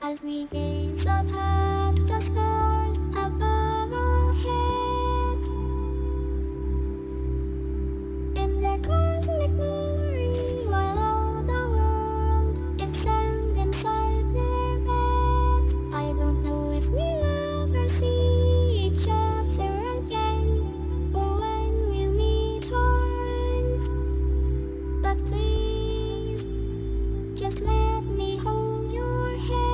As we gaze up at the stars above our heads, in their cosmic glory, while all the world is sound inside their beds. I don't know if we'll ever see each other again, or when we'll meet once, but please, just let me hold your hand.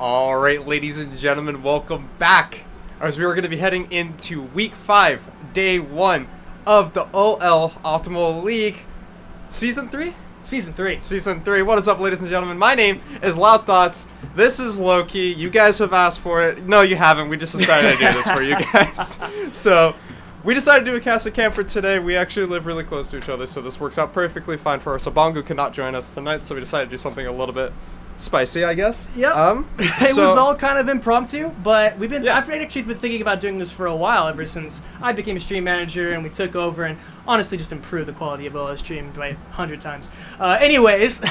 All right, ladies and gentlemen, welcome back. As we are going to be heading into Week 5, Day 1 of the OL Optimal League, Season 3? Season 3. Season 3. What is up, ladies and gentlemen? My name is LoudThou. This is Loki. You guys have asked for it. No, you haven't. We just decided to do this for you guys. So, we decided to do a cast of camp for today. We actually live really close to each other, so this works out perfectly fine for us. So, Bongo cannot join us tonight, so we decided to do something a little bit spicy, I guess. Yep. It was all kind of impromptu, but I've actually been thinking about doing this for a while, ever since I became a stream manager and we took over and honestly just improved the quality of OS stream by 100 times. Anyways,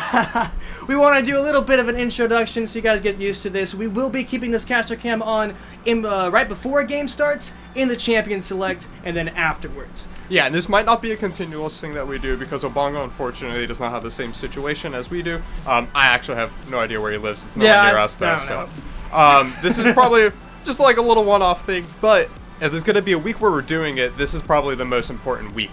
we want to do a little bit of an introduction so you guys get used to this. We will be keeping this caster cam on right before a game starts, in the champion select, and then afterwards. Yeah, and this might not be a continuous thing that we do because Obongo, unfortunately, does not have the same situation as we do. I actually have no idea where he lives. It's not near us, though. So, this is probably just like a little one-off thing. But if there's going to be a week where we're doing it, this is probably the most important week.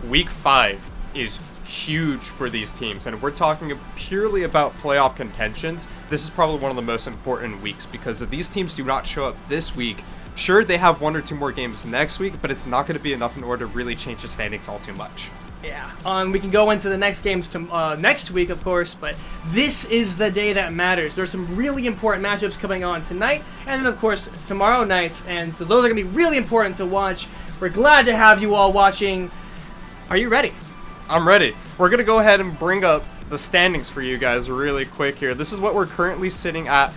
Week 5 is huge for these teams, and we're talking purely about playoff contentions. This is probably one of the most important weeks because if these teams do not show up this week, sure, they have 1 or 2 more games next week, but it's not going to be enough in order to really change the standings all too much. Yeah, we can go into the next games next week, of course, but this is the day that matters. There's some really important matchups coming on tonight, and then, of course, tomorrow night, and so those are going to be really important to watch. We're glad to have you all watching. Are you ready? I'm ready. We're going to go ahead and bring up the standings for you guys really quick here. This is what we're currently sitting at.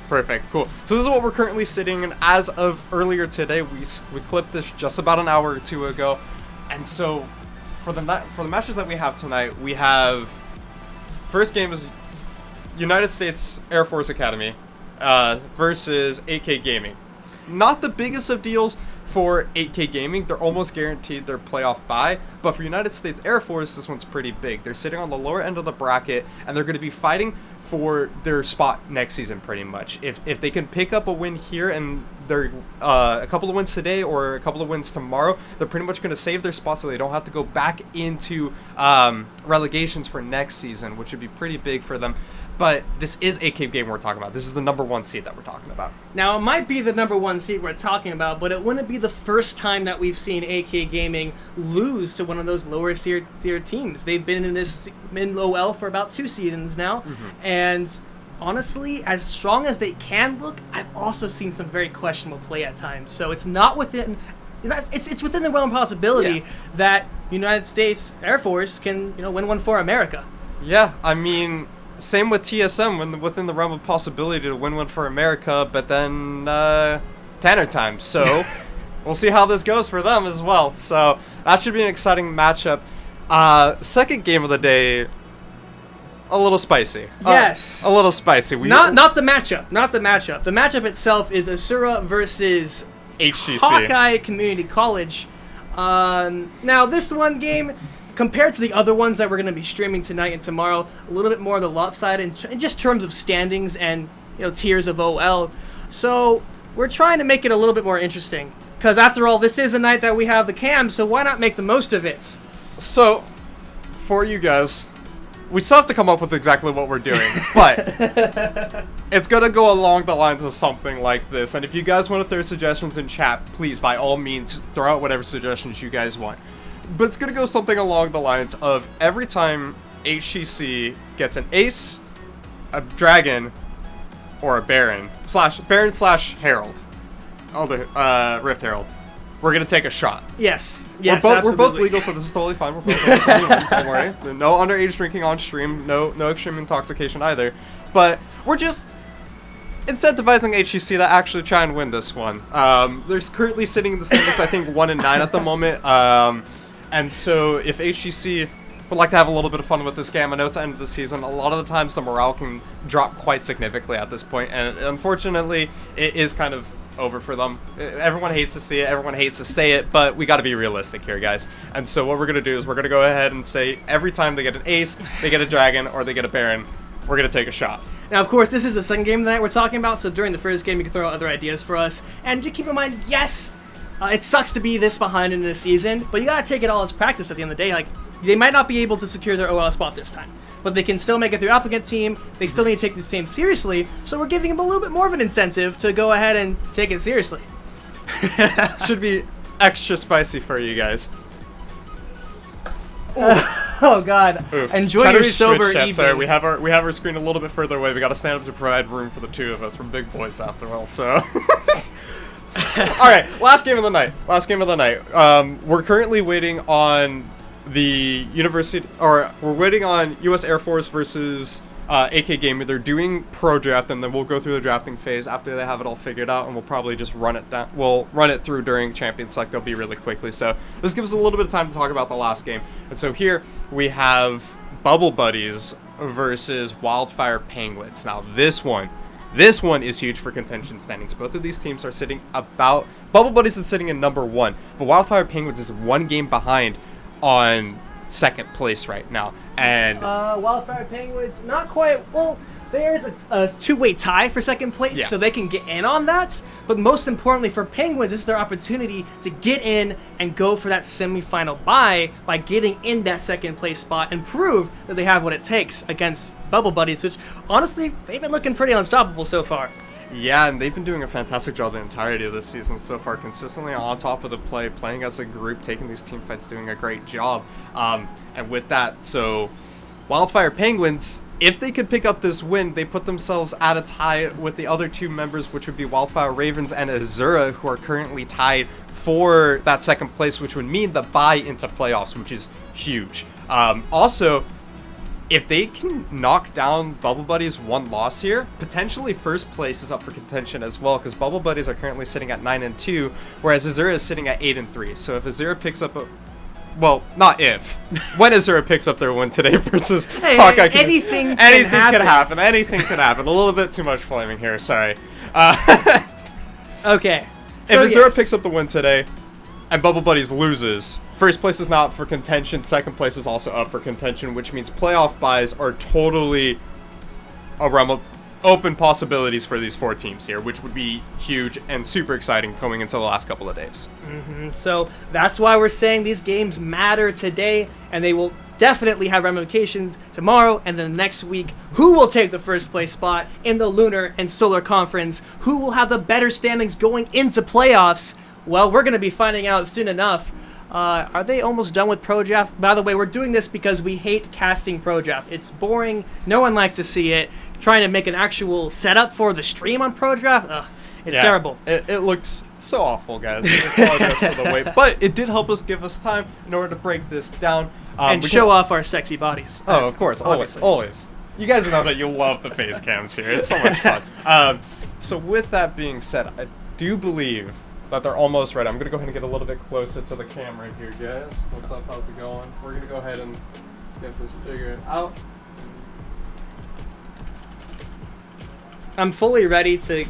Perfect, cool. So this is what we're currently sitting in as of earlier today. We clipped this just about an hour or 2 ago. And so for the matches that we have tonight, we have first game is United States Air Force Academy versus 8K Gaming. Not the biggest of deals for 8K Gaming. They're almost guaranteed their playoff bye, but for United States Air Force, this one's pretty big. They're sitting on the lower end of the bracket, and they're going to be fighting for their spot next season, pretty much. If they can pick up a win here and they're a couple of wins today or a couple of wins tomorrow, they're pretty much going to save their spot so they don't have to go back into relegations for next season, which would be pretty big for them. But this is a cave game we're talking about. This is the number 1 seed that we're talking about. Now, it might be the number 1 seed we're talking about, but it wouldn't be the first time that we've seen AK Gaming lose to one of those lower tier teams. They've been in this OL for about 2 seasons now, and honestly, as strong as they can look, I've also seen some very questionable play at times. So it's not within... It's within the realm of possibility that United States Air Force can win one for America. Yeah, I mean... Same with TSM, within the realm of possibility to win one for America, but then Tanner time. So we'll see how this goes for them as well. So that should be an exciting matchup. Second game of the day, a little spicy. Yes, a little spicy. Not the matchup. Not the matchup. The matchup itself is Asura versus HCC. Hawkeye Community College. Now this one game, compared to the other ones that we're going to be streaming tonight and tomorrow, a little bit more of the lopsided in just terms of standings and tiers of OL. So we're trying to make it a little bit more interesting, because after all, this is a night that we have the cam, so why not make the most of it? So for you guys, we still have to come up with exactly what we're doing, but it's going to go along the lines of something like this. And if you guys want to throw suggestions in chat, please, by all means, throw out whatever suggestions you guys want. But it's going to go something along the lines of every time HCC gets an ace, a dragon, or a baron slash herald, Rift Herald, we're going to take a shot. Yes, we're both legal, so this is totally fine. We're both legal, don't worry. No underage drinking on stream, no extreme intoxication either. But we're just incentivizing HCC to actually try and win this one. They're currently sitting in the standings, I think, 1-9 at the moment. And so if HCC would like to have a little bit of fun with this game, I know it's the end of the season, a lot of the times the morale can drop quite significantly at this point, and unfortunately, it is kind of over for them. Everyone hates to see it, everyone hates to say it, but we got to be realistic here, guys. And so what we're going to do is we're going to go ahead and say every time they get an ace, they get a dragon, or they get a baron, we're going to take a shot. Now, of course, this is the second game of the night we're talking about, so during the first game, you can throw out other ideas for us. And just keep in mind, yes, it sucks to be this behind in the season, but you gotta take it all as practice at the end of the day. Like, they might not be able to secure their OL spot this time. but they can still make it through applicant team. They still need to take this team seriously, so we're giving them a little bit more of an incentive to go ahead and take it seriously. Should be extra spicy for you guys. Oh God! Oof. Enjoy Try to your reach sober Twitch chat, evening. sorry, we have our screen a little bit further away. We got to stand up to provide room for the two of us. We're big boys after all, so. All right, last game of the night. We're currently waiting on the we're waiting on US Air Force versus AK Gamer. They're doing pro draft, and then we'll go through the drafting phase after they have it all figured out, and we'll probably just run it down. We'll run it through during Champions Select. They'll be really quickly. So this gives us a little bit of time to talk about the last game. And so here we have Bubble Buddies versus Wildfire Penguins. Now this one is huge for contention standings. Both of these teams are sitting about... Bubble Buddies is sitting in number 1, but Wildfire Penguins is 1 game behind on second place right now. And Wildfire Penguins, not quite. Well, there's a two-way tie for second place, so they can get in on that. But most importantly for Penguins, this is their opportunity to get in and go for that semifinal bye by getting in that second place spot and prove that they have what it takes against Bubble Buddies, which honestly, they've been looking pretty unstoppable so far. Yeah, and they've been doing a fantastic job the entirety of this season so far, consistently on top of the play, playing as a group, taking these team fights, doing a great job. And with that, so Wildfire Penguins, if they could pick up this win, they put themselves at a tie with the other 2 members, which would be Wildfire Ravens and Azura, who are currently tied for that second place, which would mean the bye into playoffs, which is huge. Also, if they can knock down Bubble Buddies 1 loss here, potentially first place is up for contention as well, because Bubble Buddies are currently sitting at 9-2, whereas Azura is sitting at 8-3. So if Azura picks up well, not if. When Azura picks up their win today versus Hawkeye, anything could happen. Anything could happen. A little bit too much flaming here. Sorry. Okay. If Azura picks up the win today, and Bubble Buddies loses, first place is not up for contention. Second place is also up for contention, which means playoff buys are totally a realm of open possibilities for these 4 teams here, which would be huge and super exciting going into the last couple of days. So that's why we're saying these games matter today, and they will definitely have ramifications tomorrow and then next week. Who will take the first place spot in the Lunar and Solar Conference? Who will have the better standings going into playoffs? Well, we're going to be finding out soon enough. Are they almost done with Pro Draft? By the way, we're doing this because we hate casting Pro Draft. It's boring. No one likes to see it. Trying to make an actual setup for the stream on Pro Draft, it's terrible. It looks so awful, guys. I apologize for the wait. But it did help us give us time in order to break this down. And show off our sexy bodies. Oh, of course. Always. You guys know that you'll love the face cams here. It's so much fun. So with that being said, I do believe that they're almost ready. I'm going to go ahead and get a little bit closer to the camera here, guys. What's up? How's it going? We're going to go ahead and get this figured out. I'm fully ready to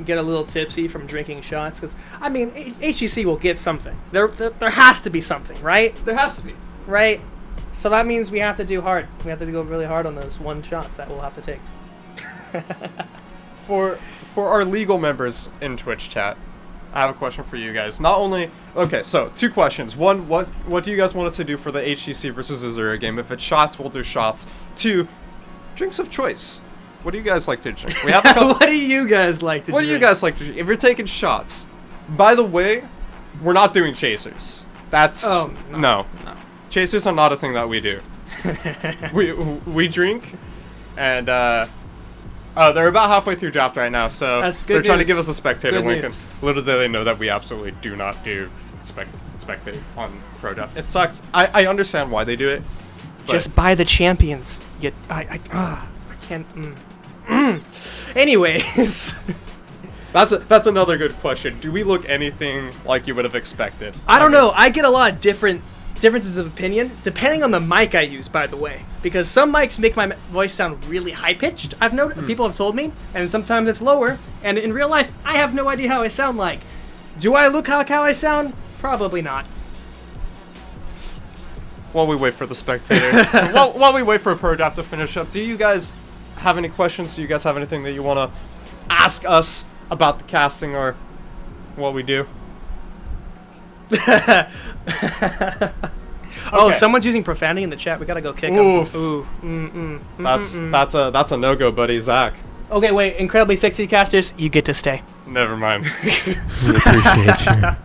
get a little tipsy from drinking shots, because, I mean, HCC will get something. There has to be something, right? There has to be. Right? So that means we have to do hard. We have to go really hard on those 1 shots that we'll have to take. For our legal members in Twitch chat, I have a question for you guys. Not only... Okay, so 2 questions. 1, what do you guys want us to do for the HCC versus Azura game? If it's shots, we'll do shots. 2, drinks of choice. What do you guys like to drink? We have a couple... What do you guys like to drink? What do you guys like to drink? If you're taking shots... By the way, we're not doing chasers. That's... Oh, no. Chasers are not a thing that we do. we drink, and they're about halfway through draft right now, so that's good they're trying to news. give us a spectator Good link, news. and little do they know that we absolutely do not do spectator on pro draft. It sucks. I understand why they do it. Just buy the champions. I can't... Anyways... That's another good question. Do we look anything like you would have expected? I don't know. I get a lot of differences of opinion, depending on the mic I use, by the way. Because some mics make my voice sound really high-pitched, I've noticed, people have told me, and sometimes it's lower, and in real life, I have no idea how I sound like. Do I look like how I sound? Probably not. While we wait for the spectator, while we wait for a pro draft to finish up, do you guys have any questions? Do you guys have anything that you want to ask us about the casting or what we do? Oh, Okay. someone's using profanity in the chat. We gotta go kick him. Oof. Ooh. That's a no-go, buddy, Zach. Okay, wait. Incredibly sexy casters, you get to stay. Never mind. We appreciate you.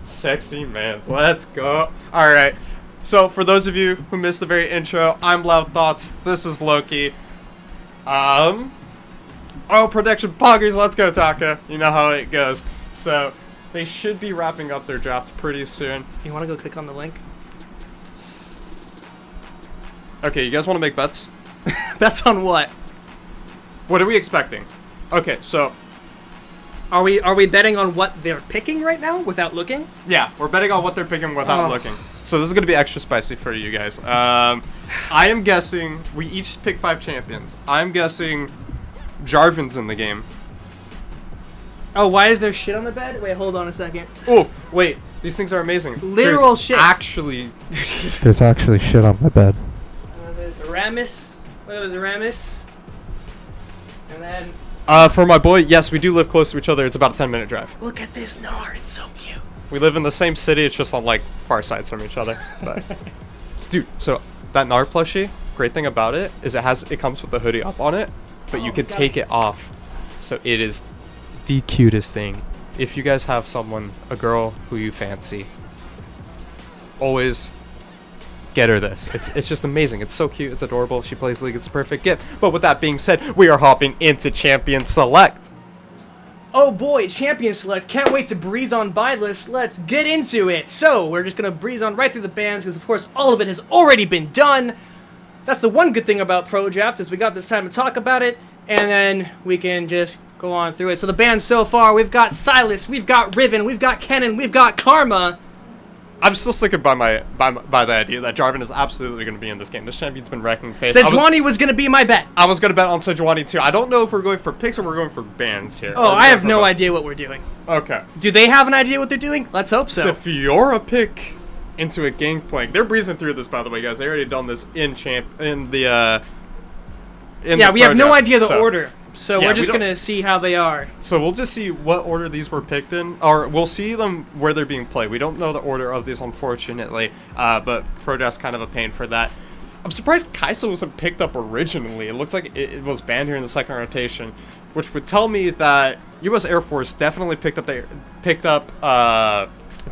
Sexy mans, let's go. All right. So for those of you who missed the very intro, I'm LoudThoughts. This is Loki. Oil Production Poggers. Let's go, Taka. You know how it goes. So they should be wrapping up their draft pretty soon. You want to go click on the link? Okay, you guys want to make bets? That's on what? What are we expecting? Okay, so Are we betting on what they're picking right now without looking? yeah, we're betting on what they're picking without Oh. looking. So this is gonna be extra spicy for you guys. I am guessing we each pick 5 champions. I'm guessing Jarvan's in the game. Oh, why is there shit on the bed? Wait, hold on a second. Oh, wait, these things are amazing. Literal There's shit. Actually, There's actually shit on my bed. There's Aramis. Look, there's Aramis. And then for my boy, yes, we do live close to each other. It's about a 10-minute drive. look at this Nard. It's so cute. We live in the same city. It's just on like far sides from each other. But dude, so that Nard plushie, great thing about it is it comes with the hoodie up on it, but you Oh, can got take it. it off. So it is the cutest thing. If you guys have a girl who you fancy, always get her this. It's just amazing. It's so cute. It's adorable. She plays League. It's a perfect gift. But with that being said, we are hopping into Champion Select. Oh boy, Champion Select. Can't wait to breeze on by this. Let's get into it. So, we're just going to breeze on right through the bands because, of course, all of it has already been done. That's the one good thing about Pro Draft is we got this time to talk about it, and then we can just go on through it. So the bands so far, we've got Silas, we've got Riven, we've got Kennen, we've got Karma. I'm still sticking by the idea that Jarvan is absolutely going to be in this game. This champion's been wrecking face. Sejuani was going to be my bet. I was going to bet on Sejuani too. I don't know if we're going for picks or we're going for bans here. Oh, I have no idea what we're doing. Okay. Do they have an idea what they're doing? Let's hope so. The Fiora pick into a Gangplank. They're breezing through this, by the way, guys. They already done this in the Yeah, we have no idea the So- order. So Yeah, we're we just don't- going to see how they are. So we'll just see what order these were picked in, or we'll see them where they're being played. We don't know the order of these, unfortunately, but Pro Draft's kind of a pain for that. I'm surprised Kai'Sa wasn't picked up originally. It looks like it was banned here in the second rotation, which would tell me that U.S. Air Force definitely did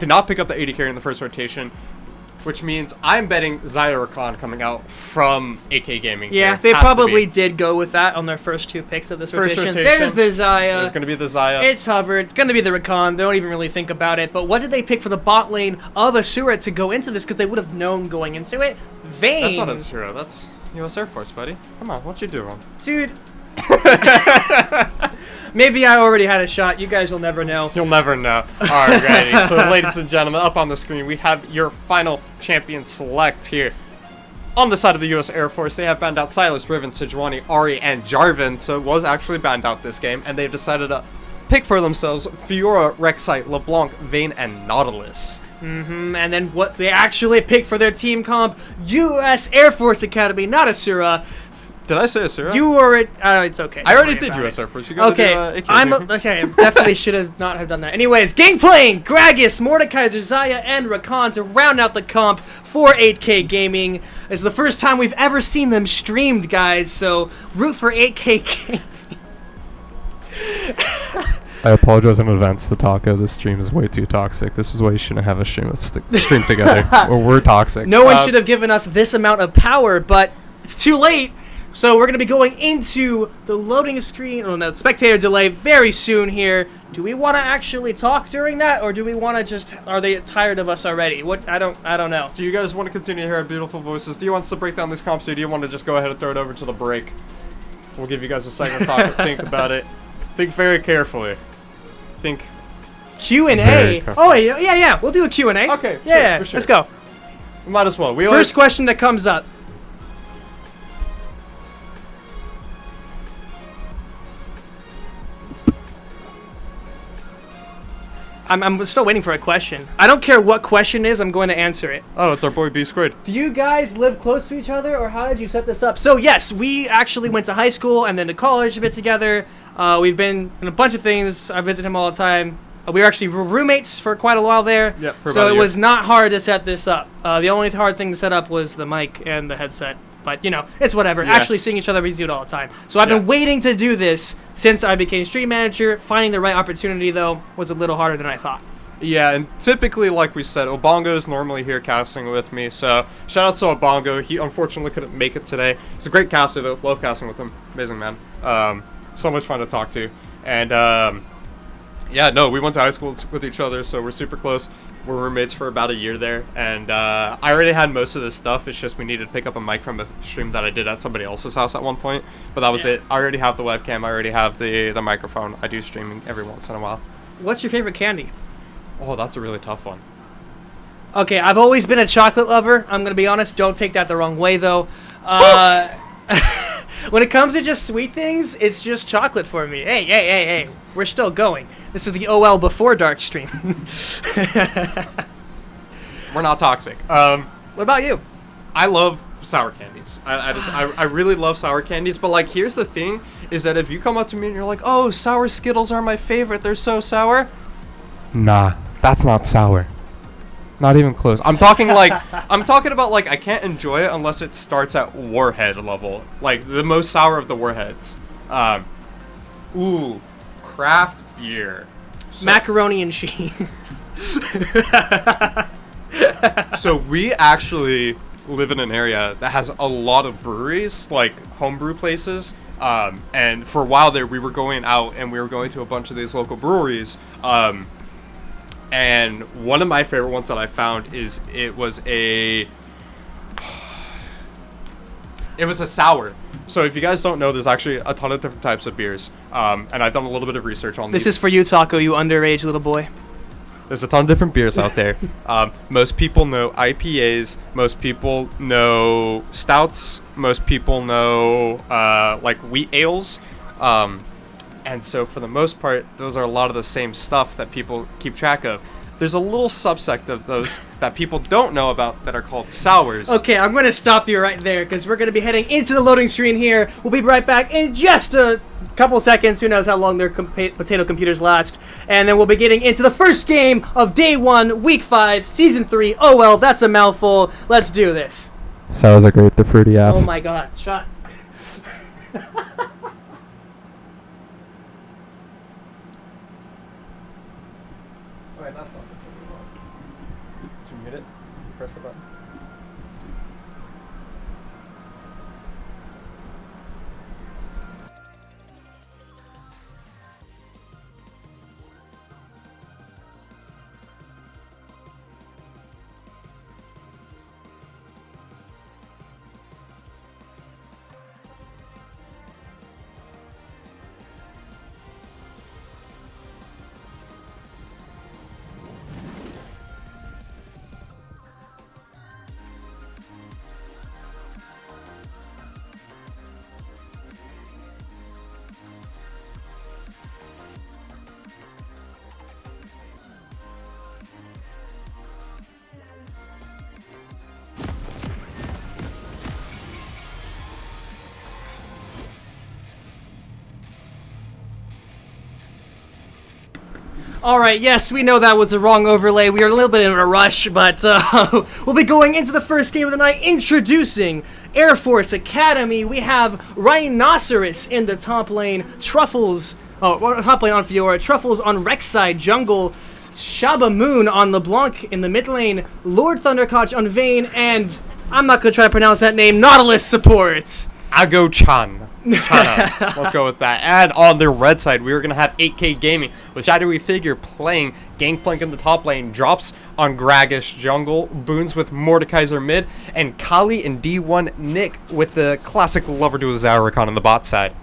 not pick up the 80 carry in the first rotation, which means I'm betting Xayah Rakan coming out from AK Gaming. Yeah, here. they Has to probably be. did go with that on their first 2 picks of this First rotation. rotation. There's the Xayah. There's going to be the Xayah. It's Hover. It's going to be the Rakan. They don't even really think about it. But what did they pick for the bot lane of Asura to go into this? Because they would have known going into it. Vayne. That's not Asura. That's U.S. Air Force, buddy. Come on, what you doing? Dude. Maybe I already had a shot. You guys will never know. You'll never know. Alrighty, so ladies and gentlemen, up on the screen we have your final champion select here. On the side of the U.S. Air Force, they have banned out Silas, Riven, Sejuani, Ahri, and Jarvan, so it was actually banned out this game, and they've decided to pick for themselves Fiora, Rek'Sai, LeBlanc, Vayne, and Nautilus. And then what they actually picked for their team comp, U.S. Air Force Academy, not Asura. Did I say Asura? You were it. It's okay. I already Don't worry did about U.S. it. Air Force. You gotta Okay, do, okay. Definitely should have not have done that. Anyways, game playing Gragas, Mordekaiser, Xayah, and Rakan to round out the comp for 8K Gaming. It's the first time we've ever seen them streamed, guys. So root for 8K Gaming. I apologize in advance to Taco. This stream is way too toxic. This is why you shouldn't have a stream together. We're toxic. No one should have given us this amount of power, but it's too late. So we're going to be going into the loading screen, or no, spectator delay very soon here. Do we want to actually talk during that, or do we want to just, are they tired of us already? What, I don't know. Do you guys want to continue to hear our beautiful voices? Do you want us to break down these comps, or do you want to just go ahead and throw it over to the break? We'll give you guys a second to talk to think about it. Think very carefully. Think. Q&A. Very cool. Oh, yeah, we'll do a Q&A. Okay, Yeah, for sure. let's go. We might as well. We First question that comes up. I'm still waiting for a question. I don't care what question is, I'm going to answer it. Oh, it's our boy B Squared. Do you guys live close to each other, or how did you set this up? So yes, we actually went to high school and then to college a bit together. We've been in a bunch of things. I visit him all the time. We were actually roommates for quite a while there. Yep, for so about a it year. was not hard to set this up. The only hard thing to set up was the mic and the headset. But, you know, it's whatever. Yeah. Actually seeing each other, we do it all the time. So I've been waiting to do this since I became stream manager. Finding the right opportunity, though, was a little harder than I thought. Yeah, and typically, like we said, Obongo is normally here casting with me, so shout out to Obongo. He unfortunately couldn't make it today. He's a great caster, though. Love casting with him. Amazing man. So much fun to talk to. And, yeah, no, we went to high school with each other, so we're super close. We're roommates for about a year there, and I already had most of this stuff. It's just we needed to pick up a mic from a stream that I did at somebody else's house at one point, but that was it. I already have the webcam. I already have the microphone. I do streaming every once in a while. What's your favorite candy? Oh, that's a really tough one. Okay, I've always been a chocolate lover. I'm going to be honest. Don't take that the wrong way, though. When it comes to just sweet things, it's just chocolate for me. Hey. We're still going. This is the OL Before Dark stream. We're not toxic. What about you? I love sour candies. I really love sour candies, but like here's the thing is that if you come up to me and you're like, "Oh, sour Skittles are my favorite. They're so sour." Nah, that's not sour. Not even close. I'm talking about like I can't enjoy it unless it starts at Warhead level. Like the most sour of the Warheads. Ooh, craft beer. So, Macaroni and cheese. so we actually live in an area that has a lot of breweries, like homebrew places. And for a while there, we were going out and we were going to a bunch of these local breweries. And one of my favorite ones that I found is it was a sour. So if you guys don't know, there's actually a ton of different types of beers. And I've done a little bit of research on This these. is for you, Taco, you underage little boy. There's a ton of different beers out there. Most people know IPAs. Most people know stouts. Most people know like wheat ales. And so for the most part, those are a lot of the same stuff that people keep track of. There's a little subsect of those that people don't know about that are called sours. Okay, I'm going to stop you right there because we're going to be heading into the loading screen here. We'll be right back in just a couple seconds. Who knows how long their potato computers last. And then we'll be getting into the first game of Day 1, Week 5, Season 3. Oh, well, that's a mouthful. Let's do this. Sours are great. The fruity F. Oh, my God. Shot. Alright, that's not the thing we want. Did you mute it? Press the button. All right, yes, we know that was the wrong overlay. We are a little bit in a rush, but we'll be going into the first game of the night. Introducing Air Force Academy. We have Rhinoceros in the top lane, Truffles, top lane on Fiora, Truffles on Rek'Sai jungle, Shaba Moon on LeBlanc in the mid lane, Lord Thundercotch on Vayne, and I'm not going to try to pronounce that name, Nautilus support. Ago-chan. Chana. Let's go with that. And on the red side, we were going to have 8K Gaming, which how do we figure playing Gangplank in the top lane, drops on Gragish jungle, Boons with Mordekaiser mid, and Kali and D1 Nick with the classic Lover Duel Zarikon on the bot side.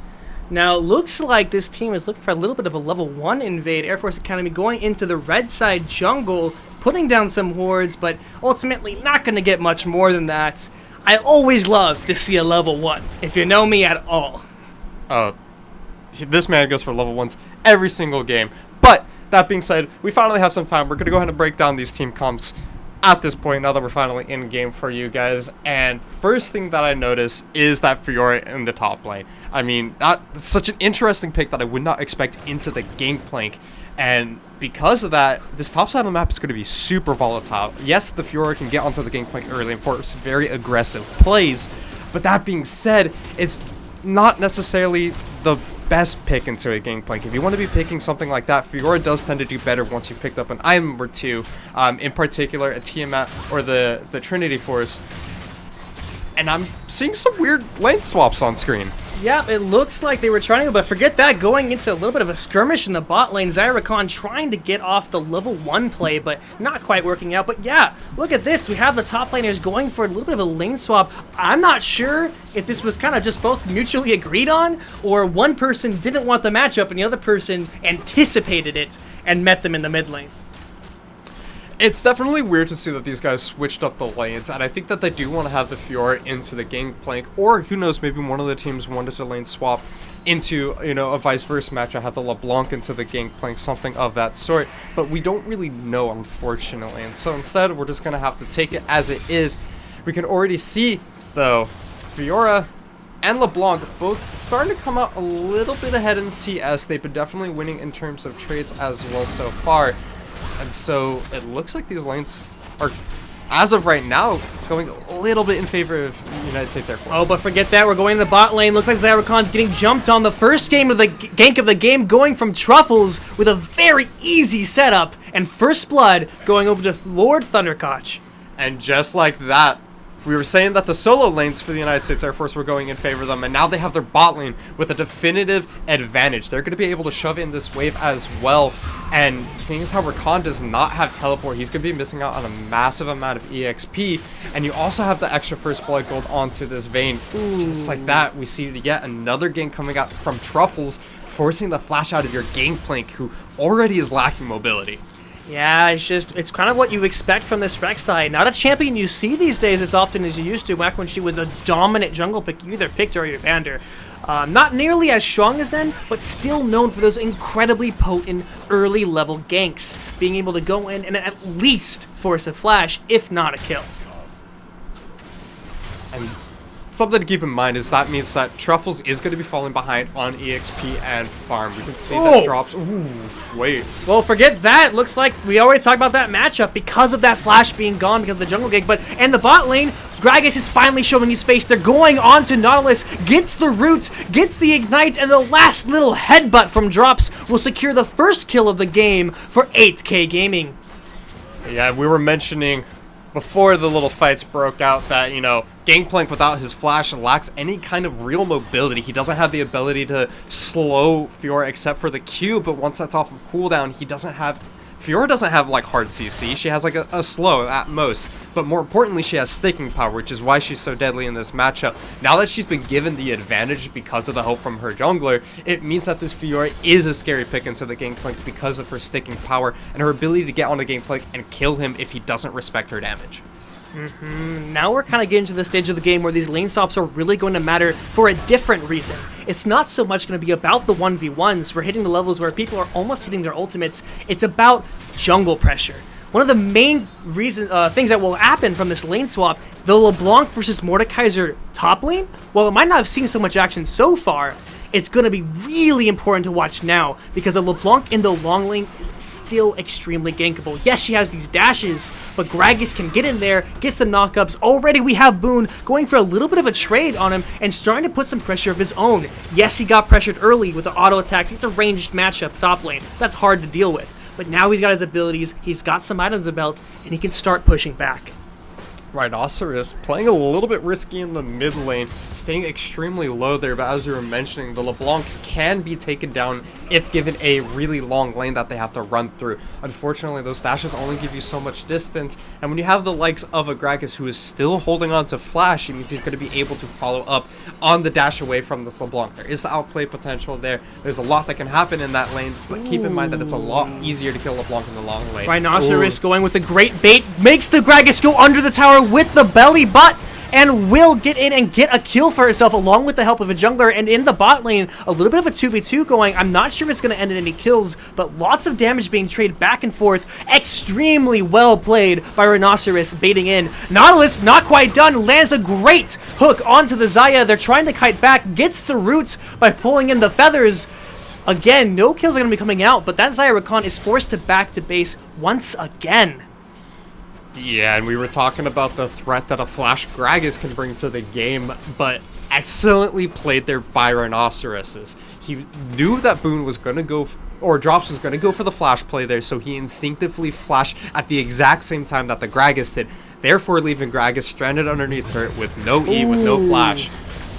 Now, looks like this team is looking for a little bit of a level 1 invade. Air Force Academy going into the red side jungle, putting down some hordes, but ultimately not going to get much more than that. I always love to see a level 1, if you know me at all. Oh, this man goes for level 1s every single game. But, that being said, we finally have some time. We're going to go ahead and break down these team comps at this point, now that we're finally in game for you guys. And first thing that I notice is that Fiora in the top lane. I mean, that's such an interesting pick that I would not expect into the Gangplank. And because of that, this top side of the map is going to be super volatile. Yes, the Fiora can get onto the gangplank early and force very aggressive plays, but that being said, it's not necessarily the best pick into a gangplank. If you want to be picking something like that, Fiora does tend to do better once you've picked up an item or two, in particular a Tiamat or the Trinity Force. And I'm seeing some weird lane swaps on screen. Yeah, it looks like they were trying to, but forget that, going into a little bit of a skirmish in the bot lane. Zyracon trying to get off the level 1 play, but not quite working out. But yeah, look at this. We have the top laners going for a little bit of a lane swap. I'm not sure if this was kind of just both mutually agreed on, or one person didn't want the matchup and the other person anticipated it and met them in the mid lane. It's definitely weird to see that these guys switched up the lanes, and I think that they do want to have the Fiora into the gangplank, or who knows, maybe one of the teams wanted to lane swap into, you know, a vice versa match. I have the LeBlanc into the gangplank, something of that sort, but we don't really know, unfortunately, and so instead we're just going to have to take it as it is. We can already see, though, Fiora and LeBlanc both starting to come out a little bit ahead in CS. They've been definitely winning in terms of trades as well so far. And so it looks like these lanes are, as of right now, going a little bit in favor of the United States Air Force. Oh, but forget that. We're going to the bot lane. Looks like Zyracon's getting jumped on the first game of the gank of the game, going from Truffles with a very easy setup, and First Blood going over to Lord Thunderkoch. And just like that, we were saying that the solo lanes for the United States Air Force were going in favor of them, and now they have their bot lane with a definitive advantage. They're going to be able to shove in this wave as well, and seeing as how Rakan does not have teleport, he's going to be missing out on a massive amount of EXP, and you also have the extra First Blood gold onto this Vayne. Just like that, we see yet another gank coming out from Truffles, forcing the flash out of your gangplank, who already is lacking mobility. Yeah, it's kind of what you expect from this Rek'Sai. Not a champion you see these days as often as you used to back when she was a dominant jungle pick. You either picked her or you banned her. Not nearly as strong as then, but still known for those incredibly potent early level ganks. Being able to go in and at least force a flash, if not a kill. And something to keep in mind is that means that Truffles is going to be falling behind on EXP and farm. We can see that drops. Ooh, wait. Well, forget that. Looks like we already talked about that matchup because of that flash being gone because of the jungle gank. But and the bot lane, Gragas is finally showing his face. They're going on to Nautilus, gets the root, gets the ignite, and the last little headbutt from Drops will secure the first kill of the game for 8K Gaming. Yeah, we were mentioning before the little fights broke out that, you know, Gangplank without his flash lacks any kind of real mobility. He doesn't have the ability to slow Fiora except for the Q, but once that's off of cooldown, Fiora doesn't have like hard CC. She has like a slow at most, but more importantly, she has staking power, which is why she's so deadly in this matchup. Now that she's been given the advantage because of the help from her jungler, it means that this Fiora is a scary pick into the Gangplank because of her staking power and her ability to get on the Gangplank and kill him if he doesn't respect her damage. Now we're kind of getting to the stage of the game where these lane stops are really going to matter for a different reason. It's not so much going to be about the 1v1s. We're hitting the levels where people are almost hitting their ultimates. It's about jungle pressure. One of the main things that will happen from this lane swap, the LeBlanc versus Mordekaiser top lane, while it might not have seen so much action so far, it's going to be really important to watch now because a LeBlanc in the long lane is still extremely gankable. Yes, she has these dashes, but Gragas can get in there, get some knockups. Already we have Boone going for a little bit of a trade on him and starting to put some pressure of his own. Yes, he got pressured early with the auto attacks. It's a ranged matchup top lane. That's hard to deal with. But now he's got his abilities, he's got some items to belt, and he can start pushing back. Rhinoceros playing a little bit risky in the mid lane, staying extremely low there, but as you were mentioning, the LeBlanc can be taken down if given a really long lane that they have to run through. Unfortunately, those dashes only give you so much distance, and when you have the likes of a Gragas who is still holding on to flash, it means he's going to be able to follow up on the dash away from this LeBlanc. There is the outplay potential there. There's a lot that can happen in that lane, but keep in mind that it's a lot easier to kill LeBlanc in the long lane. Rhinoceros going with a great bait, makes the Gragas go under the tower with the belly butt and will get in and get a kill for herself along with the help of a jungler. And in the bot lane, a little bit of a 2v2 going. I'm not sure if it's going to end in any kills, but lots of damage being traded back and forth. Extremely well played by Rhinoceros baiting in. Nautilus not quite done, lands a great hook onto the Xayah. They're trying to kite back, gets the root by pulling in the feathers. Again, no kills are going to be coming out, but that Zyrakan is forced to back to base once again. Yeah, and we were talking about the threat that a Flash Gragas can bring to the game, but excellently played there by Rhinoceroses. He knew that Boone was going to go, or Drops was going to go for the Flash play there, so he instinctively flashed at the exact same time that the Gragas did, therefore leaving Gragas stranded underneath turret with no E, with no Flash.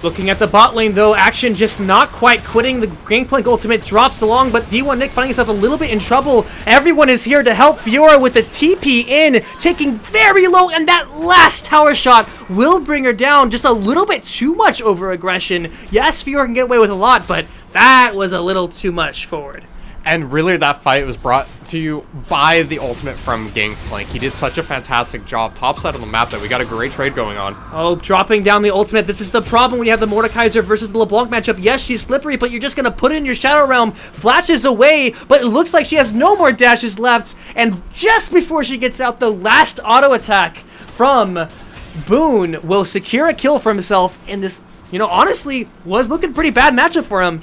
Looking at the bot lane, though, Action just not quite quitting. The Gangplank ultimate drops along, but D1 Nick finding himself a little bit in trouble. Everyone is here to help Fiora with the TP in, taking very low, and that last tower shot will bring her down. Just a little bit too much over aggression. Yes, Fiora can get away with a lot, but that was a little too much forward. And really, that fight was brought to you by the ultimate from Gangplank. He did such a fantastic job top side of the map that we got a great trade going on. Oh, dropping down the ultimate. This is the problem when you have the Mordekaiser versus the LeBlanc matchup. Yes, she's slippery, but you're just going to put it in your Shadow Realm. Flashes away, but it looks like she has no more dashes left. And just before she gets out, the last auto attack from Boone will secure a kill for himself. And this, honestly, was looking pretty bad matchup for him.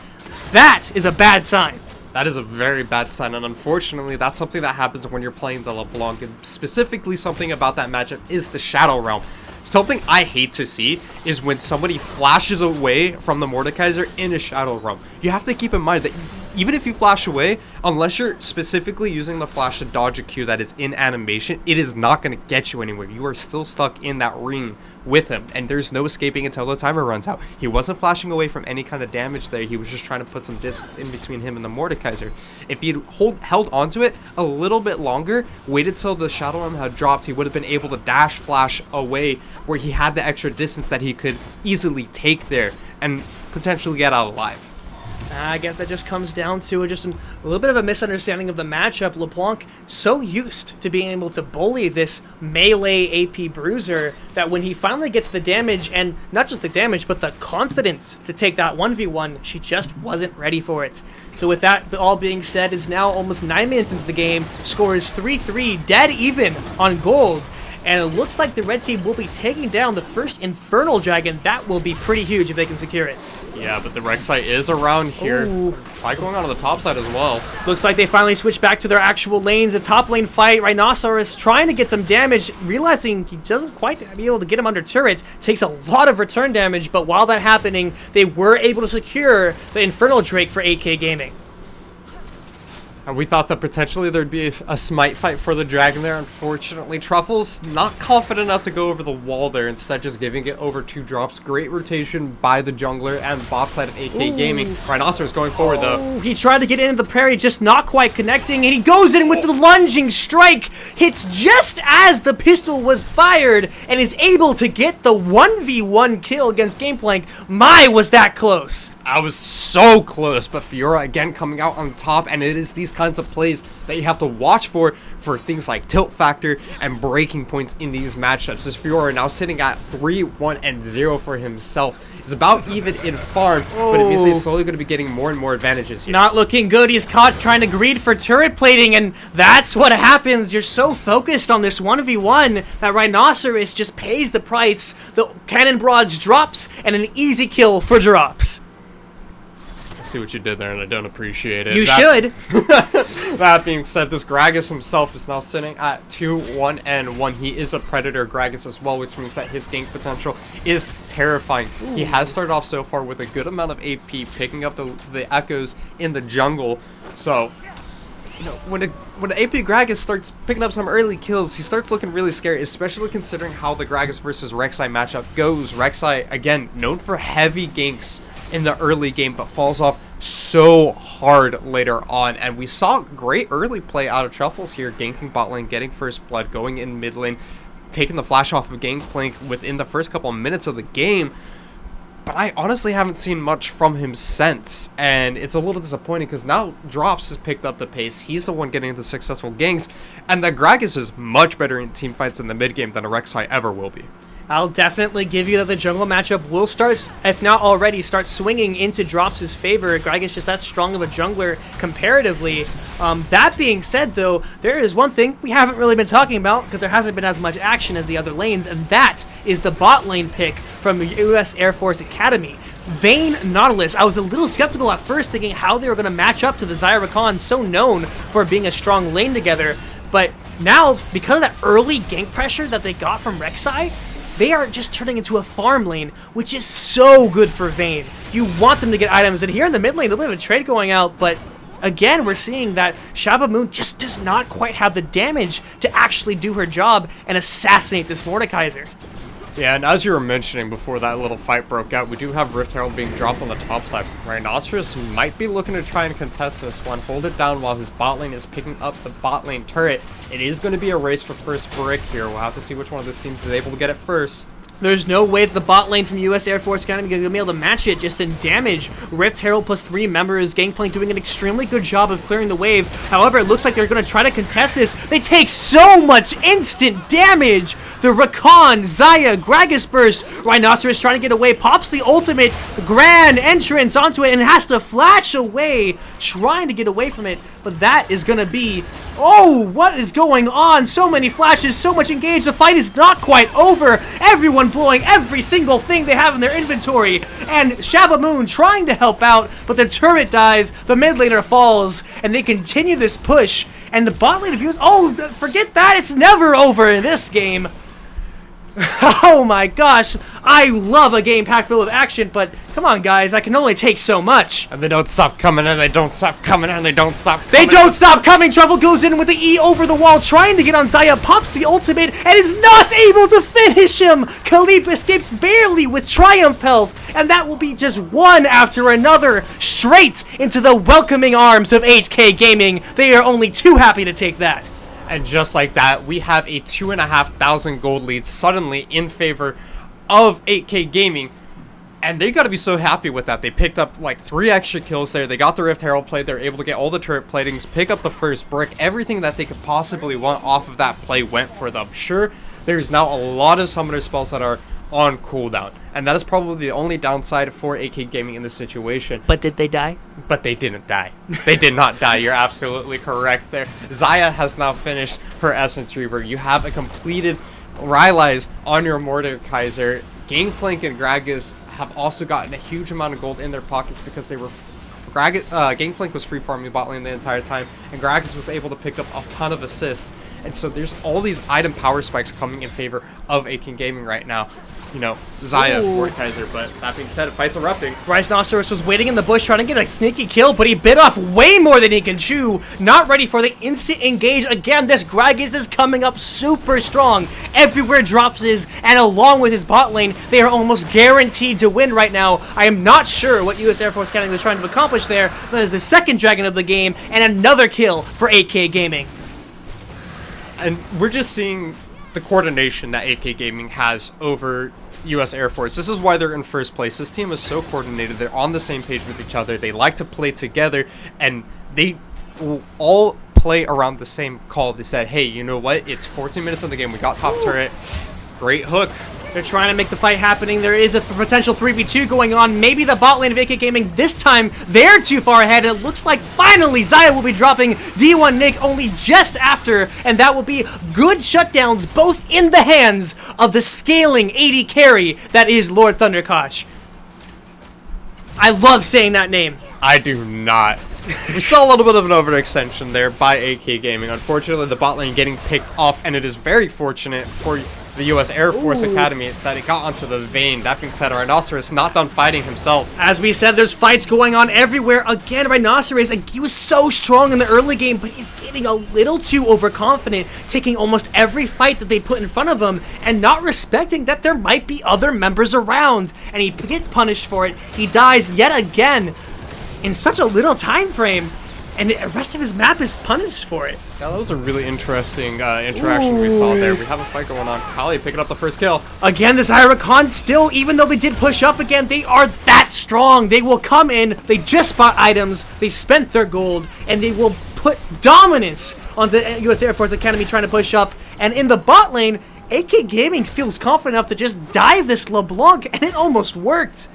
That is a bad sign. That is a very bad sign, and unfortunately, that's something that happens when you're playing the LeBlanc, and specifically something about that matchup is the Shadow Realm. Something I hate to see is when somebody flashes away from the Mordekaiser in a Shadow Realm. You have to keep in mind that even if you flash away, unless you're specifically using the flash to dodge a Q that is in animation, it is not going to get you anywhere. You are still stuck in that ring with him, and there's no escaping until the timer runs out. He wasn't flashing away from any kind of damage there. He was just trying to put some distance in between him and the Mordekaiser. If he'd held onto it a little bit longer, waited till the Shadow Realm had dropped, he would have been able to dash flash away where he had the extra distance that he could easily take there and potentially get out alive. I guess that just comes down to just a little bit of a misunderstanding of the matchup. LeBlanc so used to being able to bully this melee AP bruiser that when he finally gets the damage, and not just the damage, but the confidence to take that 1v1, she just wasn't ready for it. So with that all being said, is now almost 9 minutes into the game, scores 3-3, dead even on gold. And it looks like the red team will be taking down the first Infernal Dragon. That will be pretty huge if they can secure it. Yeah, but the Rek'Sai is around here. Ooh. Probably going on to the top side as well. Looks like they finally switched back to their actual lanes. The top lane fight, Rhinoceros trying to get some damage, realizing he doesn't quite be able to get him under turret. Takes a lot of return damage, but while that happening, they were able to secure the Infernal Drake for AK Gaming. And we thought that potentially there'd be a smite fight for the dragon there. Unfortunately, Truffles not confident enough to go over the wall there, instead just giving it over 2 drops. Great rotation by the jungler and bot side of AK Gaming. Rhinoceros going forward though. He tried to get into the parry, just not quite connecting, and he goes in with the lunging strike. Hits just as the pistol was fired and is able to get the 1v1 kill against Gangplank. My, was that close. I was so close, but Fiora again coming out on top, and it is these kinds of plays that you have to watch for things like tilt factor and breaking points in these matchups. This Fiora now sitting at 3-1-0 for himself. He's about even in farm, but it means he's slowly going to be getting more and more advantages here. Not looking good. He's caught trying to greed for turret plating, and that's what happens. You're so focused on this 1v1 that Rhinoceros just pays the price. The Cannon Broads drops, and an easy kill for drops. See what you did there, and I don't appreciate it. You should. That being said, this Gragas himself is now sitting at 2-1-1. He is a Predator Gragas as well, which means that his gank potential is terrifying. Ooh. He has started off so far with a good amount of AP, picking up the echoes in the jungle. So, when the AP Gragas starts picking up some early kills, he starts looking really scary, especially considering how the Gragas versus Rek'Sai matchup goes. Rek'Sai, again, known for heavy ganks in the early game, but falls off so hard later on. And we saw great early play out of Truffles here, ganking bot lane, getting first blood, going in mid lane, taking the flash off of Gangplank within the first couple of minutes of the game. But I honestly haven't seen much from him since, and it's a little disappointing because now Drops has picked up the pace. He's the one getting the successful ganks, and the Gragas is much better in team fights in the mid game than a Rek'Sai ever will be. I'll definitely give you that the jungle matchup will start, if not already, start swinging into Drops' favor. Gragas just that strong of a jungler comparatively. That being said, though, there is one thing we haven't really been talking about because there hasn't been as much action as the other lanes, and that is the bot lane pick from US Air Force Academy. Vayne Nautilus. I was a little skeptical at first, thinking how they were going to match up to the Xayah Rakan, so known for being a strong lane together. But now, because of that early gank pressure that they got from Rek'Sai, they are just turning into a farm lane, which is so good for Vayne. You want them to get items, and here in the mid lane, a little bit of a trade going out, but again, we're seeing that Shabba Moon just does not quite have the damage to actually do her job and assassinate this Mordekaiser. Yeah, and as you were mentioning before that little fight broke out, we do have Rift Herald being dropped on the top side. Rhinoceros might be looking to try and contest this one, hold it down while his bot lane is picking up the bot lane turret. It is going to be a race for first brick here. We'll have to see which one of these teams is able to get it first. There's no way that the bot lane from US Air Force Academy is going to be able to match it just in damage. Rift Herald plus 3 members, Gangplank doing an extremely good job of clearing the wave. However, it looks like they're going to try to contest this. They take so much instant damage. The Rakan, Xayah, Gragas Burst, Rhinoceros trying to get away, pops the ultimate, grand entrance onto it, and has to flash away, trying to get away from it. But that is going to be... Oh, what is going on? So many flashes, so much engaged. The fight is not quite over. Everyone blowing every single thing they have in their inventory. And Shabba Moon trying to help out, but the turret dies, the mid laner falls, and they continue this push. And the bot lane views, oh, forget that. It's never over in this game. Oh my gosh, I love a game packed full of action, but come on guys, I can only take so much. And they don't stop coming, and they don't stop coming, and they don't stop coming. They don't stop coming. Trouble goes in with the E over the wall, trying to get on Xayah, pops the ultimate, and is not able to finish him. Khalib escapes barely with Triumph Health, and that will be just one after another, straight into the welcoming arms of 8K Gaming. They are only too happy to take that. And just like that, we have a 2,500 gold lead suddenly in favor of 8K Gaming. And they got to be so happy with that. They picked up like 3 extra kills there. They got the Rift Herald play. They're able to get all the turret platings, pick up the first brick. Everything that they could possibly want off of that play went for them. Sure, there's now a lot of summoner spells that are on cooldown, and that is probably the only downside for 8K Gaming in this situation. But did they die? But they didn't die. They did not die. You're absolutely correct there. Xayah has now finished her Essence Reaver. You have a completed Rylai's on your Mordekaiser. Gangplank and Gragas have also gotten a huge amount of gold in their pockets because they were Gangplank was free farming bot lane the entire time, and Gragas was able to pick up a ton of assists. And so there's all these item power spikes coming in favor of 8K Gaming right now. You know, Xayah, Mordekaiser, but that being said, fight's erupting. Rhinoceros was waiting in the bush trying to get a sneaky kill, but he bit off way more than he can chew. Not ready for the instant engage. Again, this Gragas is coming up super strong. Everywhere drops his, and along with his bot lane, they are almost guaranteed to win right now. I am not sure what US Air Force Academy was trying to accomplish there, but that is the second dragon of the game, and another kill for 8K Gaming. And we're just seeing the coordination that 8K Gaming has over US Air Force. This is why they're in first place. This team is so coordinated. They're on the same page with each other. They like to play together, and they will all play around the same call. They said, hey, you know what? It's 14 minutes in the game. We got top turret. Great hook. They're trying to make the fight happening. There is a potential 3v2 going on. Maybe the bot lane of 8K Gaming this time, they're too far ahead. It looks like finally Xayah will be dropping D1 Nick only just after, and that will be good shutdowns both in the hands of the scaling AD carry that is Lord Thunderkosh. I love saying that name. I do not. We saw a little bit of an overextension there by 8K Gaming. Unfortunately, the bot lane getting picked off, and it is very fortunate for the US Air Force Academy that it got onto the Vayne. That being said, Rhinoceros not done fighting himself. As we said, there's fights going on everywhere. Again, Rhinoceros, he was so strong in the early game, but he's getting a little too overconfident, taking almost every fight that they put in front of him and not respecting that there might be other members around. And he gets punished for it. He dies yet again in such a little time frame, and the rest of his map is punished for it. Yeah, that was a really interesting interaction we saw there. We have a fight going on. Kali picking up the first kill. Again, this Xayah Rakan still, even though they did push up again, they are that strong. They will come in, they just bought items, they spent their gold, and they will put dominance on the US Air Force Academy trying to push up. And in the bot lane, 8K Gaming feels confident enough to just dive this LeBlanc, and it almost worked.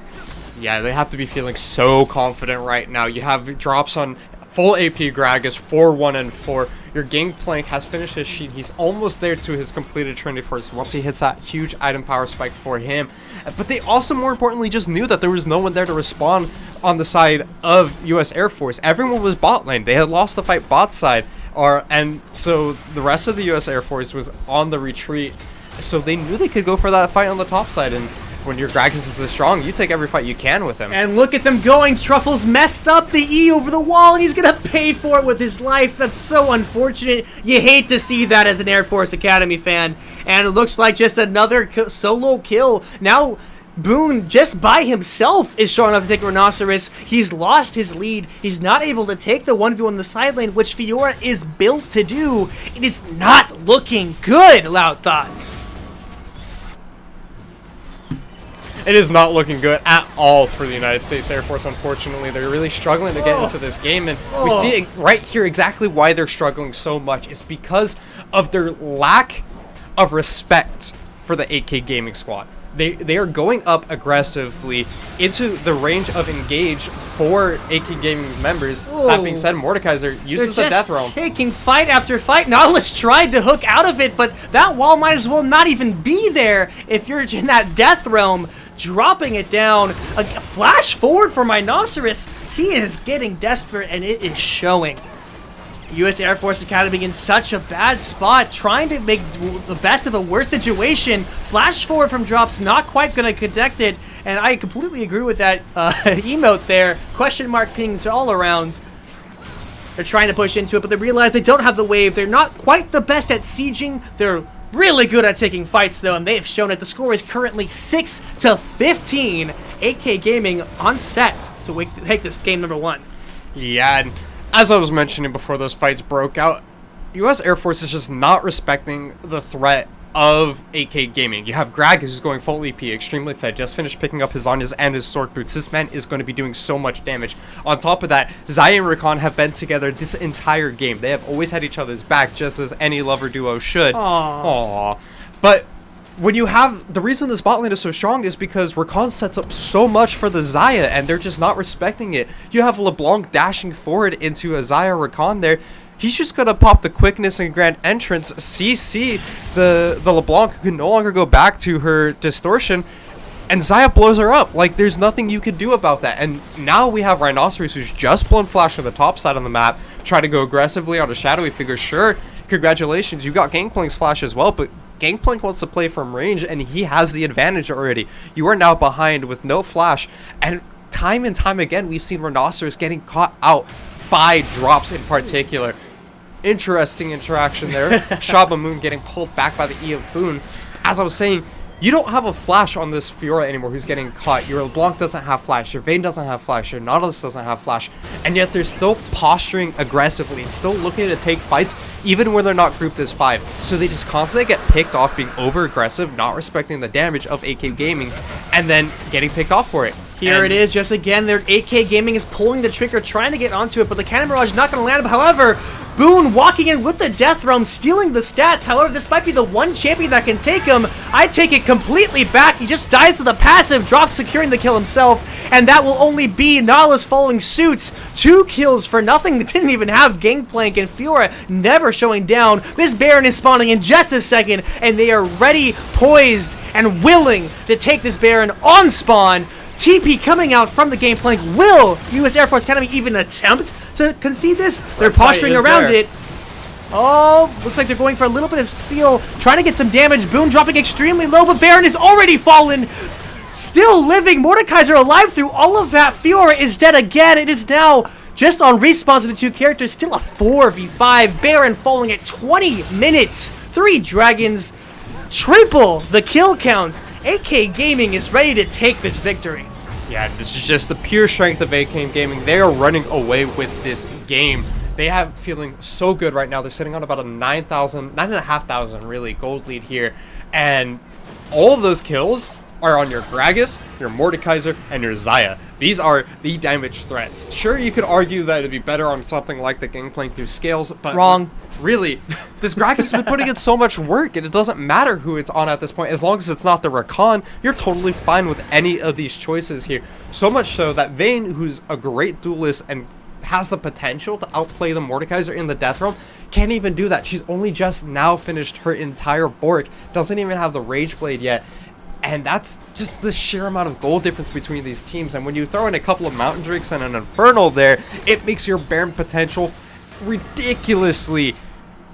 Yeah, they have to be feeling so confident right now. You have drops on full AP Gragas, 4-1 and 4. Your Gangplank has finished his sheet. He's almost there to his completed Trinity Force once he hits that huge item power spike for him. But they also, more importantly, just knew that there was no one there to respond on the side of US Air Force. Everyone was bot lane. They had lost the fight bot side. And so the rest of the US Air Force was on the retreat. So they knew they could go for that fight on the top side. And when your Gragas is this strong, you take every fight you can with him. And look at them going. Truffle's messed up the E over the wall, and he's going to pay for it with his life. That's so unfortunate. You hate to see that as an Air Force Academy fan. And it looks like just another solo kill. Now, Boone, just by himself, is strong enough to take Rhinoceros. He's lost his lead. He's not able to take the 1v1 in the side lane, which Fiora is built to do. It is not looking good, Loud Thoughts. It is not looking good at all for the United States Air Force, unfortunately. They're really struggling to get into this game, and we see it right here exactly why they're struggling so much. It's because of their lack of respect for the 8K Gaming Squad. They are going up aggressively into the range of engage for 8K Gaming members. That being said, Mordekaiser uses the Death Realm. Taking fight after fight. Nautilus tried to hook out of it, but that wall might as well not even be there if you're in that Death Realm. Dropping it down. A flash forward for Rhinoceros. He is getting desperate, and it is showing. U.S. Air Force Academy in such a bad spot, trying to make the best of a worse situation. Flash forward from drops, not quite going to connect it, and I completely agree with that emote there. Question mark pings all around. They're trying to push into it, but they realize they don't have the wave. They're not quite the best at sieging. They're really good at taking fights, though, and they have shown it. The score is currently 6-15. 8K Gaming on set to take this game number 1. Yeah, and as I was mentioning before those fights broke out, U.S. Air Force is just not respecting the threat of 8K Gaming. You have Gragas who's going full EP, extremely fed, just finished picking up his Zanyas and his Stork Boots. This man is going to be doing so much damage. On top of that, Xayah and Rakan have been together this entire game. They have always had each other's back, just as any lover duo should. Aww. But when you have, the reason this bot lane is so strong is because Rakan sets up so much for the Xayah, and they're just not respecting it. You have LeBlanc dashing forward into a Xayah Rakan there. He's just going to pop the quickness and grand entrance. CC, the LeBlanc, who can no longer go back to her distortion, and Xayah blows her up. Like, there's nothing you can do about that. And now we have Rhinoceros, who's just blown Flash on the top side of the map, try to go aggressively on a shadowy figure. Sure, congratulations, you got Gangplank's Flash as well, but Gangplank wants to play from range, and he has the advantage already. You are now behind with no Flash, and time again, we've seen Rhinoceros getting caught out by drops in particular. Interesting interaction there. Shaba Moon getting pulled back by the E of Boone. As I was saying, you don't have a Flash on this Fiora anymore who's getting caught. Your LeBlanc doesn't have Flash. Your Vayne doesn't have Flash. Your Nautilus doesn't have Flash. And yet they're still posturing aggressively and still looking to take fights even when they're not grouped as 5. So they just constantly get picked off being over aggressive, not respecting the damage of 8K Gaming, and then getting picked off for it. Here it is, just again, their 8K Gaming is pulling the trigger, trying to get onto it, but the Cannon Barrage is not going to land. However, Boone walking in with the Death Realm, stealing the stats. However, this might be the one champion that can take him. I take it completely back. He just dies to the passive, drops securing the kill himself, and that will only be Nautilus following suit. 2 kills for nothing. They didn't even have Gangplank, and Fiora never showing down. This Baron is spawning in just a second, and they are ready, poised, and willing to take this Baron on spawn. TP coming out from the Gangplank. Will U.S. Air Force Academy even attempt to concede this? They're posturing around it. Oh, looks like they're going for a little bit of steal, trying to get some damage. Boone dropping extremely low, but Baron is already fallen. Still living. Mordekaiser alive through all of that. Fiora is dead again. It is now just on respawns of the 2 characters. Still a 4v5. Baron falling at 20 minutes. 3 dragons. Triple the kill count. 8K Gaming is ready to take this victory. Yeah, this is just the pure strength of 8K Gaming. They are running away with this game. They have feeling so good right now. They're sitting on about a 9,500 really gold lead here. And all of those kills are on your Gragas, your Mordekaiser, and your Xayah. These are the damage threats. Sure, you could argue that it'd be better on something like the Gangplank through scales, but wrong. Really, this Gragas has been putting in so much work, and it doesn't matter who it's on at this point. As long as it's not the Rakan, you're totally fine with any of these choices here. So much so that Vayne, who's a great duelist and has the potential to outplay the Mordekaiser in the Death Realm, can't even do that. She's only just now finished her entire Bork, doesn't even have the Rage Blade yet. And that's just the sheer amount of goal difference between these teams. And when you throw in a couple of Mountain Drakes and an Infernal there, it makes your Baron potential ridiculously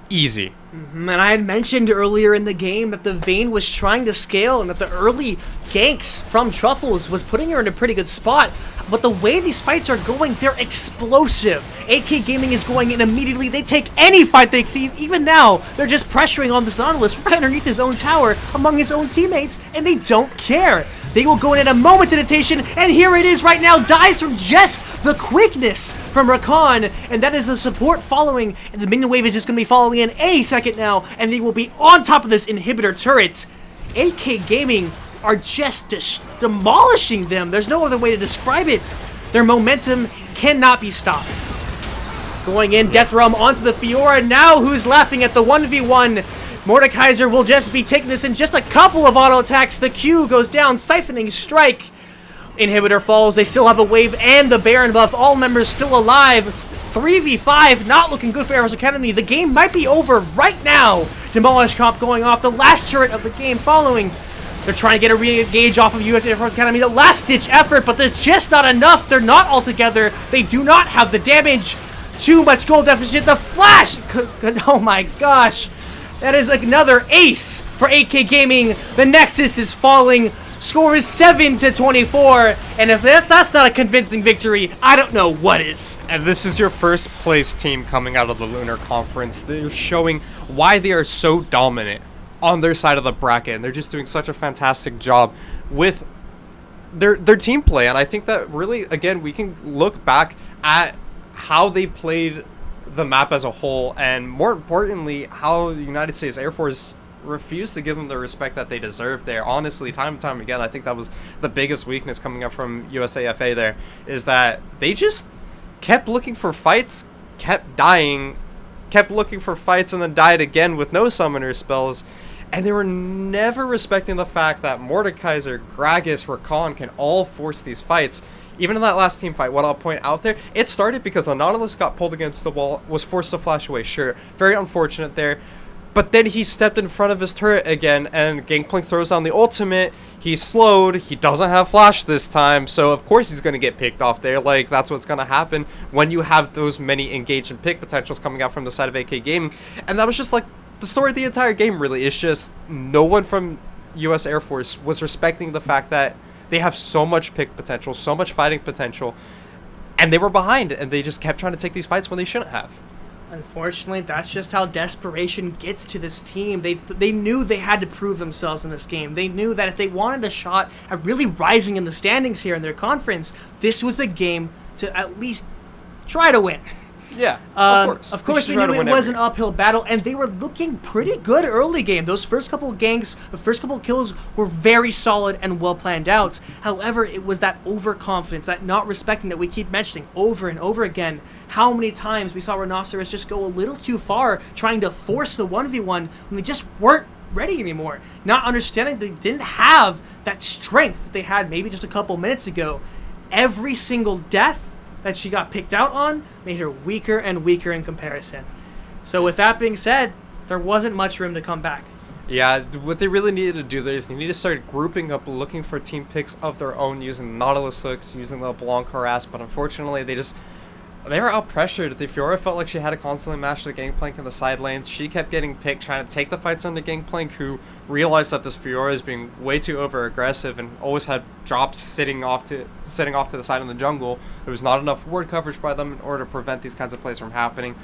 easy. And I had mentioned earlier in the game that the Vayne was trying to scale and that the early ganks from Truffles was putting her in a pretty good spot. But the way these fights are going, they're explosive. AK Gaming is going in immediately. They take any fight they see. Even now, they're just pressuring on this Nautilus right underneath his own tower among his own teammates, and they don't care. They will go in at a moment's hesitation, and here it is right now. Dies from just the quickness from Rakan, and that is the support following, and the minion wave is just going to be following in any second now, and they will be on top of this inhibitor turret. AK Gaming are just demolishing them. There's no other way to describe it. Their momentum cannot be stopped. Going in, Death Realm onto the Fiora. Now who's laughing at the 1v1? Mordekaiser will just be taking this in just a couple of auto attacks. The Q goes down, siphoning strike. Inhibitor falls. They still have a wave and the Baron buff. All members still alive. 3v5, not looking good for Air Force Academy. The game might be over right now. Demolish Comp going off. The last turret of the game following. They're trying to get a re-engage off of US Air Force Academy. The last-ditch effort, but there's just not enough. They're not all together. They do not have the damage. Too much gold deficit. The flash! Oh my gosh. That is another ace for 8K Gaming. The Nexus is falling. Score is 7-24. And if that's not a convincing victory, I don't know what is. And this is your first place team coming out of the Lunar Conference. They're showing why they are so dominant on their side of the bracket, and they're just doing such a fantastic job with their team play. And I think that really, again, we can look back at how they played the map as a whole, and more importantly, how the United States Air Force refused to give them the respect that they deserved there. Honestly, time and time again, I think that was the biggest weakness coming up from USAFA there, is that they just kept looking for fights, kept dying, kept looking for fights, and then died again with no summoner spells. And they were never respecting the fact that Mordekaiser, Gragas, Rakan can all force these fights. Even in that last team fight, what I'll point out there, it started because the Nautilus got pulled against the wall, was forced to flash away, sure. Very unfortunate there. But then he stepped in front of his turret again, and Gangplank throws down the ultimate. He's slowed. He doesn't have flash this time, so of course he's going to get picked off there. Like, that's what's going to happen when you have those many engage and pick potentials coming out from the side of AK Gaming. And that was just like the story of the entire game, really. It's just no one from US Air Force was respecting the fact that they have so much pick potential, so much fighting potential, and they were behind, and they just kept trying to take these fights when they shouldn't have. Unfortunately, that's just how desperation gets to this team. They knew they had to prove themselves in this game. They knew that if they wanted a shot at really rising in the standings here in their conference, this was a game to at least try to win. Yeah, of course, we knew it was an uphill battle, and they were looking pretty good early game. Those first couple of ganks, the first couple of kills were very solid and well planned out. However, it was that overconfidence, that not respecting that we keep mentioning over and over again. How many times we saw Rhinoceros just go a little too far, trying to force the 1v1 when they just weren't ready anymore. Not understanding they didn't have that strength that they had maybe just a couple minutes ago. Every single death that she got picked out on made her weaker and weaker in comparison. So with that being said, there wasn't much room to come back. Yeah, what they really needed to do there is they need to start grouping up, looking for team picks of their own, using Nautilus hooks, using the Blanc harass, but unfortunately they were out pressured. The Fiora felt like she had to constantly match the Gangplank in the side lanes. She kept getting picked, trying to take the fights on the Gangplank, who realized that this Fiora is being way too over aggressive and always had drops sitting off to the side of the jungle. There was not enough ward coverage by them in order to prevent these kinds of plays from happening.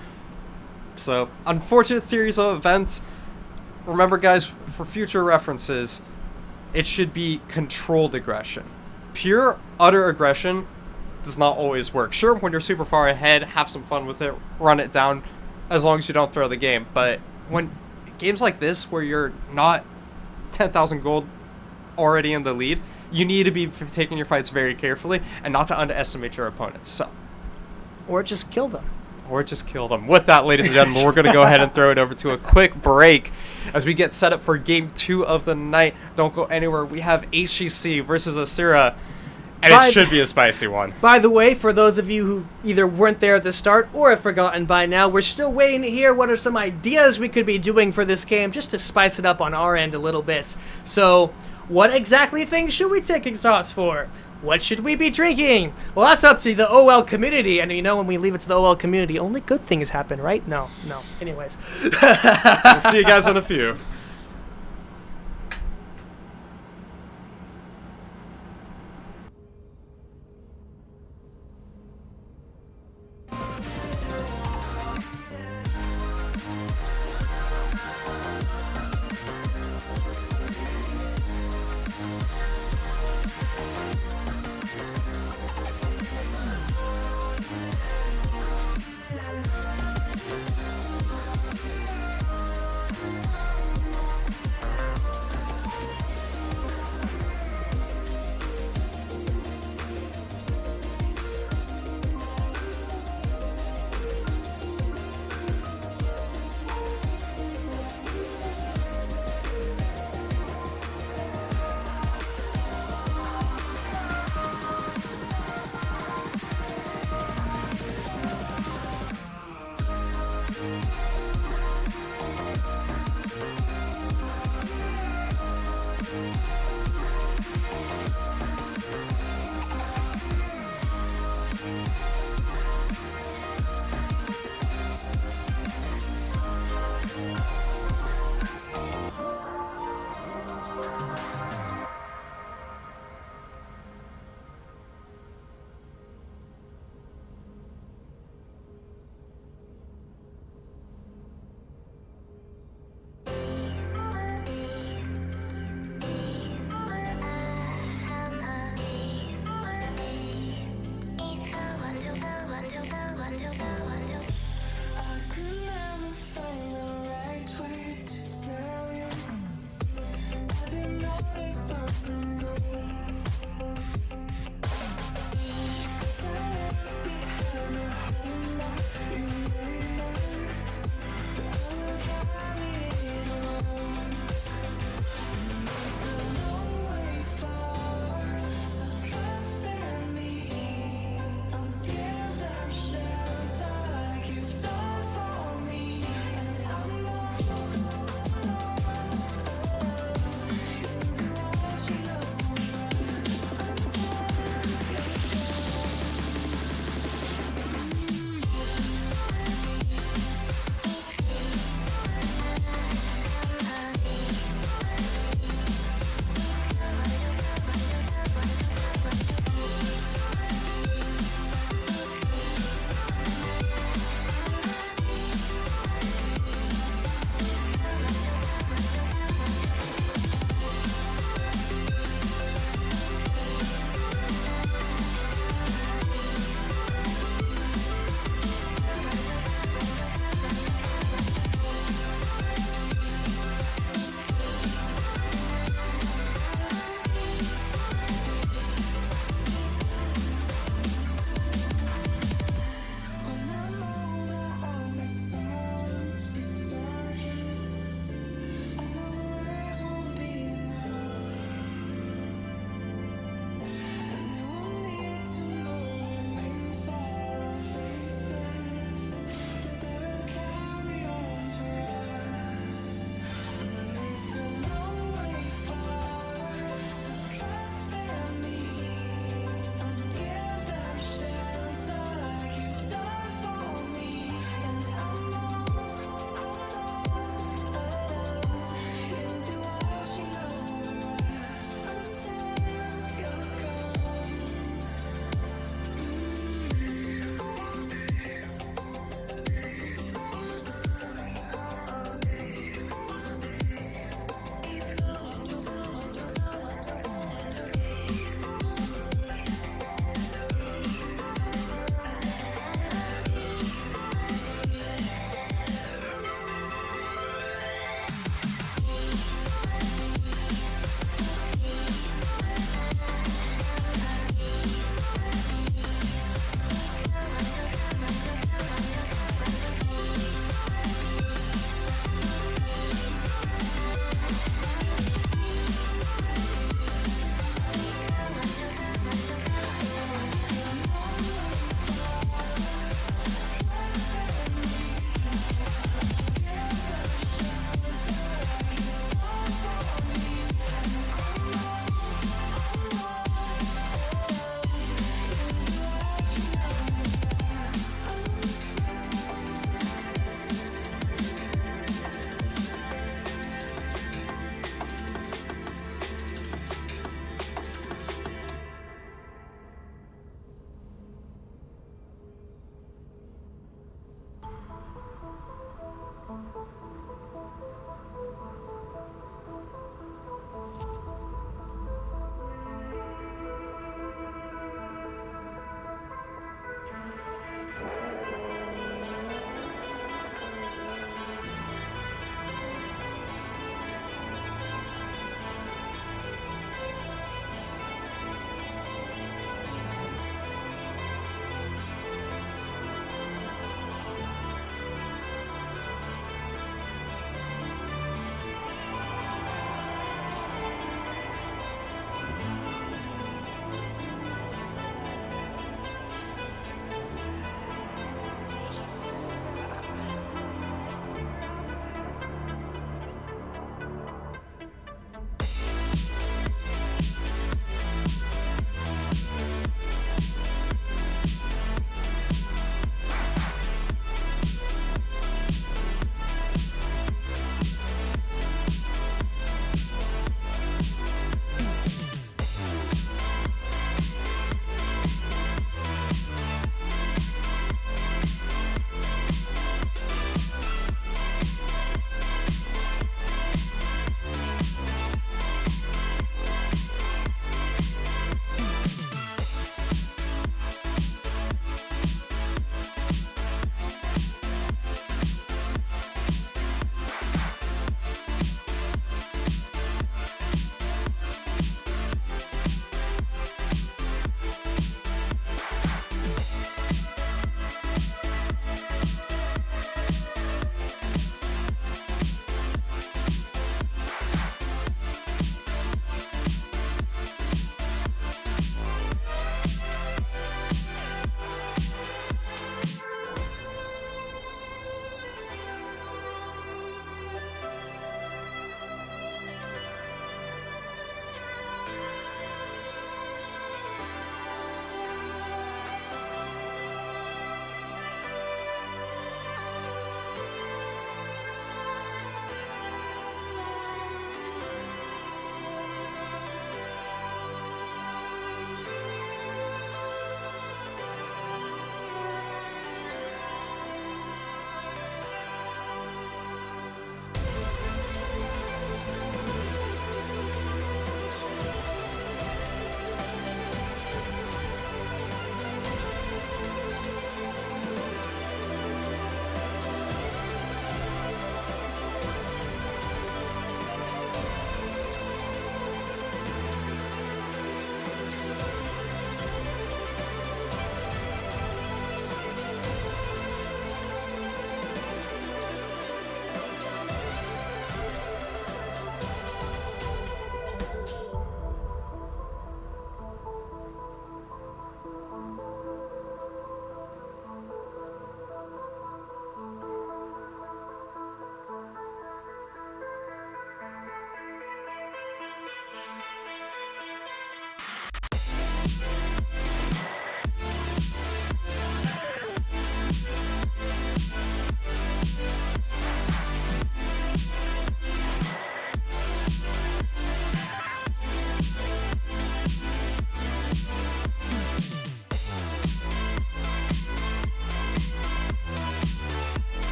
So, unfortunate series of events. Remember, guys, for future references, it should be controlled aggression. Pure, utter aggression does not always work. Sure, when you're super far ahead, have some fun with it, run it down, as long as you don't throw the game. But when games like this, where you're not 10,000 gold already in the lead, you need to be taking your fights very carefully and not to underestimate your opponents. So, Or just kill them. With that, ladies and gentlemen, we're going to go ahead and throw it over to a quick break as we get set up for game 2 of the night. Don't go anywhere. We have HCC versus Asura. And it should be a spicy one. By the way, for those of you who either weren't there at the start or have forgotten by now, we're still waiting to hear what are some ideas we could be doing for this game just to spice it up on our end a little bit. So, what exactly things should we take shots for? What should we be drinking? Well, that's up to the OL community. And you know, when we leave it to the OL community, only good things happen, right? No. Anyways. We'll see you guys in a few.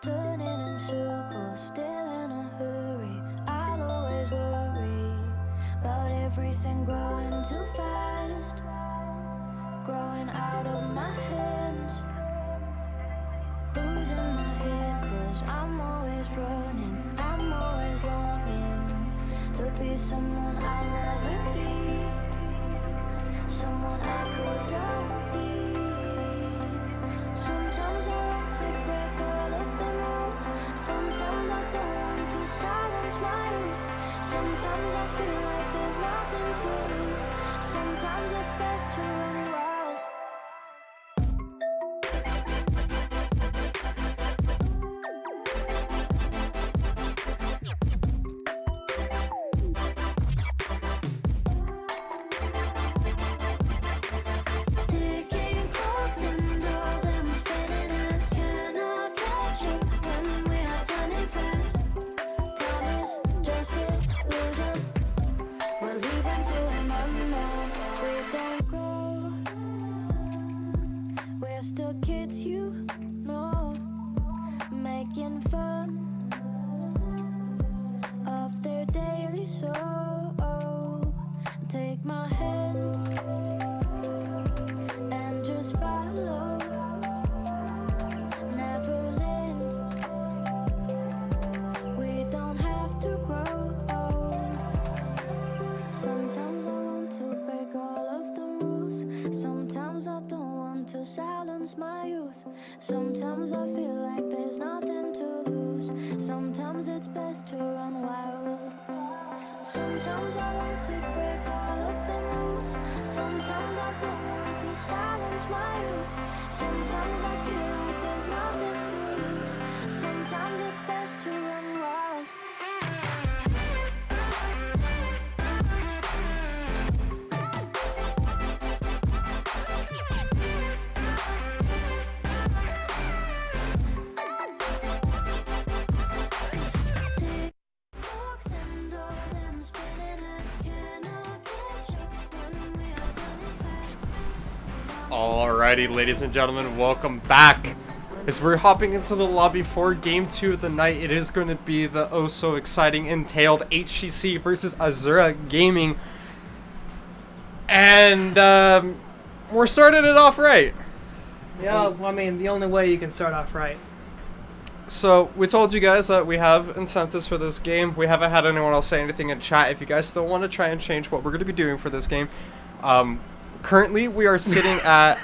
Turning in circles, still in a hurry. I'll always worry about everything growing too fast, growing out of my hands, losing my head, 'cause I'm always running, I'm always longing to be someone I'll never be, someone I couldn't be. Sometimes I want to silence my youth. Sometimes I feel like there's nothing to lose. Sometimes it's best to run wild. Ticking clocks and all them spinning hands cannot catch up when we are turning fast. Time is just a illusion. We're leaving to an unknown. We don't grow. We're still kids, you know, making fun of their daily sorrow. Take my hand and just follow. Neverland, we don't have to grow old. Sometimes I want to break all of the rules. Sometimes I don't want to silence my youth. Sometimes I feel like there's nothing to lose. Sometimes it's best to run wild. Sometimes I want to break all of the rules. Sometimes I don't want to silence my youth. Sometimes I feel like there's nothing to lose. Sometimes it's best to run wild. Clocks and all them spinning hands cannot catch up when we are turning fast. Alrighty, ladies and gentlemen, welcome back. As we're hopping into the lobby for Game 2 of the night, it is going to be the oh-so-exciting entailed HCC versus Azura Gaming. And we're starting it off right. Yeah, well, I mean, the only way you can start off right. So, we told you guys that we have incentives for this game. We haven't had anyone else say anything in chat. If you guys still want to try and change what we're going to be doing for this game, currently we are sitting at...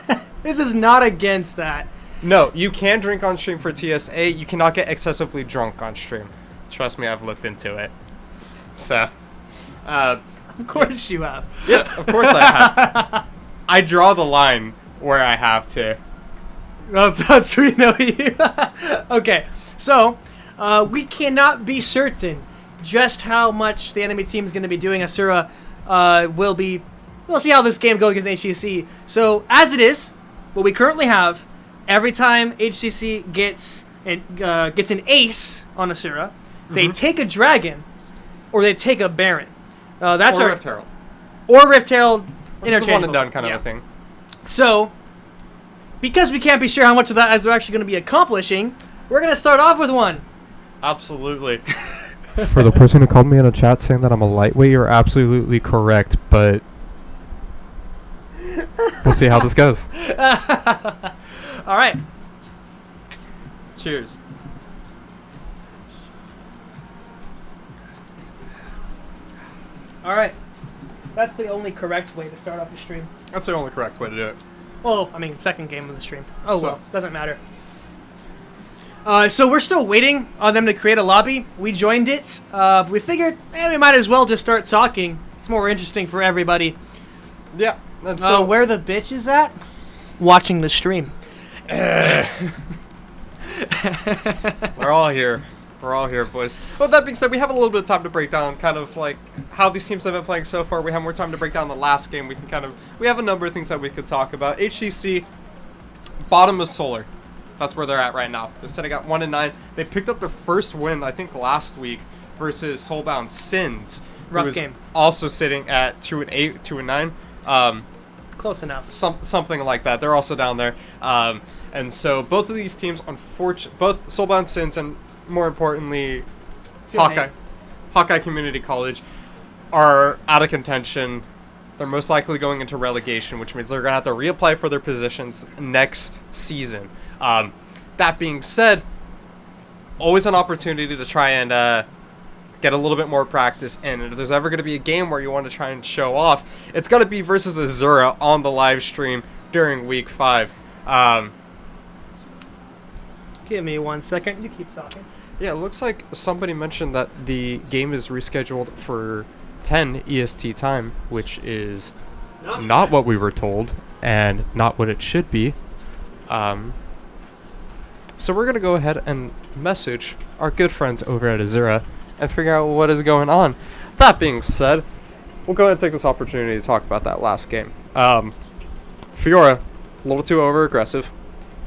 This is not against that. No, you can drink on stream for TSA. You cannot get excessively drunk on stream. Trust me, I've looked into it. So, Of course you have. yes, of course I have. I draw the line where I have to. Oh, that's we know you. Okay, so we cannot be certain just how much the enemy team is going to be doing. Asura will be. We'll see how this game goes against HCC. So as it is, what we currently have, every time HCC gets an ace on Asura, they take a dragon, or they take a Baron. That's Or our Rift Herald. or Rift Herald. It's a one Interchangeable. and done kind Yeah. of a thing. So, because we can't be sure how much of that as we're actually going to be accomplishing, we're going to start off with one. Absolutely. For the person who called me in a chat saying that I'm a lightweight, you're absolutely correct, but we'll see how this goes. All right. Cheers. All right. That's the only correct way to start off the stream. That's the only correct way to do it. Well, I mean, second game of the stream. Oh, So- well. Doesn't matter. So we're still waiting on them to create a lobby. We joined it. We figured we might as well just start talking. It's more interesting for everybody. Yeah. And So so where the bitch is at? Watching the stream. we're all here. We're all here, boys. But that being said, we have a little bit of time to break down kind of like how these teams have been playing so far. We have more time to break down the last game. We have a number of things that we could talk about. HCC, bottom of Solar. That's where they're at right now. They're sitting at 1-9. They picked up their first win, I think, last week versus Soulbound Sins. Rough who is game. Also sitting at 2-8, 2-9. Close enough. Something like that. They're also down there. And so both of these teams, both Soulbound Sins and more importantly, Hawkeye Community College, are out of contention. They're most likely going into relegation, which means they're going to have to reapply for their positions next season. That being said, always an opportunity to try and get a little bit more practice in. And if there's ever going to be a game where you want to try and show off, it's got to be versus Azura on the live stream during Week 5. Give me 1 second. You keep talking. Yeah, it looks like somebody mentioned that the game is rescheduled for 10 EST time, which is not what we were told and not what it should be. So we're going to go ahead and message our good friends over at Azura and figure out what is going on. That being said, we'll go ahead and take this opportunity to talk about that last game. Fiora, a little too over-aggressive.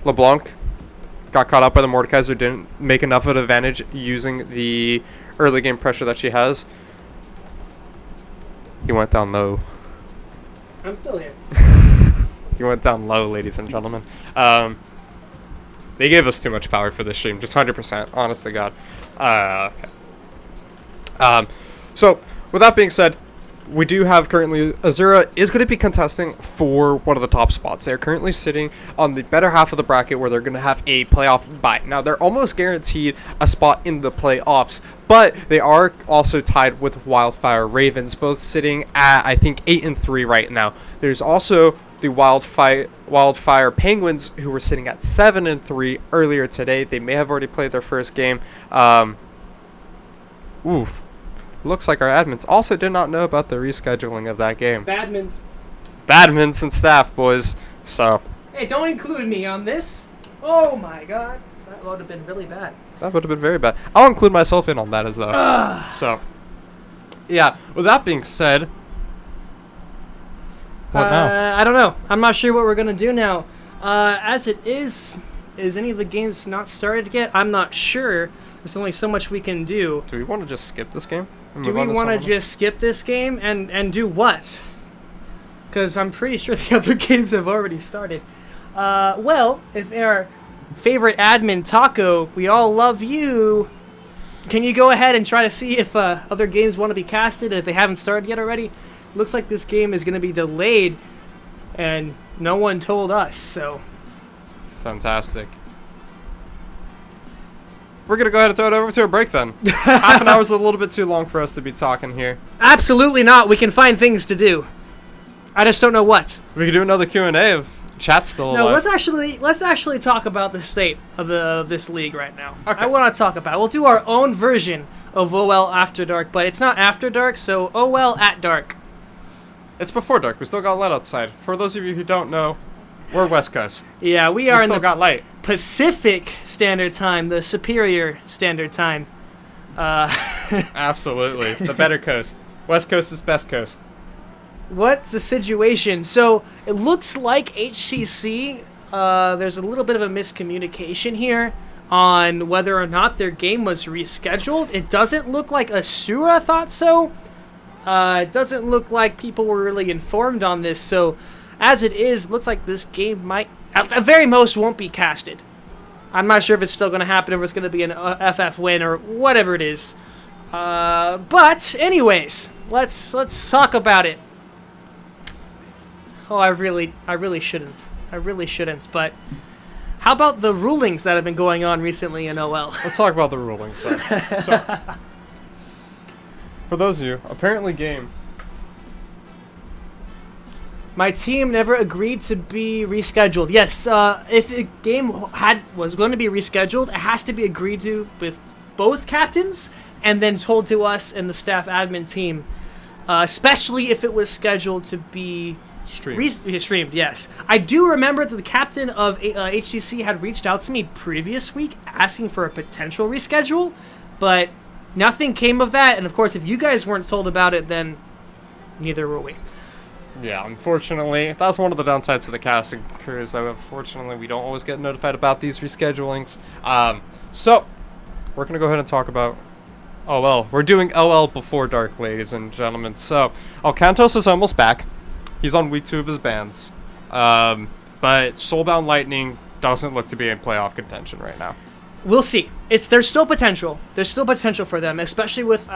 LeBlanc got caught up by the Mordekaiser, didn't make enough of an advantage using the early game pressure that she has. He went down low. I'm still here. He went down low, ladies and gentlemen. They gave us too much power for this stream, just 100%, honest to God. Okay. So, with that being said, we do have currently, Azura is going to be contesting for one of the top spots. They're currently sitting on the better half of the bracket where they're going to have a playoff bye. Now, they're almost guaranteed a spot in the playoffs, but they are also tied with Wildfire Ravens, both sitting at, I think, 8-3 right now. There's also the Wildfire Penguins, who were sitting at 7-3 earlier today. They may have already played their first game. Looks like our admins also did not know about the rescheduling of that game. Badmins and staff, boys. So. Hey, don't include me on this. Oh my God, that would have been really bad. That would have been very bad. I'll include myself in on that as well. So. Yeah. With that being said. What now? I don't know. I'm not sure what we're gonna do now. As it is any of the games not started yet? I'm not sure. There's only so much we can do. Do we want to just skip this game? Do we want to just skip this game and do what? Because I'm pretty sure the other games have already started. Well, if our favorite admin, Taco, we all love you. Can you go ahead and try to see if other games want to be casted if they haven't started yet already? Looks like this game is going to be delayed, and no one told us, so. Fantastic. We're going to go ahead and throw it over to a break then. Half an hour is a little bit too long for us to be talking here. Absolutely not. We can find things to do. I just don't know what. We can do another Q&A if chat's still alive. No, let's actually talk about the state of this league right now. Okay. I want to talk about it. We'll do our own version of OL After Dark, but it's not After Dark, so OL at Dark. It's before dark. We still got light outside. For those of you who don't know, we're West Coast. Yeah, we are in still the got light. Pacific Standard Time, the superior standard time. Absolutely. The better coast. West Coast is best coast. What's the situation? So, it looks like HCC, there's a little bit of a miscommunication here on whether or not their game was rescheduled. It doesn't look like Asura thought so. It doesn't look like people were really informed on this, so as it is, looks like this game might, at very most, won't be casted. I'm not sure if it's still going to happen, or it's going to be an FF win, or whatever it is. But, anyways, let's talk about it. Oh, I really shouldn't. I really shouldn't, but how about the rulings that have been going on recently in OL? Let's talk about the rulings then. So, for those of you, apparently game. My team never agreed to be rescheduled. Yes, if the game was going to be rescheduled, it has to be agreed to with both captains and then told to us and the staff admin team, especially if it was scheduled to be streamed. Yes, I do remember that the captain of HCC had reached out to me previous week asking for a potential reschedule, but nothing came of that. And of course, if you guys weren't told about it, then neither were we. Yeah, unfortunately, that's one of the downsides of the casting crew, is that unfortunately we don't always get notified about these reschedulings. So, we're going to go ahead and talk about OL. We're doing OL before dark, ladies and gentlemen. So, Alcantos is almost back. He's on week 2 of his bans. But Soulbound Lightning doesn't look to be in playoff contention right now. We'll see. There's still potential. There's still potential for them, especially with,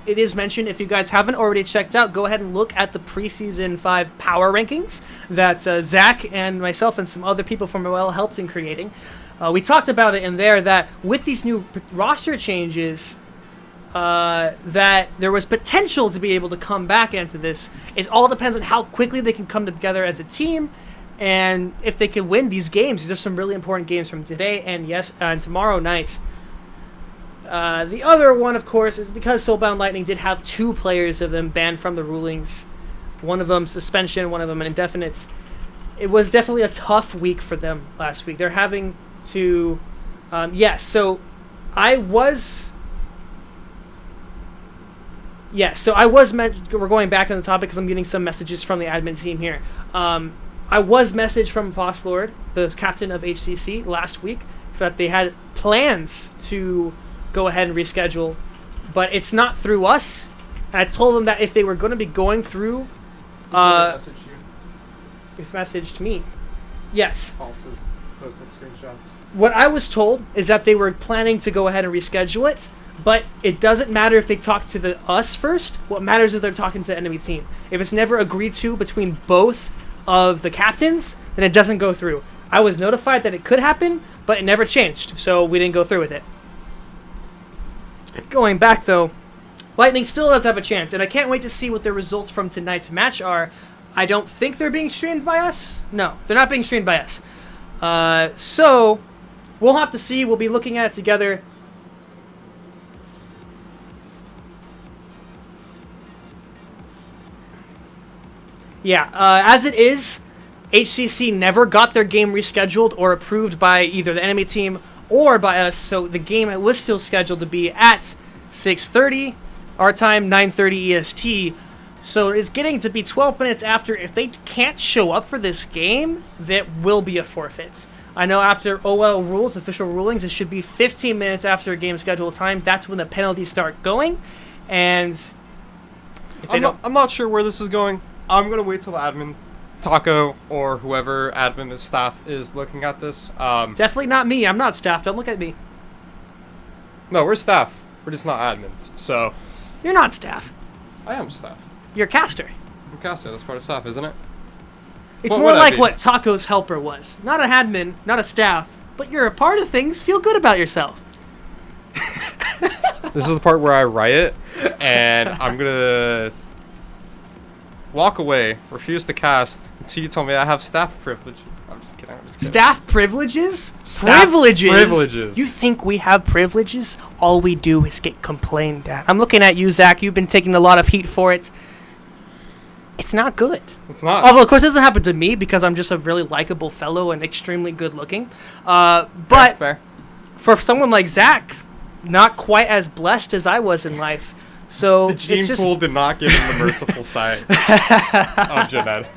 it is mentioned, if you guys haven't already checked out, go ahead and look at the preseason 5 power rankings that Zach and myself and some other people from OL helped in creating. We talked about it in there that with these new roster changes, that there was potential to be able to come back into this. It all depends on how quickly they can come together as a team, and if they can win these games. These are some really important games from today and and tomorrow night. The other one, of course, is because Soulbound Lightning did have 2 players of them banned from the rulings. One of them suspension, one of them an indefinite. It was definitely a tough week for them last week. They're having to... so I was... we're going back on the topic because I'm getting some messages from the admin team here. I was messaged from Foss Lord, the captain of HCC, last week, that they had plans to go ahead and reschedule, but it's not through us. And I told them that if they were going to be going through... message you. They've messaged me. Yes. False's posting screenshots. What I was told is that they were planning to go ahead and reschedule it, but it doesn't matter if they talk to us first. What matters is they're talking to the enemy team. If it's never agreed to between both of the captains, then it doesn't go through. I was notified that it could happen, but it never changed, so we didn't go through with it. Going back, though, Lightning still does have a chance, and I can't wait to see what the results from tonight's match are. I don't think they're being streamed by us. No, they're not being streamed by us. So, we'll have to see. We'll be looking at it together. Yeah, as it is, HCC never got their game rescheduled or approved by either the enemy team or by us, so the game was still scheduled to be at 6:30 our time, 9:30 EST. So it's getting to be 12 minutes after. If they can't show up for this game, that will be a forfeit. I know after OL rules, official rulings, it should be 15 minutes after a game schedule time. That's when the penalties start going. And if they I'm not sure where this is going. I'm going to wait till the admin, Taco, or whoever admin is staff is looking at this. Definitely not me. I'm not staff. Don't look at me. No, we're staff. We're just not admins. So, You're not staff. I am staff. You're a caster. I'm caster. That's part of staff, isn't it? It's What more would I like be? what Taco's helper was. Not an admin, not a staff, but you're a part of things. Feel good about yourself. This is the part where I riot, and I'm going to walk away, refuse to cast, until you tell me I have staff privileges. I'm just kidding. Staff privileges? Staff Privileges? privileges. You think we have privileges? All we do is get complained at. I'm looking at you, Zach. You've been taking a lot of heat for it. It's not good. It's not. Although, of course, it doesn't happen to me because I'm just a really likable fellow and extremely good looking. But fair. for someone like Zach, not quite as blessed as I was in life. So The gene it's just pool did not give him the merciful sight of Jeanette.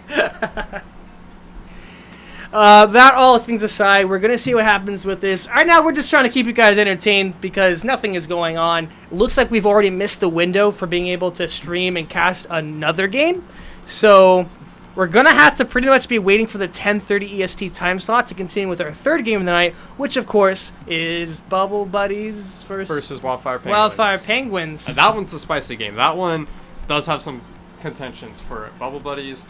that all things aside, we're going to see what happens with this. Right now, we're just trying to keep you guys entertained because nothing is going on. It looks like we've already missed the window for being able to stream and cast another game. So we're going to have to pretty much be waiting for the 10:30 EST time slot to continue with our third game of the night, which, of course, is Bubble Buddies versus Wildfire Penguins. Wildfire Penguins. And that one's a spicy game. That one does have some contentions for it. Bubble Buddies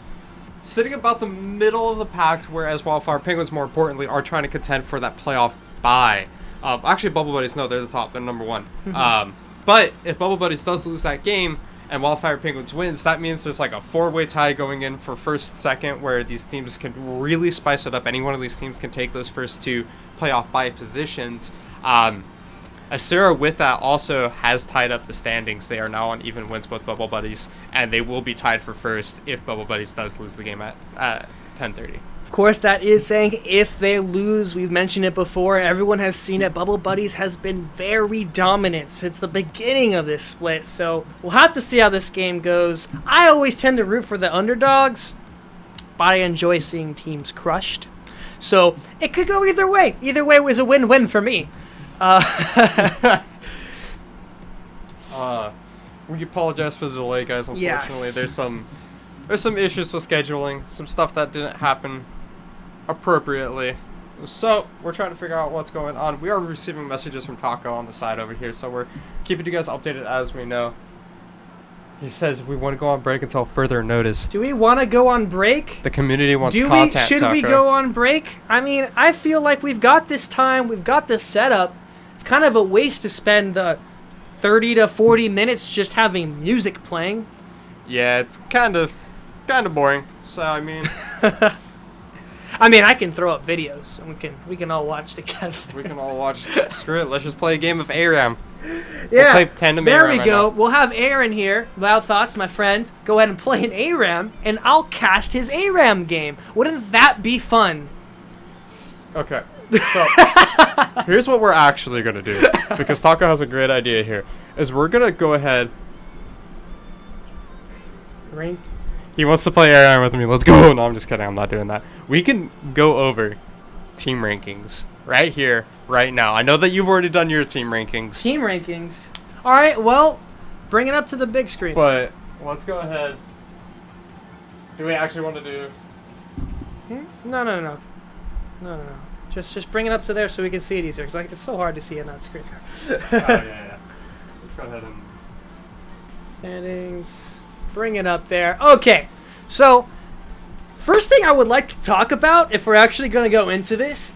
sitting about the middle of the pack, whereas Wildfire Penguins, more importantly, are trying to contend for that playoff bye. Actually, Bubble Buddies, no, they're the top. They're number one. But if Bubble Buddies does lose that game and Wildfire Penguins wins, that means there's like a four-way tie going in for first, second, where these teams can really spice it up. Any one of these teams can take those first two playoff bye positions. ASR with that also has tied up the standings. They are now on even wins with Bubble Buddies, and they will be tied for first if Bubble Buddies does lose the game at 10:30. Of course, that is saying if they lose. We've mentioned it before. Everyone has seen it. Bubble Buddies has been very dominant since the beginning of this split. So we'll have to see how this game goes. I always tend to root for the underdogs, but I enjoy seeing teams crushed. So it could go either way. Either way was a win-win for me. We apologize for the delay, guys. Unfortunately, Yes. there's some issues with scheduling, some stuff that didn't happen appropriately. So we're trying to figure out what's going on. We are receiving messages from Taco on the side over here, so we're keeping you guys updated as we know. He says we want to go on break until further notice. Do we want to go on break? The community wants Should content. we go on break? I mean, I feel like we've got this time. We've got this setup. It's kind of a waste to spend the 30 to 40 minutes just having music playing. Yeah, it's kind of boring. So I mean, I mean, I can throw up videos and we can all watch together. we can all watch. Screw it. Let's just play a game of ARAM. Yeah, play tandem there ARAM we right go. now. We'll have Aaron here, Loud Thoughts, my friend, go ahead and play an ARAM, and I'll cast his ARAM game. Wouldn't that be fun? Okay. So, here's what we're actually going to do. Because Taco has a great idea here. Is we're going to go ahead. Rain. He wants to play ARAM with me. Let's go. No, I'm just kidding. I'm not doing that. We can go over team rankings right here, right now. I know that you've already done your team rankings. Team rankings. All right, well, bring it up to the big screen. But let's go ahead. Do we actually want to do... No. Just bring it up to there so we can see it easier, because it's so hard to see on that screen. yeah. Let's go ahead and... Standings. Bring it up there. Okay, so first thing I would like to talk about, if we're actually going to go into this,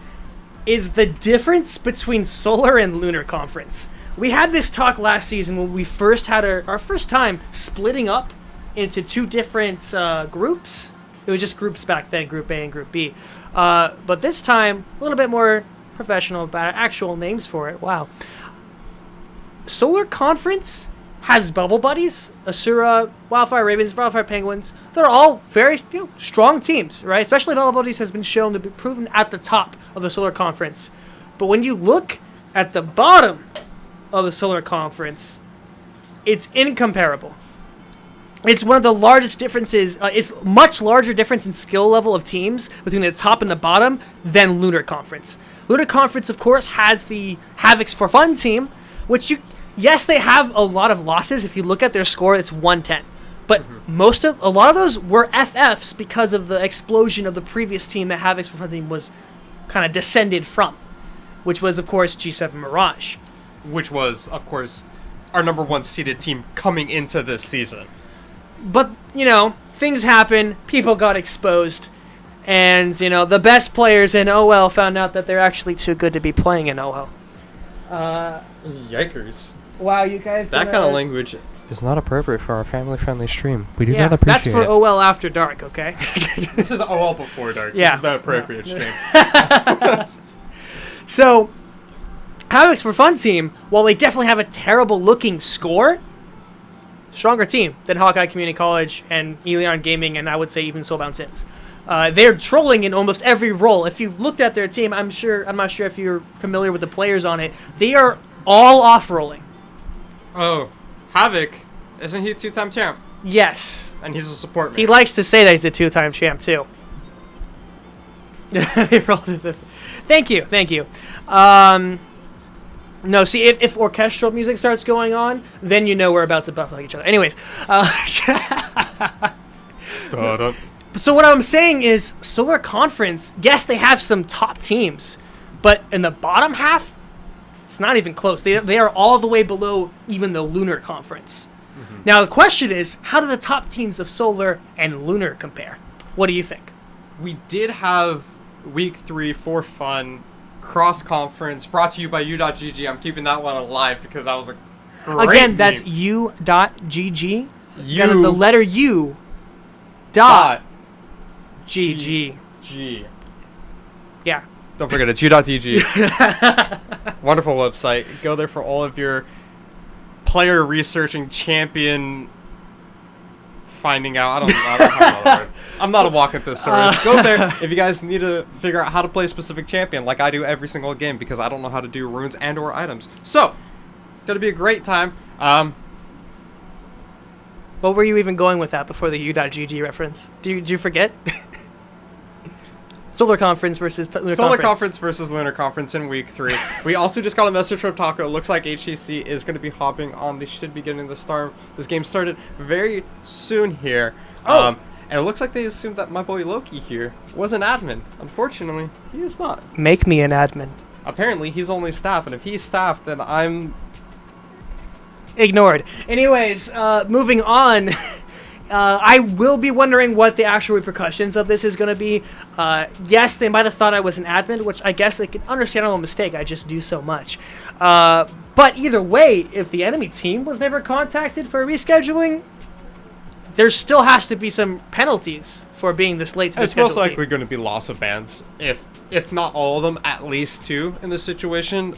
is the difference between Solar and Lunar Conference. We had this talk last season when we first had our first time splitting up into two different groups. It was just groups back then, Group A and Group B. But this time, a little bit more professional about actual names for it. Wow. Solar Conference has Bubble Buddies, Asura, Wildfire Ravens, Wildfire Penguins. They're all very strong teams, right? Especially Bubble Buddies has been shown to be proven at the top of the Solar Conference. But when you look at the bottom of the Solar Conference, it's incomparable. It's one of the largest differences. It's much larger difference in skill level of teams between the top and the bottom than Lunar Conference. Lunar Conference, of course, has the Havoc's for Fun team, which yes, they have a lot of losses. If you look at their score, it's 110. But a lot of those were FFs because of the explosion of the previous team that Havoc's for Fun team was kind of descended from, which was, of course, G7 Mirage. Which was, of course, our number one seeded team coming into this season. But, things happen, people got exposed, and, the best players in OL found out that they're actually too good to be playing in OL. Yikers. Wow, you guys... That kind of language... It's not appropriate for our family-friendly stream. We do Yeah, not appreciate that's for it. OL After Dark, okay? This is OL before dark. Yeah. This is the appropriate stream. So, Havoc's for Fun team, while they definitely have a terrible-looking score, stronger team than Hawkeye Community College and Elion Gaming, and I would say even Soulbound Sins. They're trolling in almost every role. If you've looked at their team, I'm not sure if you're familiar with the players on it. They are all off-rolling. Oh, Havoc, isn't he a two-time champ? Yes. And he's a support man. He likes to say that he's a two-time champ, too. Thank you. No, see, if orchestral music starts going on, then you know we're about to buff like each other. Anyways. So what I'm saying is, Solar Conference, yes, they have some top teams, but in the bottom half, it's not even close. They are all the way below even the Lunar Conference. Mm-hmm. Now, the question is, how do the top teams of Solar and Lunar compare? What do you think? We did have Week 3 for fun, cross-conference, brought to you by U.GG. I'm keeping that one alive because that was a great Again, meme. that's U.GG. U Then the letter U. dot GG. G. Yeah. Don't forget, it's u.dg. Wonderful website. Go there for all of your player researching, champion finding out. I don't know the word. I'm not a walking thesaurus. Go there if you guys need to figure out how to play a specific champion like I do every single game because I don't know how to do runes and or items. So, it's going to be a great time. What were you even going with that before the U.GG reference? Did you forget? Solar Conference versus Lunar Conference. Solar Conference versus Lunar Conference in Week 3. We also just got a message from Taco. It looks like HCC is going to be hopping on. They should be getting this game started very soon here. Oh. And it looks like they assumed that my boy Loki here was an admin. Unfortunately, he is not. Make me an admin. Apparently, he's only staff, and if he's staff, then I'm... Ignored. Anyways, moving on. I will be wondering what the actual repercussions of this is going to be. Yes, they might have thought I was an admin, which I guess I can understandable mistake. I just do so much. But either way, if the enemy team was never contacted for rescheduling, there still has to be some penalties for being this late to the It's most scheduled likely team. going to be loss of bans if if not all of them, at least 2 in this situation.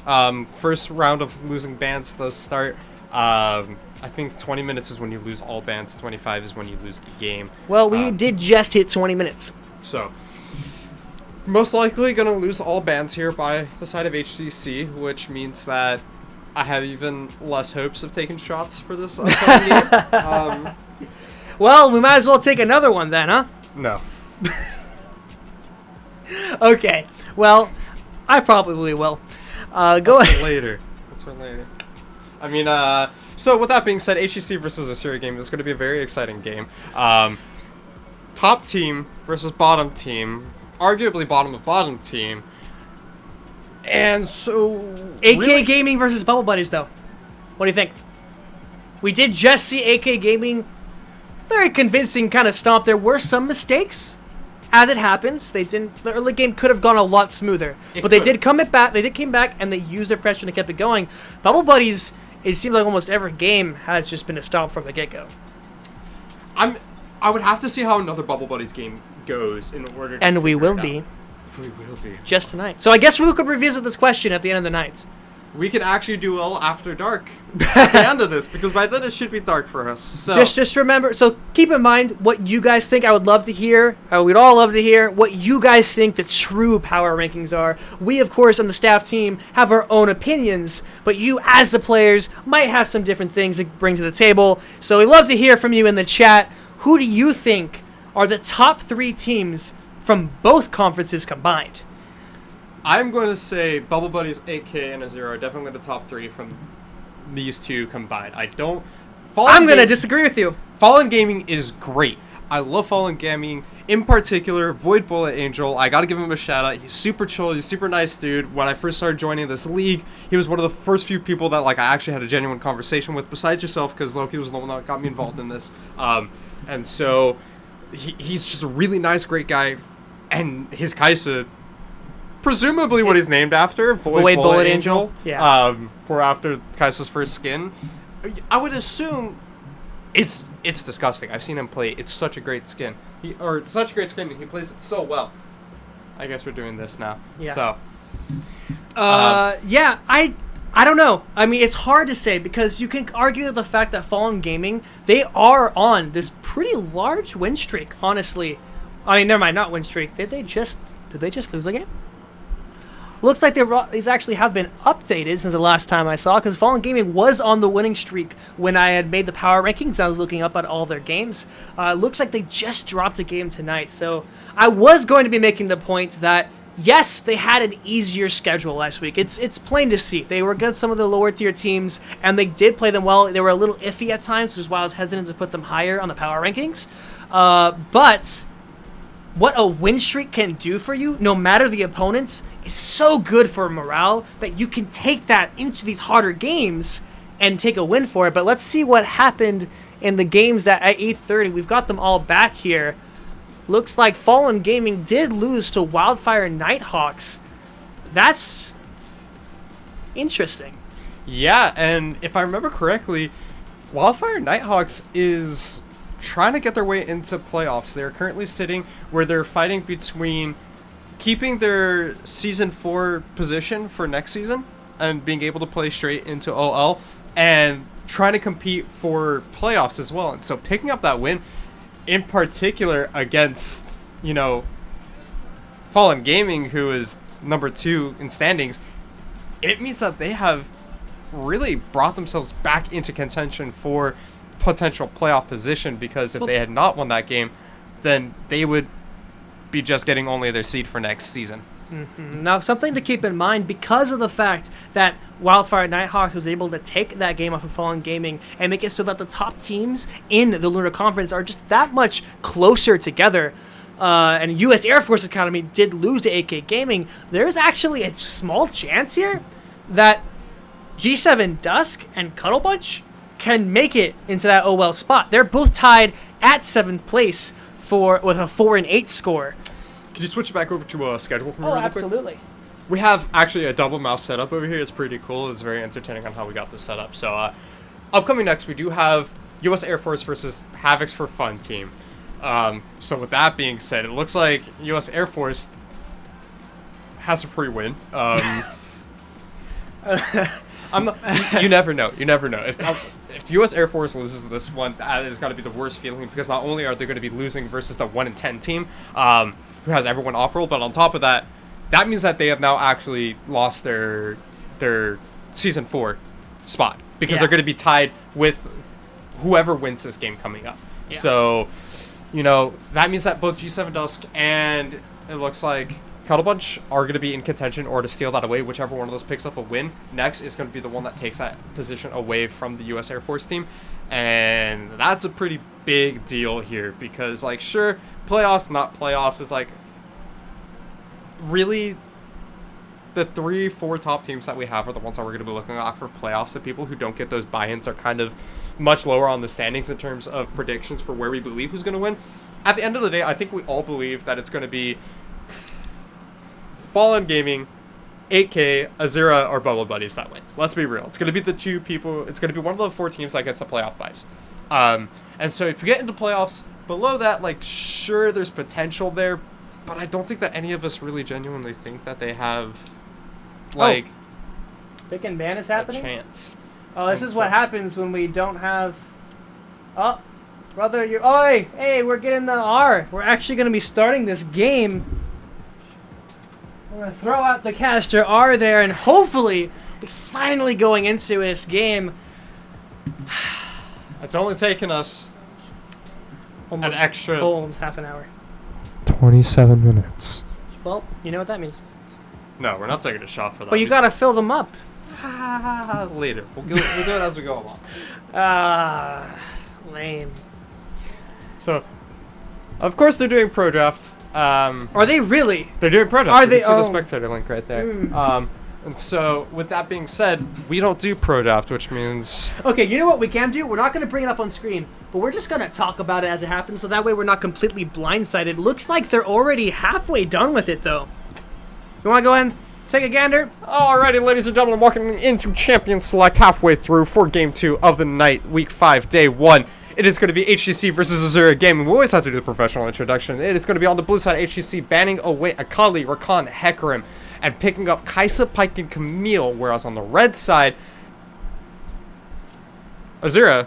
First round of losing bans does start. I think 20 minutes is when you lose all bans. 25 is when you lose the game. Well, we did just hit 20 minutes. So, most likely going to lose all bans here by the side of HCC, which means that I have even less hopes of taking shots for this upcoming game. Well, we might as well take another one then, huh? No. Okay. Well, I probably will. Go ahead. Later. That's for later. I mean, so with that being said, HCC versus Assyria game is going to be a very exciting game. Top team versus bottom team, arguably bottom of bottom team. And so... AK really, Gaming versus Bubble Buddies, though. What do you think? We did just see AK Gaming very convincing kind of stomp. There were some mistakes. As it happens, they didn't. The early game could have gone a lot smoother, but they did come back. They did came back and they used their pressure and kept it going. Bubble Buddies, it seems like almost every game has just been a stomp from the get-go. I would have to see how another Bubble Buddies game goes in order to And we will figure it be. out. We will be. Just tonight. So I guess we could revisit this question at the end of the night. We could actually do all after dark at the end of this, because by then it should be dark for us. So Just remember, so keep in mind what you guys think. I would love to hear, we'd all love to hear what you guys think the true power rankings are. We, of course, on the staff team have our own opinions, but you as the players might have some different things to bring to the table. So we'd love to hear from you in the chat. Who do you think are the top 3 teams from both conferences combined? I'm going to say Bubble Buddies, AK, and Azura are definitely the top 3 from these 2 combined. I'm going to disagree with you. Fallen Gaming is great. I love Fallen Gaming. In particular, Void Bullet Angel, I got to give him a shout out. He's super chill. He's a super nice dude. When I first started joining this league, he was one of the first few people that I actually had a genuine conversation with, besides yourself, because Loki was the one that got me involved in this. And so he's just a really nice, great guy. And his Kaisa, presumably what he's named after, Void Bullet Angel. Yeah. For after Kaisa's first skin. I would assume it's disgusting. I've seen him play. It's such a great skin. It's such a great skin. He plays it so well. I guess we're doing this now. Yes. So. Yeah, I don't know. I mean, it's hard to say because you can argue the fact that Fallen Gaming, they are on this pretty large win streak, honestly. I mean, never mind, not win streak. Did they just lose a game? Looks like these actually have been updated since the last time I saw, because Fallen Gaming was on the winning streak when I had made the power rankings. I was looking up at all their games. Looks like they just dropped a game tonight. So I was going to be making the point that, yes, they had an easier schedule last week. It's plain to see. They were against some of the lower tier teams, and they did play them well. They were a little iffy at times, which is why I was hesitant to put them higher on the power rankings. But what a win streak can do for you, no matter the opponents, is so good for morale that you can take that into these harder games and take a win for it. But let's see what happened in the games at 8:30. We've got them all back here. Looks like Fallen Gaming did lose to Wildfire Nighthawks. That's interesting. Yeah, and if I remember correctly, Wildfire Nighthawks is trying to get their way into playoffs. They're currently sitting where they're fighting between keeping their Season 4 position for next season and being able to play straight into OL and trying to compete for playoffs as well. And so picking up that win, in particular against, Fallen Gaming, who is number 2 in standings, it means that they have really brought themselves back into contention for potential playoff position, because if they had not won that game, then they would be just getting only their seed for next season. Mm-hmm. Now, something to keep in mind, because of the fact that Wildfire Nighthawks was able to take that game off of Fallen Gaming and make it so that the top teams in the Lunar Conference are just that much closer together, and US Air Force Academy did lose to AK Gaming, there's actually a small chance here that G7 Dusk and Cuddle Bunch can make it into that OL spot. They're both tied at 7th place with a 4-8 score. Can you switch it back over to a schedule for me? Oh, really quick? absolutely. We have actually a double mouse setup over here. It's pretty cool. It's very entertaining on how we got this set up. So, upcoming next, we do have US Air Force versus Havoc's for Fun team. So with that being said, it looks like US Air Force has a free win. You never know. You never know. If U.S. Air Force loses this one, that is got to be the worst feeling, because not only are they going to be losing versus the 1-10 team, who has everyone off-roll, but on top of that, that means that they have now actually lost their Season 4 spot, because they're going to be tied with whoever wins this game coming up. Yeah. So, that means that both G7 Dusk and it looks like Cuddle Bunch are going to be in contention, or to steal that away. Whichever one of those picks up a win next is going to be the one that takes that position away from the U.S. Air Force team. And that's a pretty big deal here, because, like, sure, playoffs, not playoffs, is like really the 3-4 top teams that we have are the ones that we're going to be looking at for playoffs. The people who don't get those buy-ins are kind of much lower on the standings in terms of predictions for where we believe who's going to win. At the end of the day, I think we all believe that it's going to be Fallen Gaming, 8K, Azura, or Bubble Buddies that wins. Let's be real. It's going to be the two people. It's going to be one of the 4 teams that gets the playoff buys. And so if we get into playoffs below that, like, sure, there's potential there, but I don't think that any of us really genuinely think that they have, like, Pick and ban is a happening? chance. Oh, this is what happens when we don't have... Oh, brother, you're... Oh, hey, we're getting the R. We're actually going to be starting this game. We're going to throw out the caster R there, and hopefully we're finally going into this game. It's only taken us Almost half an hour. 27 minutes. Well, you know what that means. No, we're not taking a shot for that. But you got to fill them up. Later. We'll do it as we go along. Lame. So, of course they're doing Pro Draft. Are they really? They're doing Pro Draft. Are You they? can see the spectator link right there. And so, with that being said, we don't do Pro Draft, which means... Okay, you know what we can do? We're not going to bring it up on screen, but we're just going to talk about it as it happens, so that way we're not completely blindsided. Looks like they're already halfway done with it, though. You want to go ahead and take a gander? Alrighty, ladies and gentlemen, walking into Champion Select halfway through for Game 2 of the night, Week 5, Day 1. It is going to be HCC versus Azura Gaming. We always have to do the professional introduction. It is going to be on the blue side, HCC, banning away Akali, Rakan, Hecarim, and picking up Kaisa, Pike, and Camille, whereas on the red side, Azura,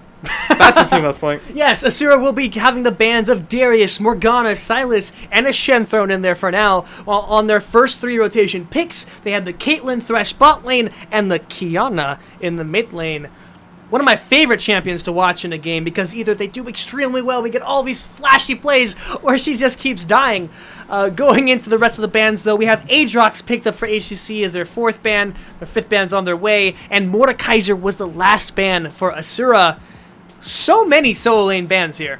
that's the team that's playing. Yes, Asura will be having the bands of Darius, Morgana, Silas, and a Shen thrown in there for now, while on their first 3 rotation picks, they had the Caitlyn Thresh bot lane and the Kiana in the mid lane. One of my favorite champions to watch in a game, because either they do extremely well, we get all these flashy plays, or she just keeps dying. Going into the rest of the bans, though, we have Aatrox picked up for HCC as their 4th ban, their 5th ban's on their way, and Mordekaiser was the last ban for Asura. So many solo lane bans here.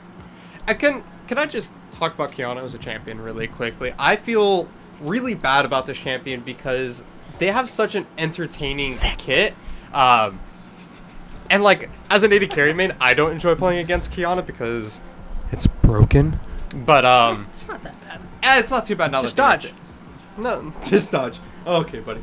Can I just talk about Kiana as a champion really quickly? I feel really bad about this champion because they have such an entertaining kit. And, like, as an AD carry main, I don't enjoy playing against Kiana because... It's broken. But, It's not that bad. it's not too bad now. Just that dodge. No, just dodge. Okay, buddy.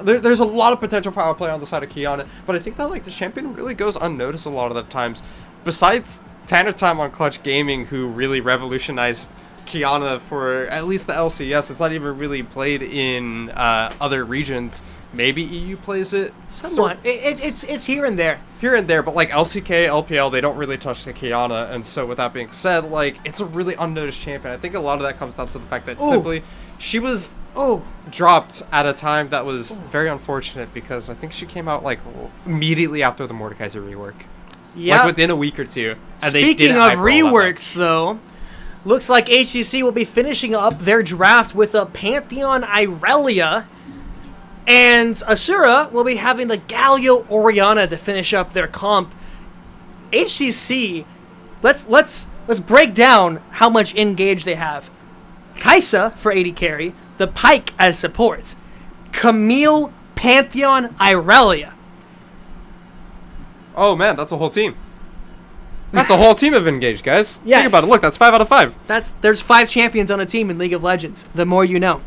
There's a lot of potential power play on the side of Kiana, but I think that, like, the champion really goes unnoticed a lot of the times. Besides Tanner Time on Clutch Gaming, who really revolutionized Kiana for at least the LCS, it's not even really played in other regions. Maybe EU plays it. Somewhat. It's here and there. Here and there, but like LCK, LPL, they don't really touch the Kiana, and so with that being said, like, it's a really unnoticed champion. I think a lot of that comes down to the fact that simply she was dropped at a time that was very unfortunate, because I think she came out like immediately after the Mordekaiser rework. Yeah. Like within a week or two. And Speaking of reworks, though, looks like HCC will be finishing up their draft with a Pantheon Irelia. And Asura will be having the Galio Oriana to finish up their comp. HCC, let's break down how much engage they have. Kaisa for AD carry, the Pike as support, Camille, Pantheon, Irelia. Oh man, that's a whole team. That's a whole team of engaged, guys. Yes. Think about it. Look, that's 5 out of 5. There's 5 champions on a team in League of Legends. The more you know.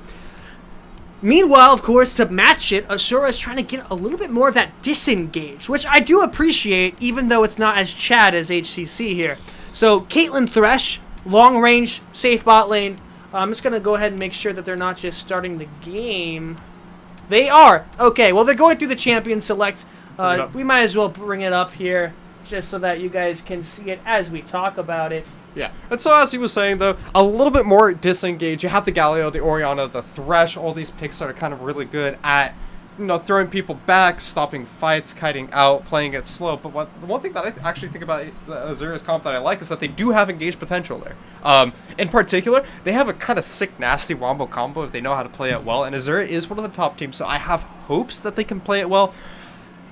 Meanwhile, of course, to match it, Asura is trying to get a little bit more of that disengage, which I do appreciate, even though it's not as Chad as HCC here. So, Caitlyn Thresh, long range, safe bot lane, I'm just going to go ahead and make sure that they're not just starting the game. They are. Okay, well, they're going through the champion select. We might as well bring it up here just so that you guys can see it as we talk about it. Yeah, and so as he was saying, though, a little bit more disengaged. You have the Galio, the Orianna, the Thresh, all these picks that are kind of really good at, throwing people back, stopping fights, kiting out, playing it slow. But the one thing that I actually think about the Azura's comp that I like is that they do have engaged potential there. In particular, they have a kind of sick, nasty wombo combo if they know how to play it well, and Azura is one of the top teams, so I have hopes that they can play it well.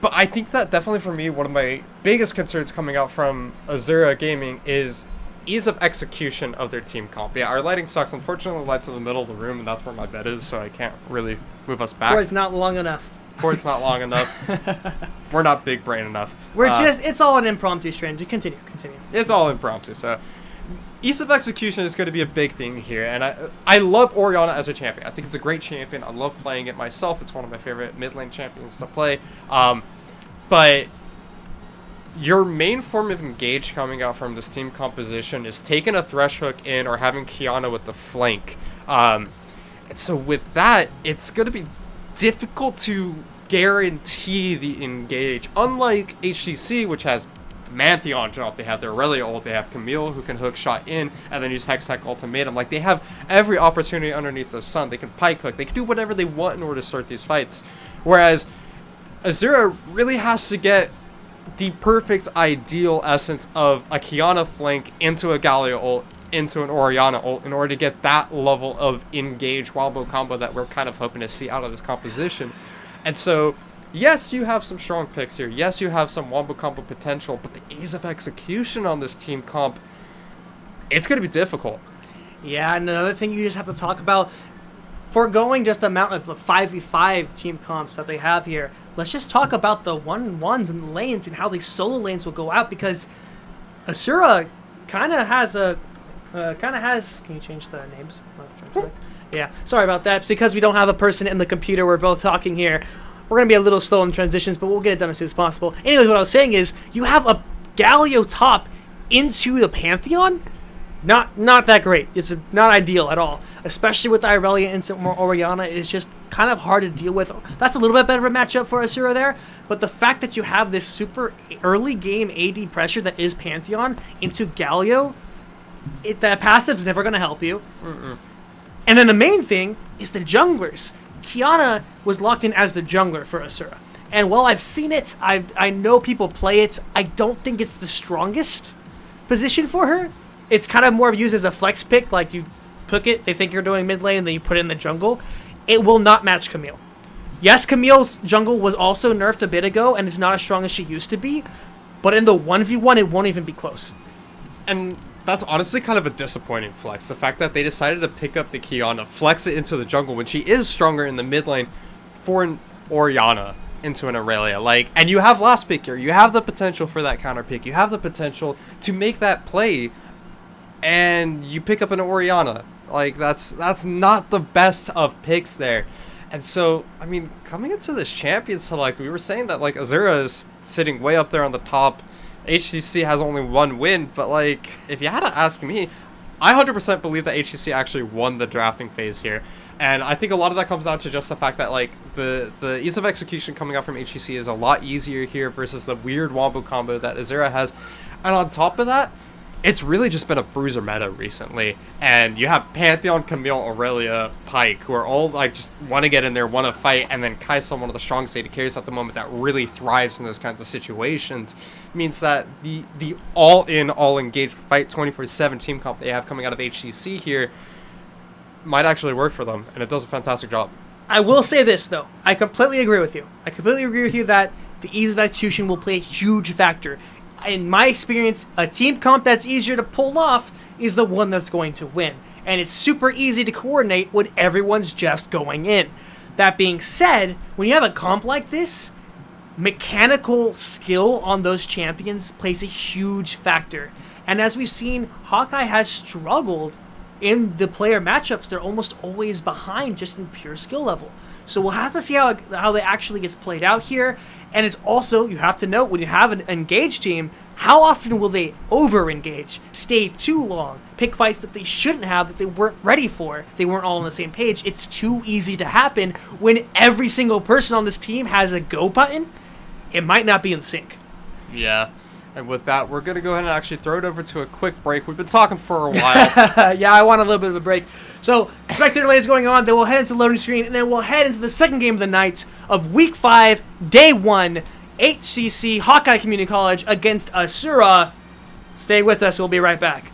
But I think that definitely for me, one of my biggest concerns coming out from Azura Gaming is ease of execution of their team comp. Yeah, our lighting sucks. Unfortunately, the light's in the middle of the room, and that's where my bed is, so I can't really move us back. Or it's not long enough. We're not big brain enough. It's all an impromptu stream. Continue. It's all impromptu, so ease of execution is going to be a big thing here, and I love Orianna as a champion. I think it's a great champion. I love playing it myself. It's one of my favorite mid lane champions to play. But your main form of engage coming out from this team composition is taking a Thresh hook in or having Qiyana with the flank. And so with that, it's going to be difficult to guarantee the engage. Unlike HCC, which has Mantheon jump, they have their Aurelia ult, they have Camille who can hook shot in and then use Hextech ultimatum. Like, they have every opportunity underneath the sun. They can pike hook, they can do whatever they want in order to start these fights. Whereas Azura really has to get the perfect ideal essence of a Qiyana flank into a Galio ult, into an Orianna ult, in order to get that level of engage wombo combo that we're kind of hoping to see out of this composition. And so, yes, you have some strong picks here. Yes, you have some wombo combo potential, but the ease of execution on this team comp, it's going to be difficult. Yeah, and another thing you just have to talk about, foregoing just the amount of the 5v5 team comps that they have here, let's just talk about the 1-1s and the lanes and how these solo lanes will go out, because Asura kind of has can you change the names? Yeah, sorry about that. It's because we don't have a person in the computer, we're both talking here. We're going to be a little slow in transitions, but we'll get it done as soon as possible. Anyways, what I was saying is, you have a Galio top into the Pantheon? Not that great. It's not ideal at all. Especially with Irelia and Orianna, it's just kind of hard to deal with. That's a little bit better of a matchup for Asura there, but the fact that you have this super early game AD pressure that is Pantheon into Galio, that passive is never going to help you. And then the main thing is the junglers. Qiyana was locked in as the jungler for Asura. And while I've seen it, I know people play it, I don't think it's the strongest position for her. It's kind of more used as a flex pick, like you pick it, they think you're doing mid lane, and then you put it in the jungle. It will not match Camille. Yes, Camille's jungle was also nerfed a bit ago, and it's not as strong as she used to be, but in the 1v1, it won't even be close. And that's honestly kind of a disappointing flex. The fact that they decided to pick up the Qiyana, flex it into the jungle when she is stronger in the mid lane for an Orianna into an Aurelia. Like, and you have last pick here. You have the potential for that counter pick. You have the potential to make that play, and you pick up an Orianna. Like, that's not the best of picks there. And so, I mean, coming into this champion select, we were saying that, like, Azura is sitting way up there on the top. HCC has only one win, but, like, if you had to ask me, I 100% believe that HCC actually won the drafting phase here. And I think a lot of that comes down to just the fact that, like, the ease of execution coming out from HCC is a lot easier here versus the weird wombo combo that Azura has. And on top of that, it's really just been a bruiser meta recently, and you have Pantheon, Camille, Aurelia, Pyke, who are all, like, just want to get in there, want to fight, and then Kaisa, one of the strongest AD carries at the moment that really thrives in those kinds of situations, means that the all-in, all-engaged fight 24/7 team comp they have coming out of HCC here might actually work for them, and it does a fantastic job. I will say this, though. I completely agree with you. I completely agree with you that the ease of execution will play a huge factor. In my experience, a team comp that's easier to pull off is the one that's going to win. And it's super easy to coordinate when everyone's just going in. That being said, when you have a comp like this, mechanical skill on those champions plays a huge factor. And as we've seen, Hawkeye has struggled in the player matchups. They're almost always behind just in pure skill level. So we'll have to see how that actually gets played out here. And it's also, you have to note, when you have an engaged team, how often will they over-engage, stay too long, pick fights that they shouldn't have, that they weren't ready for, they weren't all on the same page? It's too easy to happen when every single person on this team has a go button. It might not be in sync. Yeah. And with that, we're going to go ahead and actually throw it over to a quick break. We've been talking for a while. Yeah, I want a little bit of a break. So, spectator delay is going on, then we'll head into the loading screen, and then we'll head into the second game of the night of Week 5, Day 1, HCC, Hawkeye Community College against Asura. Stay with us, we'll be right back.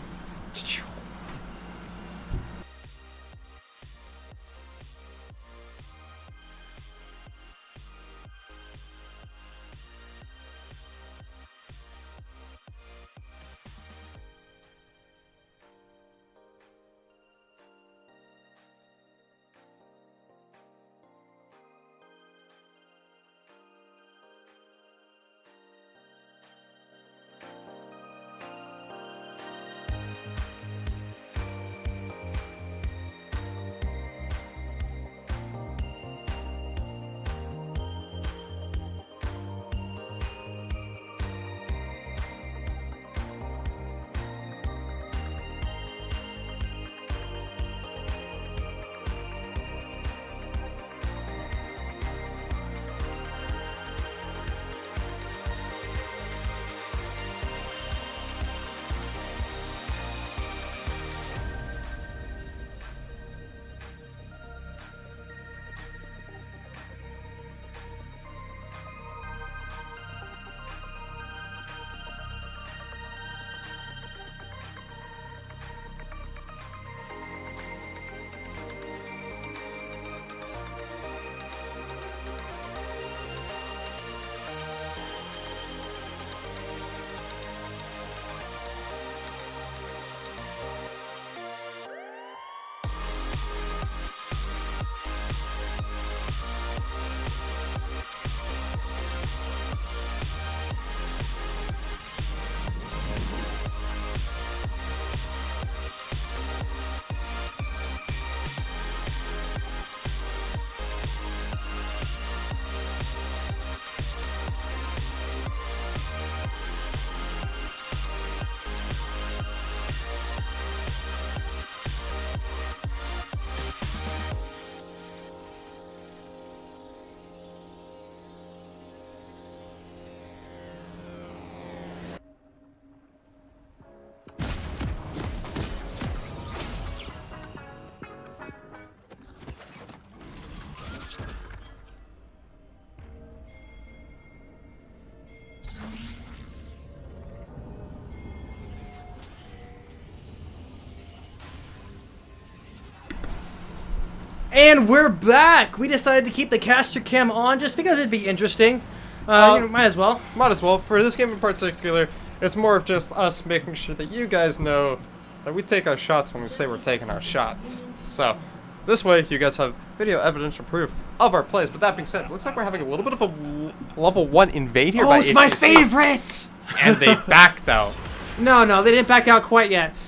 And we're back. We decided to keep the caster cam on just because it'd be interesting. Might as well. Might as well. For this game in particular, it's more of just us making sure that you guys know that we take our shots when we say we're taking our shots. So, this way, you guys have video evidential proof of our plays. But that being said, it looks like we're having a little bit of a level 1 invade here by it's HCC. my favorite! And they backed out. No, they didn't back out quite yet.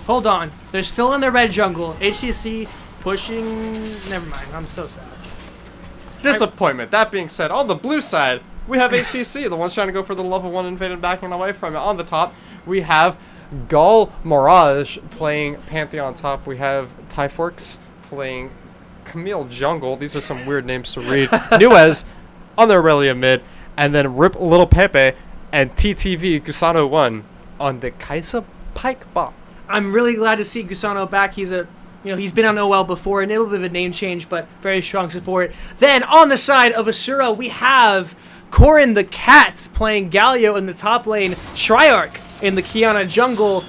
Hold on. They're still in the red jungle. HCC pushing... Never mind. I'm so sad. Disappointment. That being said, on the blue side, we have HCC, the ones trying to go for the level 1 invade and backing away from it. On the top, we have Gul Mirage playing Pantheon top. We have Tyforks playing Camille Jungle. These are some weird names to read. Nuez on the Aurelia mid. And then Rip Little Pepe and TTV Gusano 1 on the Kaisa Pike bot. I'm really glad to see Gusano back. He's been on OL before, and a little bit of a name change, but very strong support. Then on the side of Asura, we have Corin the Cats playing Galio in the top lane, Triarch in the Kiana jungle,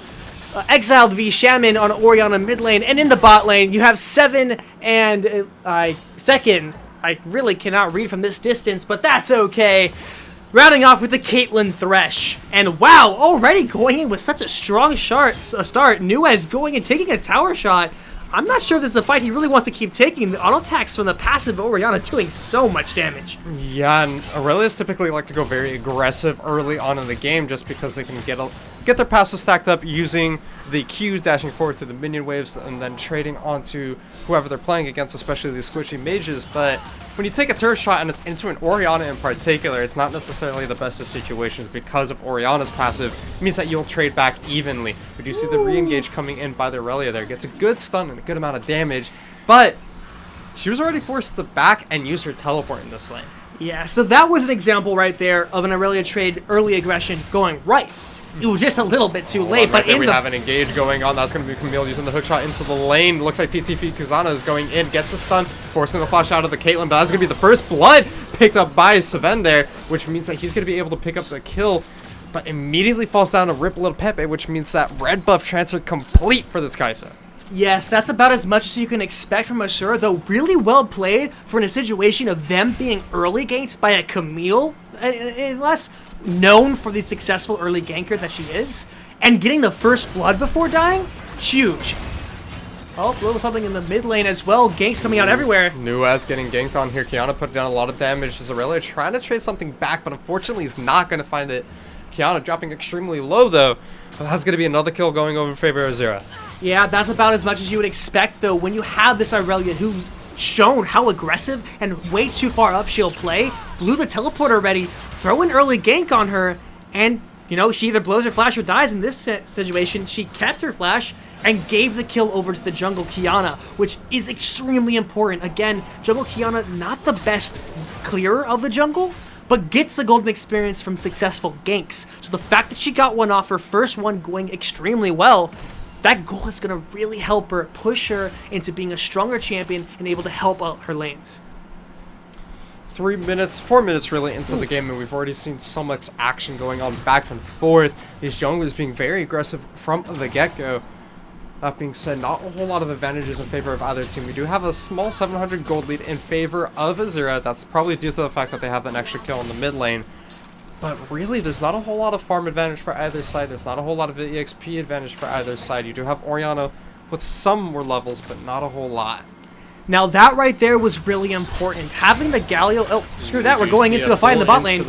Exiled v Shaman on Oriana mid lane, and in the bot lane you have Seven and Second. I really cannot read from this distance, but that's okay. Rounding off with the Caitlyn Thresh. And wow, already going in with such a strong start. Nuez going and taking a tower shot. I'm not sure if this is a fight he really wants to keep taking. The auto attacks from the passive Oriana doing so much damage. Yeah, and Aurelius typically like to go very aggressive early on in the game just because they can get get their passive stacked up using the Qs, dashing forward through the minion waves, and then trading onto whoever they're playing against, especially these squishy mages. But when you take a turret shot and it's into an Orianna in particular, it's not necessarily the best of situations because of Orianna's passive. It means that you'll trade back evenly. We do see the re-engage coming in by the Aurelia there. Gets a good stun and a good amount of damage, but she was already forced to back and use her teleport in this lane. Yeah, so that was an example right there of an Aurelia trade early aggression going right. It was just a little bit too late, but we have an engage going on. That's going to be Camille using the hook shot into the lane. Looks like TTP Kuzana is going in, gets the stun, forcing the flash out of the Caitlyn, but that's going to be the first blood picked up by Seven there, which means that he's going to be able to pick up the kill, but immediately falls down to rip little Pepe, which means that red buff transfer complete for this Kai'Sa. Yes, that's about as much as you can expect from Asura, though really well played for in a situation of them being early ganked by a Camille, less known for the successful early ganker that she is, and getting the first blood before dying, huge. Oh, a little something in the mid lane as well. Ganks coming out everywhere. Nuaz getting ganked on here. Kiana put down a lot of damage. Aurelia trying to trade something back, but unfortunately he's not going to find it. Kiana dropping extremely low though, but that's going to be another kill going over in favor of Azura. Yeah, that's about as much as you would expect, though, when you have this Aurelia who's shown how aggressive and way too far up she'll play, blew the teleport already, throw an early gank on her, and, you know, she either blows her flash or dies. In this situation, she kept her flash and gave the kill over to the jungle Kiana, which is extremely important. Again, jungle Kiana, not the best clearer of the jungle, but gets the golden experience from successful ganks. So the fact that she got one off, her first one going extremely well, that goal is going to really help her, push her into being a stronger champion and able to help out her lanes. 4 minutes really into the game, and we've already seen so much action going on back and forth. These junglers being very aggressive from the get-go. That being said, not a whole lot of advantages in favor of either team. We do have a small 700 gold lead in favor of Azura. That's probably due to the fact that they have an extra kill in the mid lane. But really, there's not a whole lot of farm advantage for either side. There's not a whole lot of EXP advantage for either side. You do have Orianna with some more levels, but not a whole lot. Now that right there was really important. Having the Galio... Oh, screw that. We're going into a fight in the bot lane.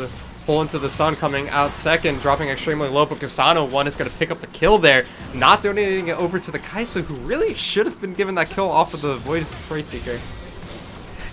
Pull into the stun, coming out second, dropping extremely low, but Kasano one is going to pick up the kill there, not donating it over to the Kai'Sa, who really should have been given that kill off of the Void Seeker.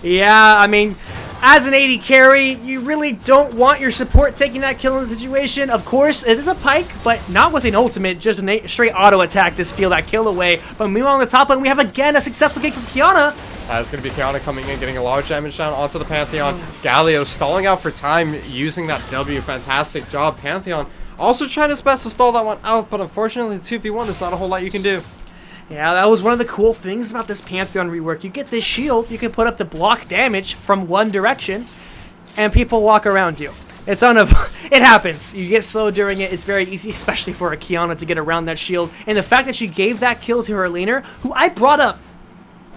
Yeah, I mean, as an AD carry, you really don't want your support taking that kill in the situation. Of course, it is a Pyke, but not with an ultimate, just a straight auto attack to steal that kill away. But meanwhile, on the top lane, we have again a successful kick from Kiana. It's going to be Kiana coming in, getting a large damage down onto the Pantheon. Galio stalling out for time, using that W. Fantastic job, Pantheon. Also trying his best to stall that one out, but unfortunately, the 2v1, there's not a whole lot you can do. Yeah, that was one of the cool things about this Pantheon rework. You get this shield, you can put up to block damage from one direction, and people walk around you. It happens. You get slow during it. It's very easy, especially for a Kiana to get around that shield. And the fact that she gave that kill to her laner, who I brought up,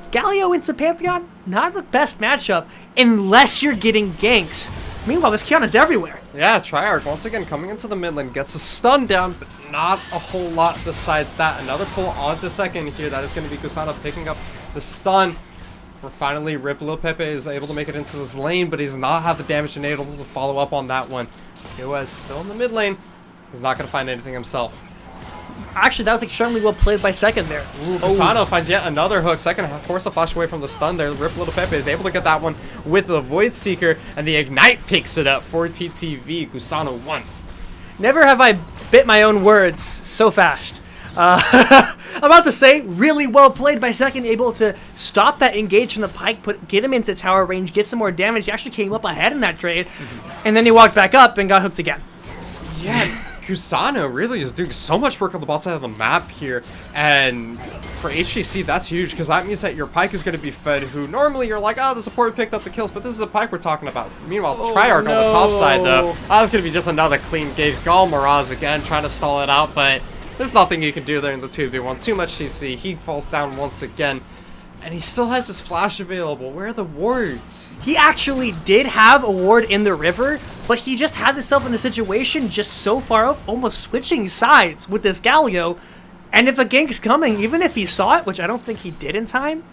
Galio into Pantheon, not the best matchup unless you're getting ganks. Meanwhile, this Kiana's everywhere. Yeah, Triarch once again coming into the mid lane, gets a stun down, but not a whole lot besides that. Another pull onto second here. That is going to be Kusana picking up the stun. For finally, Rip Lil Pepe is able to make it into this lane, but he does not have the damage enabled to follow up on that one. Yoaz still in the mid lane. He's not going to find anything himself. Actually, that was extremely well played by second there. Kusano finds yet another hook. Second, force a flash away from the stun there. Rip Little Pepe is able to get that one with the Void Seeker, and the Ignite picks it up for TTV. Kusano 1. Never have I bit my own words so fast. I'm about to say, really well played by second, able to stop that engage from the Pyke, get him into tower range, get some more damage. He actually came up ahead in that trade, and then he walked back up and got hooked again. Yeah. Kusano really is doing so much work on the bot side of the map here, and for HCC that's huge because that means that your Pyke is going to be fed, who normally you're like, oh, the support picked up the kills, but this is a Pyke we're talking about. Meanwhile, Triarch on the top side though, that's going to be just another clean gate. Gal Miraz again trying to stall it out, but there's nothing you can do there in the 2v1. Too much CC, he falls down once again. And he still has his flash available. Where are the wards? He actually did have a ward in the river, but he just had himself in a situation just so far up, almost switching sides with this Galio. And if a gank's coming, even if he saw it, which I don't think he did in time,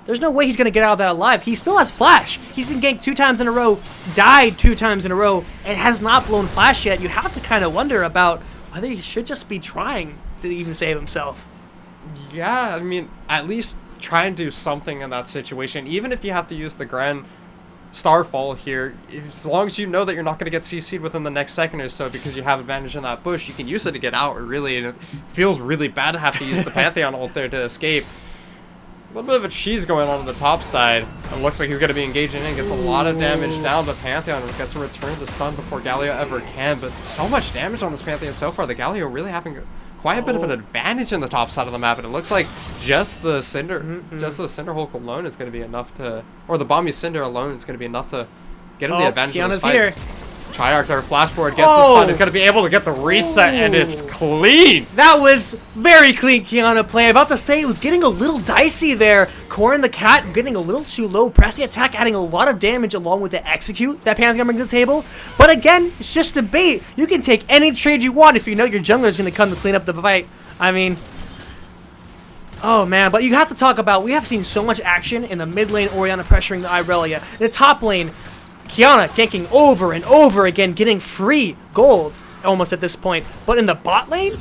there's no way he's going to get out of that alive. He still has flash. He's been ganked 2 times in a row, died 2 times in a row, and has not blown flash yet. You have to kind of wonder about whether he should just be trying to even save himself. Yeah, I mean, at least try and do something in that situation. Even if you have to use the Grand Starfall here, as long as you know that you're not going to get CC'd within the next second or so because you have advantage in that bush, you can use it to get out, really, and it feels really bad to have to use the Pantheon ult there to escape. A little bit of a cheese going on the top side. It looks like he's going to be engaging in, gets a lot of damage down, but Pantheon gets to return the stun before Galio ever can, but so much damage on this Pantheon so far. The Galio really having quite a bit of an advantage in the top side of the map, and it looks like just the Cinder, just the Cinder Hulk alone is going to be enough to, or the Bomby Cinder alone is going to be enough to get him the advantage in this fight. Triarch there, flash forward, gets the stun, he's going to be able to get the reset, and it's clean! That was very clean Kiana play. About to say, it was getting a little dicey there. Corrin the Cat getting a little too low. Press the attack, adding a lot of damage along with the execute that Pantheon brings to the table. But again, it's just a bait. You can take any trade you want if you know your jungler is going to come to clean up the fight. I mean, oh man, but you have to talk about, we have seen so much action in the mid lane, Orianna pressuring the Irelia. In the top lane, Kiana ganking over and over again, getting free gold almost at this point. But in the bot lane,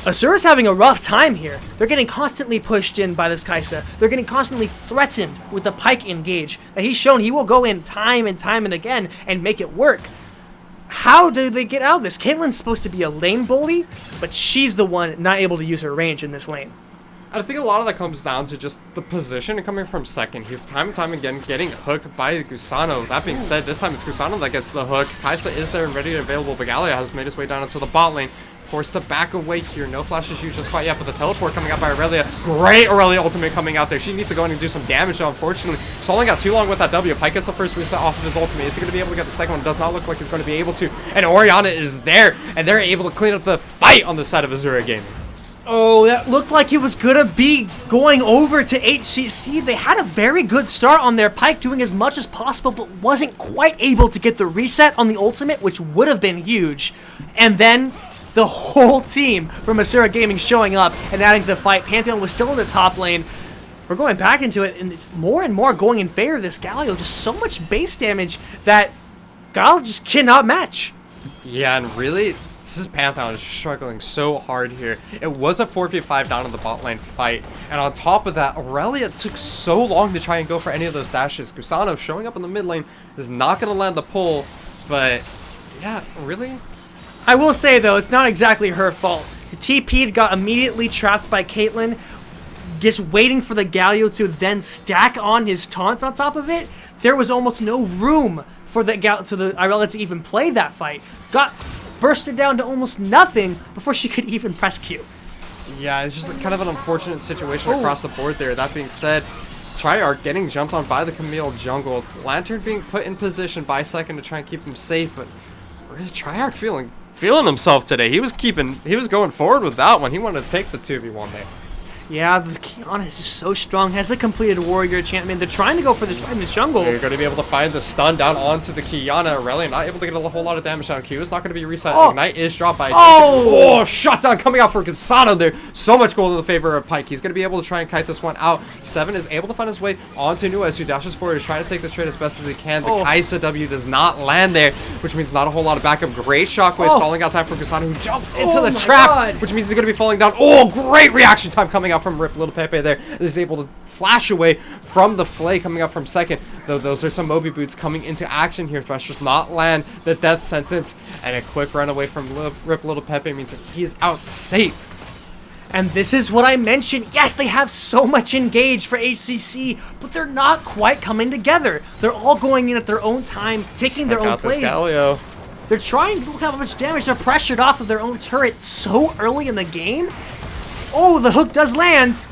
Azura's having a rough time here. They're getting constantly pushed in by this Kai'Sa. They're getting constantly threatened with the Pike engage that he's shown he will go in time and time and again and make it work. How do they get out of this? Caitlyn's supposed to be a lane bully, but she's the one not able to use her range in this lane. I think a lot of that comes down to just the position coming from second. He's time and time again getting hooked by Gusano. That being said, this time it's Gusano that gets the hook. Kai'Sa is there and ready and available, but Galio has made his way down into the bot lane. Forced to back away here. No flashes used just quite yet, but the teleport coming out by Aurelia. Great Aurelia ultimate coming out there. She needs to go in and do some damage, though, unfortunately. Stalling out too long with that W. Pike gets the first reset off of his ultimate. Is he going to be able to get the second one? Does not look like he's going to be able to. And Orianna is there, and they're able to clean up the fight on the side of Azura Gaming. Oh, that looked like it was gonna be going over to HCC. They had a very good start on their Pike, doing as much as possible, but wasn't quite able to get the reset on the ultimate, which would have been huge. And then the whole team from Asura Gaming showing up and adding to the fight. Pantheon was still in the top lane. We're going back into it, and it's more and more going in favor of this Galio. Just so much base damage that Galio just cannot match. Yeah, and really, this Pantheon is struggling so hard here. It was a 4v5 down in the bot lane fight, and on top of that, Aurelia took so long to try and go for any of those dashes. Gusano showing up in the mid lane is not going to land the pull, but yeah, really? I will say, though, it's not exactly her fault. The TP got immediately trapped by Caitlyn, just waiting for the Galio to then stack on his taunts on top of it. There was almost no room for the Irelia to even play that fight. Got bursted down to almost nothing before she could even press Q. Yeah, it's just kind of an unfortunate situation across the board there. That being said, Triarch getting jumped on by the Camille jungle. Lantern being put in position by second to try and keep him safe, but where's Triarch feeling himself today? He was going forward with that one. He wanted to take the 2v1 there. Yeah, the Kiana is just so strong. Has the completed warrior enchantment. They're trying to go for this fight in the jungle. They're going to be able to find the stun down onto the Kiana. Aurelia not able to get a whole lot of damage down. Q is not going to be reset. Ignite is dropped by shot down coming out for Gusano there. So much gold in the favor of Pike. He's going to be able to try and kite this one out. Seven is able to find his way onto Nuez, who dashes forward to try to take this trade as best as he can. The Kai'Sa W does not land there, which means not a whole lot of backup. Great shockwave stalling out time for Gusano, who jumps into the trap, which means he's going to be falling down. Oh, great reaction time coming out from Rip Little Pepe there. Is able to flash away from the Flay coming up from second. Though those are some Moby Boots coming into action here. Thresh does not land the death sentence, and a quick run away from Rip Little Pepe means that he is out safe. And this is what I mentioned. Yes, they have so much engage for HCC, but they're not quite coming together. They're all going in at their own time, taking their own plays. They're trying to look how much damage. They're pressured off of their own turret so early in the game. Oh, the hook does land.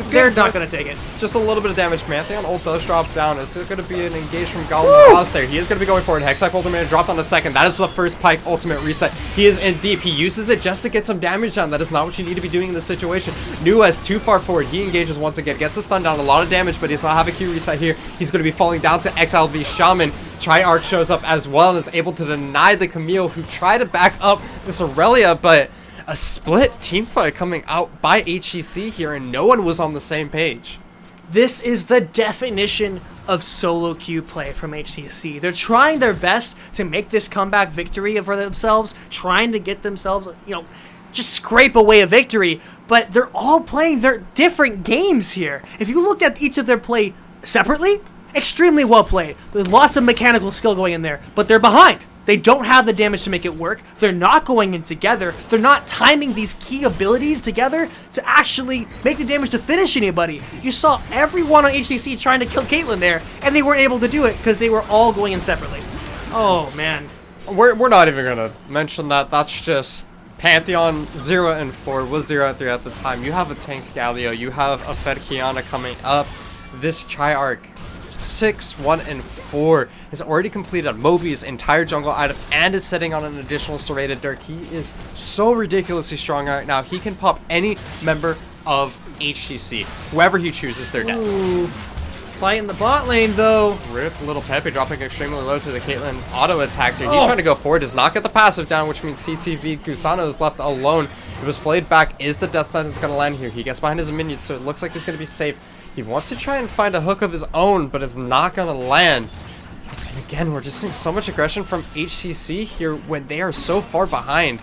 They're not going to take it. Just a little bit of damage. Pantheon ult does drop down. Is it going to be an engage from Galmaraz there? He is going to be going forward. Hextype ultimate dropped on the second. That is the first Pike ultimate reset. He is in deep. He uses it just to get some damage down. That is not what you need to be doing in this situation. Nuez too far forward. He engages once again. Gets the stun down. A lot of damage, but he does not have a Q reset here. He's going to be falling down to XLV Shaman. Triarch shows up as well and is able to deny the Camille, who tried to back up this Aurelia, but a split team fight coming out by HCC here, and no one was on the same page. This is the definition of solo queue play from HCC. They're trying their best to make this comeback victory for themselves, trying to get themselves, just scrape away a victory, but they're all playing their different games here. If you looked at each of their play separately, extremely well played. There's lots of mechanical skill going in there, but they're behind. They don't have the damage to make it work. They're not going in together. They're not timing these key abilities together to actually make the damage to finish anybody. You saw everyone on HCC trying to kill Caitlyn there, and they weren't able to do it because they were all going in separately. Oh, man. We're not even going to mention that. That's just Pantheon 0 and 4 was 0 and 3 at the time. You have a tank Galio. You have a Fed Kiana coming up. This Triarch 6, 1, and 4 has already completed Moby's entire jungle item and is sitting on an additional serrated Dirk. He is so ridiculously strong right now. He can pop any member of HCC. Whoever he chooses, they're dead. Ooh. Fight in the bot lane, though. Rip little Pepe dropping extremely low to the Caitlyn auto attacks here. He's trying to go forward, does not get the passive down, which means CTV Gusano is left alone. If his flayed back is the death sentence going to land here. He gets behind his minions, so it looks like he's going to be safe. He wants to try and find a hook of his own, but it's not going to land. And again, we're just seeing so much aggression from HCC here when they are so far behind.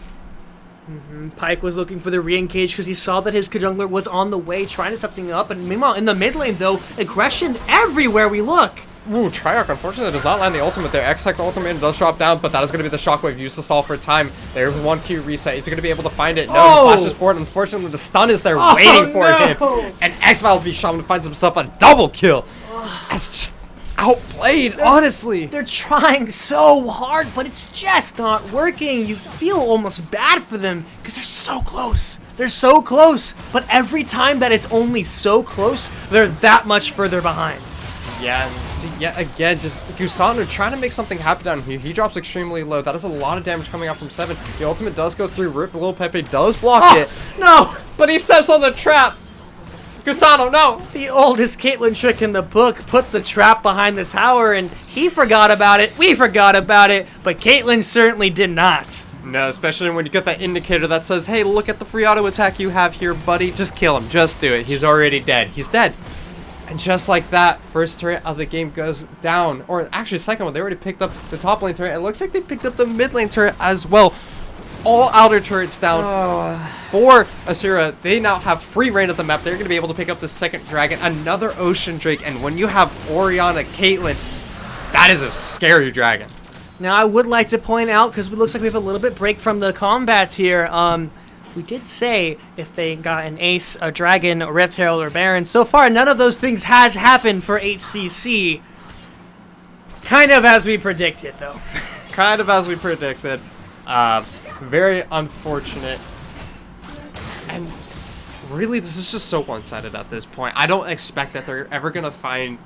Pyke was looking for the re-engage because he saw that his jungler was on the way, trying to set something up. And meanwhile, in the mid lane, though, aggression everywhere we look. Ooh, Triarch unfortunately does not land the ultimate there. X-Tech ultimate does drop down, but that is going to be the shockwave used to solve for time. There's 1Q reset. Is he going to be able to find it? No, he flashes forward. Unfortunately, the stun is there waiting for him. And X-Valve Shaman finds himself a double kill. That's just outplayed, honestly. They're trying so hard, but it's just not working. You feel almost bad for them because they're so close. They're so close, but every time that it's only so close, they're that much further behind. Yeah, and see, yet again, just Gusano trying to make something happen down here. He drops extremely low. That is a lot of damage coming out from 7. The ultimate does go through. Rip Lil Pepe does block it. No! But he steps on the trap. Gusano, no! The oldest Caitlyn trick in the book, put the trap behind the tower, and he forgot about it. We forgot about it, but Caitlyn certainly did not. No, especially when you get that indicator that says, hey, look at the free auto attack you have here, buddy. Just kill him. Just do it. He's already dead. He's dead. And just like that, first turret of the game goes down. Or actually, second one, they already picked up the top lane turret. It looks like they picked up the mid lane turret as well. All outer turrets down for Asura. They now have free reign of the map. They're going to be able to pick up the second dragon, another Ocean Drake. And when you have Orianna Caitlyn, that is a scary dragon. Now, I would like to point out, because it looks like we have a little bit break from the combats here, we did say if they got an ace, a dragon, a Rift Herald, or Baron. So far, none of those things has happened for HCC. Kind of as we predicted, though. Kind of as we predicted. Very unfortunate. And really, this is just so one-sided at this point. I don't expect that they're ever going to find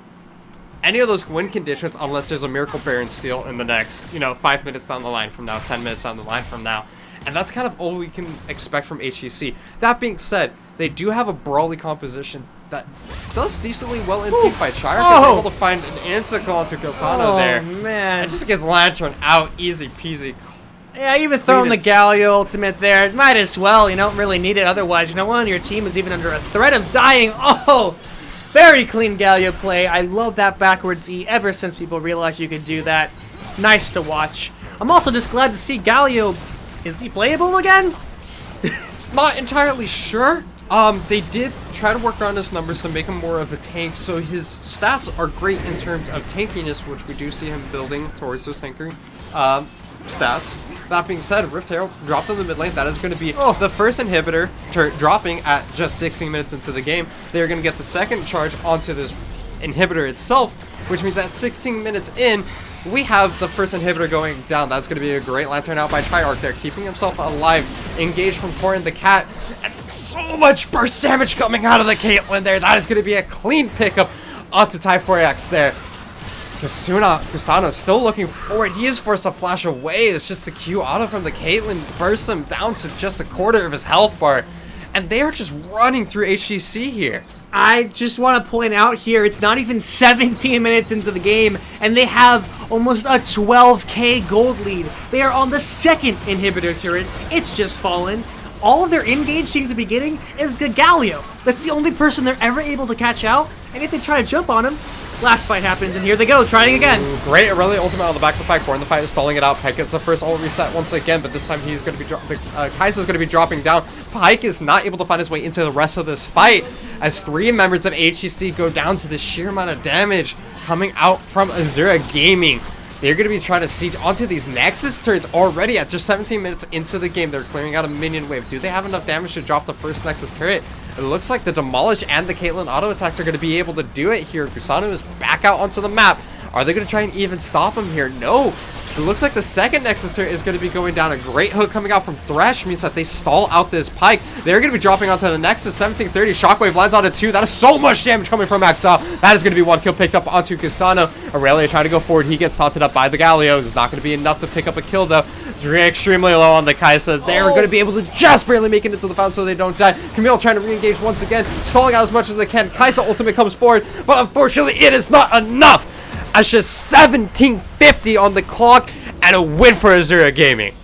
any of those win conditions unless there's a Miracle Baron steal in the next, 5 minutes down the line from now, 10 minutes down the line from now. And that's kind of all we can expect from HCC. That being said, they do have a brawly composition that does decently well in teamfights. Triarch is able to find an insta-call onto Gusano there. Oh, man. It just gets Lantern out easy peasy. Yeah, even throwing the Galio ultimate there. Might as well. You don't really need it otherwise. One on your team is even under a threat of dying. Oh, very clean Galio play. I love that backwards E ever since people realized you could do that. Nice to watch. I'm also just glad to see Galio. Is he playable again? Not entirely sure. They did try to work on his numbers to make him more of a tank, so his stats are great in terms of tankiness, which we do see him building towards those tanker stats. That being said, Rift Herald dropped in the mid lane. That is going to be the first inhibitor dropping at just 16 minutes into the game. They're going to get the second charge onto this inhibitor itself, which means at 16 minutes in, we have the first inhibitor going down. That's going to be a great lantern out by Triarch there, keeping himself alive. Engaged from Corin the Cat. And so much burst damage coming out of the Caitlyn there. That is going to be a clean pickup onto Typhorex there. Gusano still looking forward. He is forced to flash away. It's just a Q auto from the Caitlyn. Bursts him down to just a quarter of his health bar. And they are just running through HCC here. I just want to point out here, it's not even 17 minutes into the game, and they have almost a 12k gold lead. They are on the second inhibitor turret. It's just fallen. All of their engage seems to be getting is Galio. That's the only person they're ever able to catch out. And if they try to jump on him, last fight happens, and here they go, trying again. Great Aurelia ultimate on the back of the fight. Born the fight is stalling it out. Pike gets the first ult reset once again, but this time he's going to be Kai'Sa's going to be dropping down. Pike is not able to find his way into the rest of this fight as 3 members of HCC go down to the sheer amount of damage coming out from Azura Gaming. They're going to be trying to siege onto these Nexus turrets already at just 17 minutes into the game. They're clearing out a minion wave. Do they have enough damage to drop the first Nexus turret? It looks like the Demolish and the Caitlyn auto attacks are going to be able to do it here. Gusano is back out onto the map. Are they going to try and even stop him here? No. It looks like the second Nexus turret is going to be going down. A great hook coming out from Thresh means that they stall out this Pike. They're going to be dropping onto the Nexus. 1730. Shockwave lands onto 2. That is so much damage coming from Exile. That is going to be 1 kill picked up onto Gusano. Aurelia trying to go forward. He gets taunted up by the Galio. It's not going to be enough to pick up a kill though. Extremely low on the Kai'Sa. They're going to be able to just barely make it into the fountain so they don't die. Camille trying to re-engage once again, stalling out as much as they can. Kai'Sa ultimate comes forward, but unfortunately it is not enough. That's just 1750 on the clock and a win for Azura Gaming.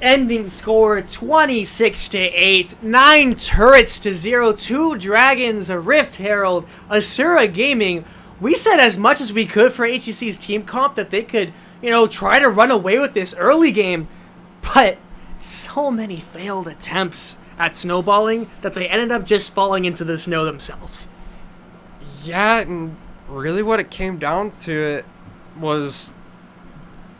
Ending score 26-8, 9 turrets to 0, 2 dragons, a Rift Herald, Azura Gaming. We said as much as we could for HCC's team comp that they could, try to run away with this early game, but so many failed attempts at snowballing that they ended up just falling into the snow themselves. Yeah, and really what it came down to was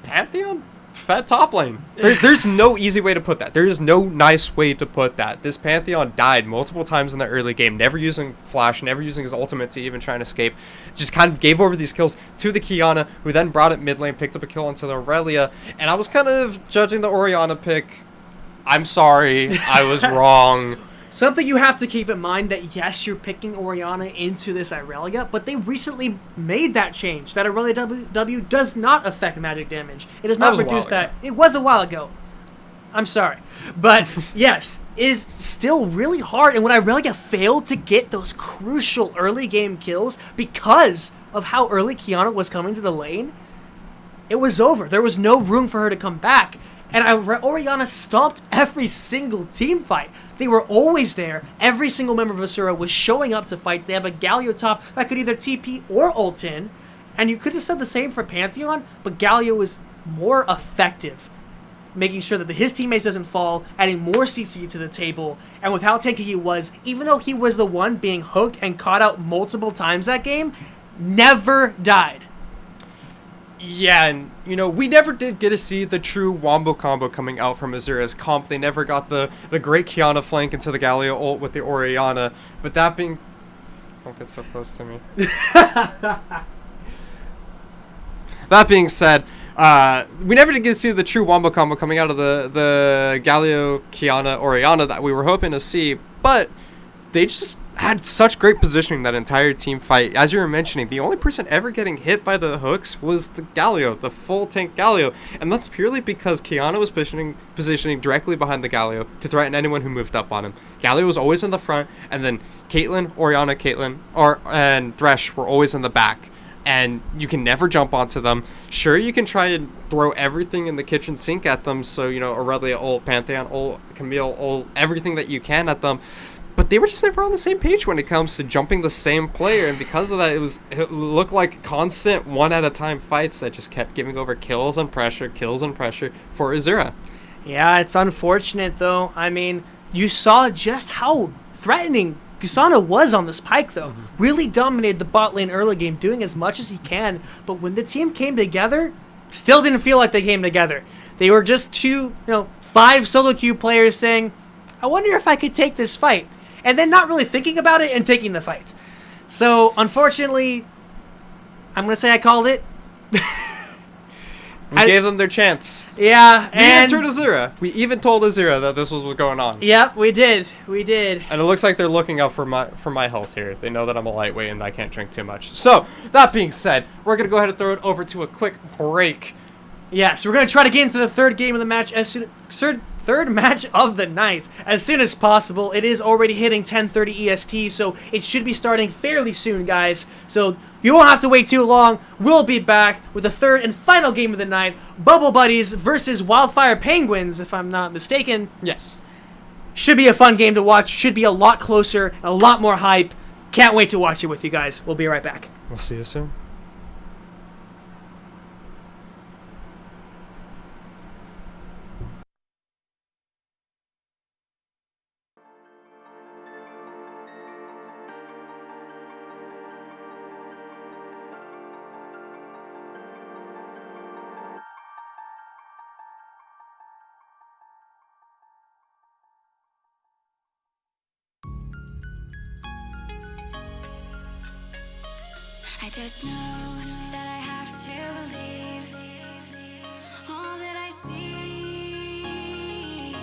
Pantheon fed top lane. There's no easy way to put that. There's no nice way to put that. This Pantheon died multiple times in the early game, never using Flash, never using his ultimate to even try and escape. Just kind of gave over these kills to the Kiana, who then brought it mid lane, picked up a kill onto the Aurelia, and I was kind of judging the Orianna pick. I'm sorry, I was wrong. Something you have to keep in mind that yes, you're picking Orianna into this Aurelia, but they recently made that change. That Aurelia W does not affect magic damage. It does not reduce that. It was a while ago. I'm sorry. But yes, it is still really hard. And when Aurelia failed to get those crucial early game kills because of how early Kiana was coming to the lane, it was over. There was no room for her to come back. And Orianna stopped every single team fight. They were always there. Every single member of Asura was showing up to fights. They have a Galio top that could either TP or ult in. And you could have said the same for Pantheon, but Galio was more effective, making sure that his teammates doesn't fall, adding more CC to the table. And with how tanky he was, even though he was the one being hooked and caught out multiple times that game, never died. Yeah, and, we never did get to see the true Wombo combo coming out from Azura's comp. They never got the great Kiana flank into the Galio ult with the Orianna. But that being... Don't get so close to me. That being said, we never did get to see the true Wombo combo coming out of the Galio, Kiana, Orianna that we were hoping to see. But they just had such great positioning that entire team fight. As you were mentioning, the only person ever getting hit by the hooks was the Galio, the full tank Galio, and that's purely because Kiana was positioning directly behind the Galio to threaten anyone who moved up on him. Galio was always in the front, and then Caitlyn, Orianna, and Thresh were always in the back, and you can never jump onto them. Sure, you can try and throw everything in the kitchen sink at them, so Aurelia ult, Pantheon ult, Camille ult, everything that you can at them. But they were just never on the same page when it comes to jumping the same player, and because of that, it looked like constant one-at-a-time fights that just kept giving over kills and pressure for Azura. Yeah, it's unfortunate, though. I mean, you saw just how threatening Gusano was on this Pike, though. Mm-hmm. Really dominated the bot lane early game, doing as much as he can, but when the team came together, still didn't feel like they came together. They were just 5 solo queue players saying, I wonder if I could take this fight. And then not really thinking about it and taking the fight. So, unfortunately, I'm going to say I called it. We gave them their chance. Yeah, We even told Azura that this was what's going on. Yep, we did. And it looks like they're looking out for my health here. They know that I'm a lightweight and I can't drink too much. So, that being said, we're going to go ahead and throw it over to a quick break. Yeah, so we're going to try to get into the third game of the match third match of the night as soon as possible. It is already hitting 10:30 EST, so it should be starting fairly soon, guys. So you won't have to wait too long. We'll be back with the third and final game of the night, Bubble Buddies versus Wildfire Penguins, if I'm not mistaken. Yes. Should be a fun game to watch. Should be a lot closer, a lot more hype. Can't wait to watch it with you guys. We'll be right back. We'll see you soon. I just know that I have to believe all that I see,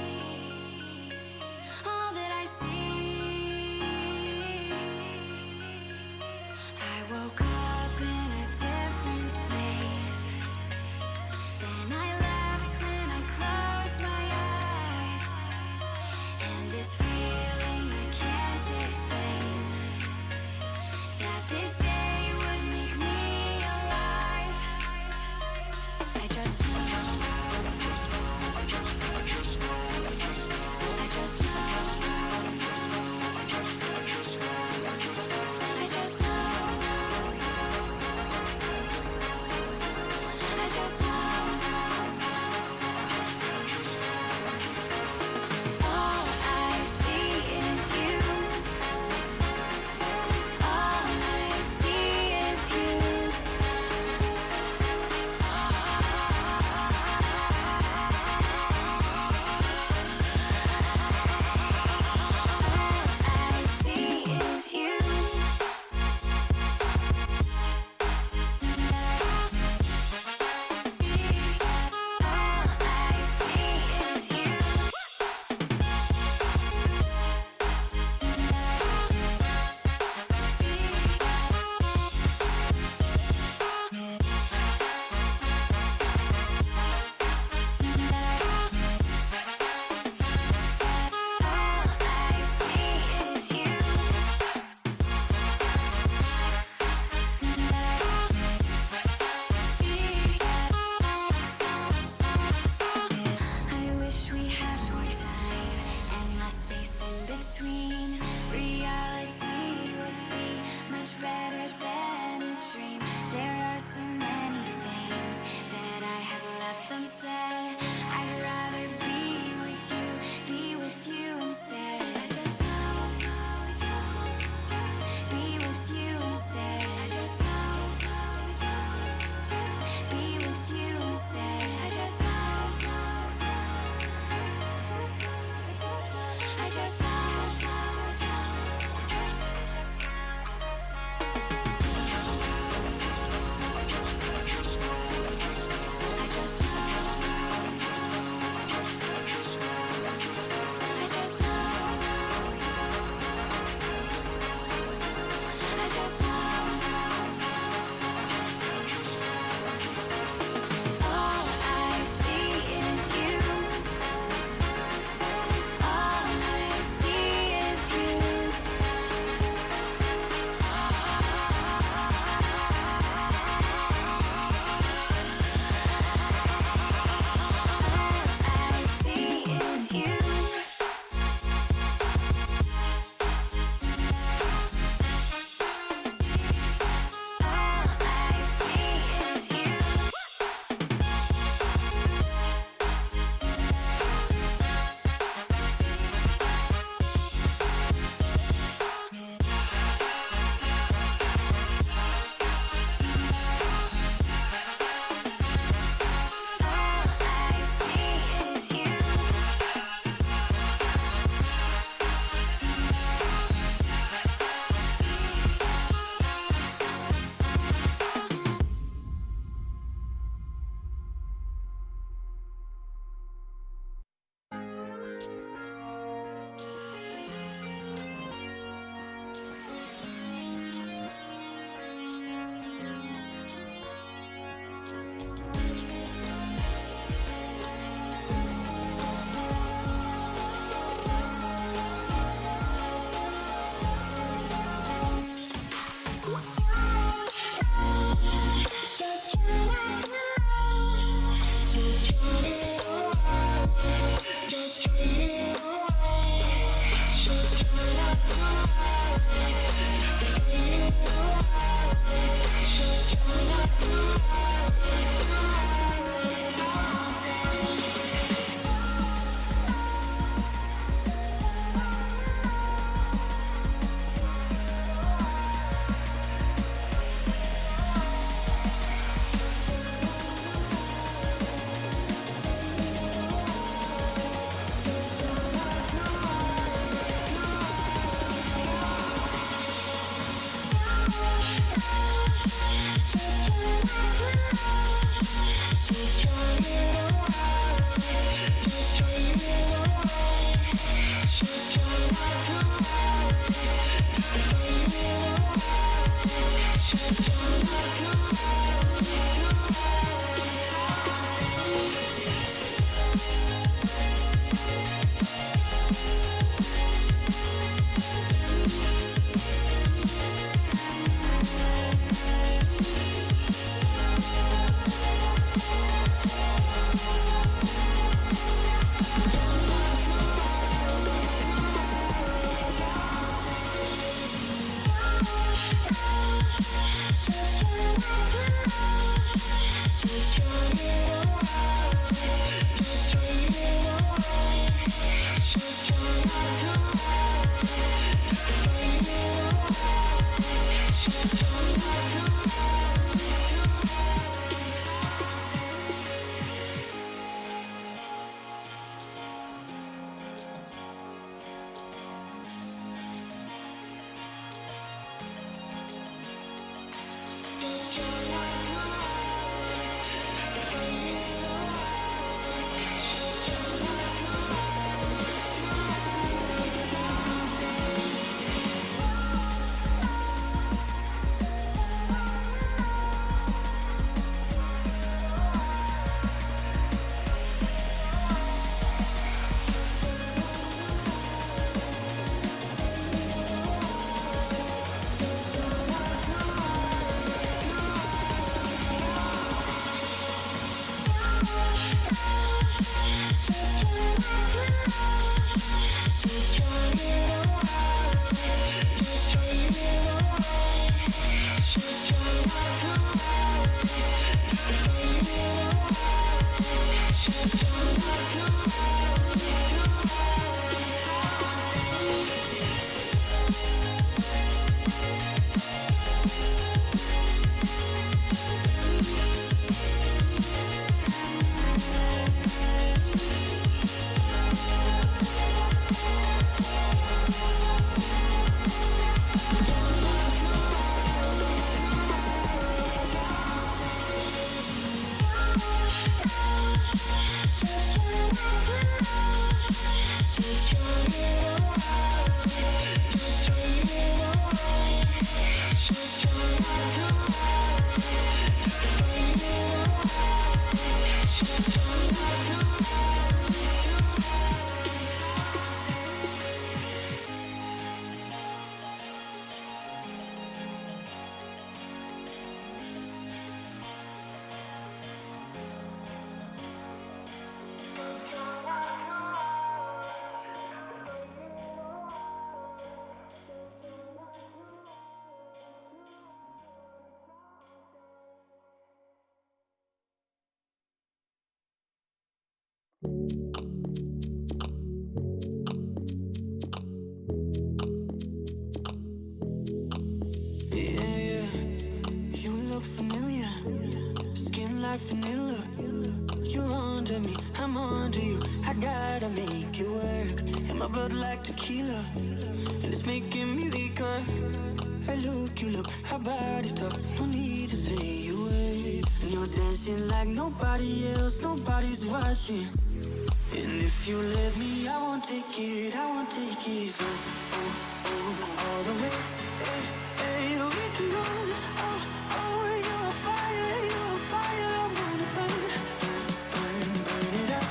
all that I see. I woke up in a different place than I left when I closed my eyes, and this feeling I can't explain, that this day would make me alive. I just know. All I see is you. All I see is you. Yeah, you look familiar, skin like vanilla. You're under me, I'm under you. I gotta make it work. And my blood like tequila, and it's making me weaker. I look, you look, our bodies talk. No need to say a word. And you're dancing like nobody else, nobody's watching. And if you let me, I won't take it, I won't take it. So, all the way. Hey, we can go. You're a fire, you're a fire. I wanna burn it up.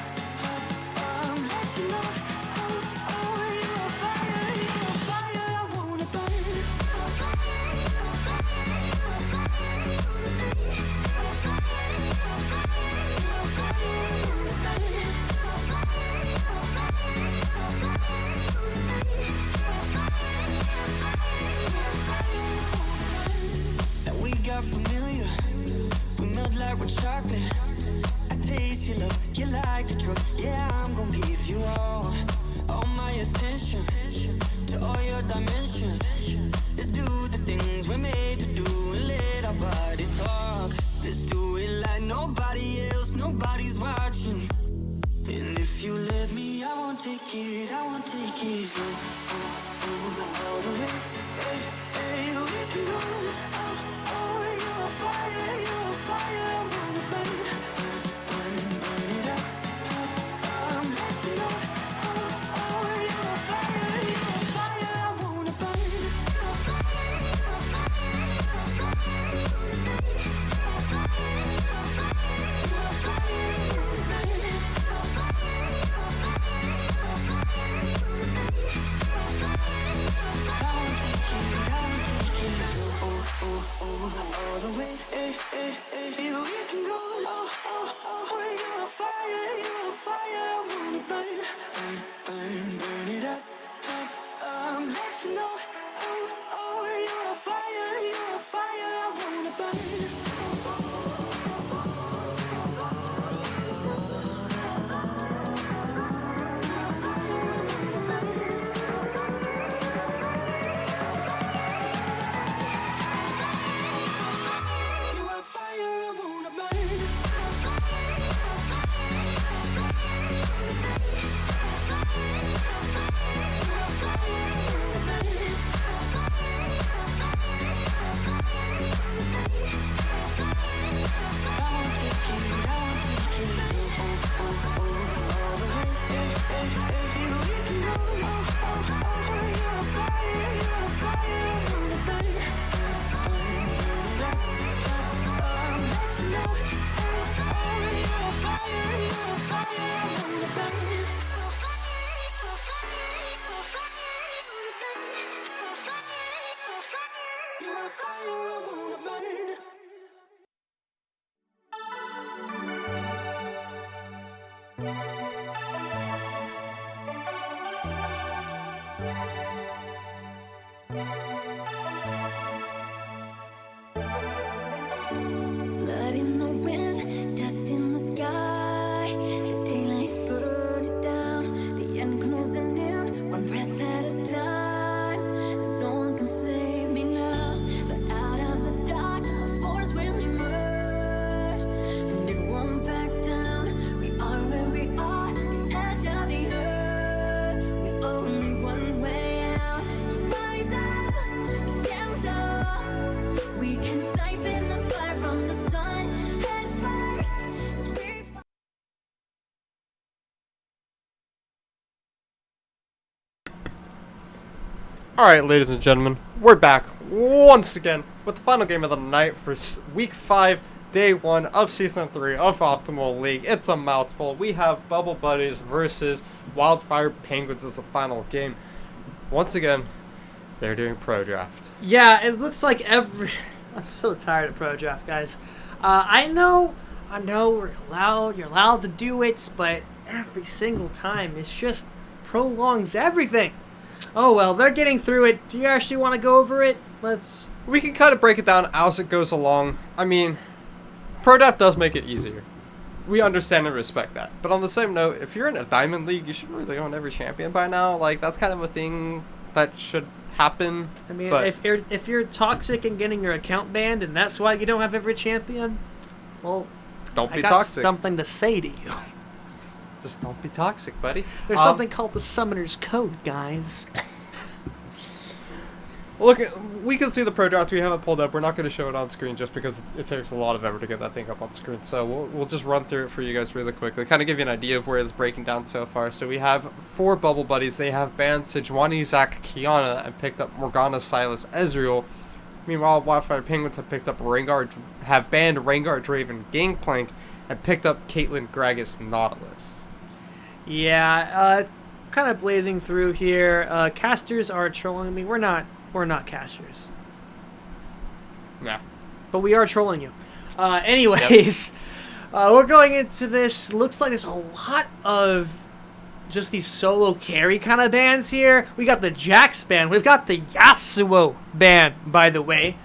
Let you know. You're a fire, I wanna burn. And we got familiar, we melt like with chocolate. I taste your love, you like a drug. Yeah, I'm gonna give you all my attention, to all your dimensions. Let's do the things we're made to do and let our bodies talk. Let's do it like nobody else, nobody's watching. And if you let me, I won't take it, I won't take it. So, all the way. Hey, we can go. You're a fire, you're a fire. I wanna burn it up. Let you know. You're a fire, I wanna burn. All the way, here we can go. You're a fire, I wanna burn it up. Let you know. You're a fire, I wanna burn. You're a fire, I wanna burn. You're a fire, I wanna burn. Blood in the wind, dust in the sky. The daylight's burning down, the end closing in, one breath at a time. And no one can save me now, but out of the dark, the force will emerge. And it won't back down, we are where we are, the edge of the earth. With only one way out, so rise up, stand tall. We can siphon the fire from the sun head first. As we Alright, ladies and gentlemen, we're back once again with the final game of the night for week 5, day 1 of season 3 of Optimal League. It's a mouthful. We have Bubble Buddies versus Wildfire Penguins as the final game. Once again, they're doing Pro Draft. Yeah, it looks like every... I'm so tired of Pro Draft, guys. I know you're allowed to do it, but every single time it just prolongs everything. Oh well, they're getting through it. Do you actually want to go over it? We can kind of break it down as it goes along. I mean, Pro Draft does make it easier. we understand and respect that. But on the same note, if you're in a Diamond League, you should really own every champion by now. Like, that's kind of a thing that should happen. I mean, but if you're toxic and getting your account banned, and that's why you don't have every champion, well, don't be I got toxic. something to say to you. Just don't be toxic, buddy. There's something called the Summoner's Code, guys. Look, we can see the pro draft. We have it pulled up. We're not going to show it on screen just because it takes a lot of effort to get that thing up on screen. So we'll just run through it for you guys really quickly, kind of give you an idea of where it's breaking down so far. So we have 4 Bubble Buddies. They have banned Sejuani, Zach, Kiana, and picked up Morgana, Silas, Ezreal. Meanwhile, Wildfire Penguins have picked up banned Rengar, Draven, Gangplank, and picked up Caitlyn, Gragas, Nautilus. Yeah, kind of blazing through here. Casters are trolling me. We're not casters. Yeah. But we are trolling you. Anyways, we're going into this. Looks like there's a lot of just these solo carry kind of bans here. We got the Jax ban. We've got the Yasuo ban, by the way.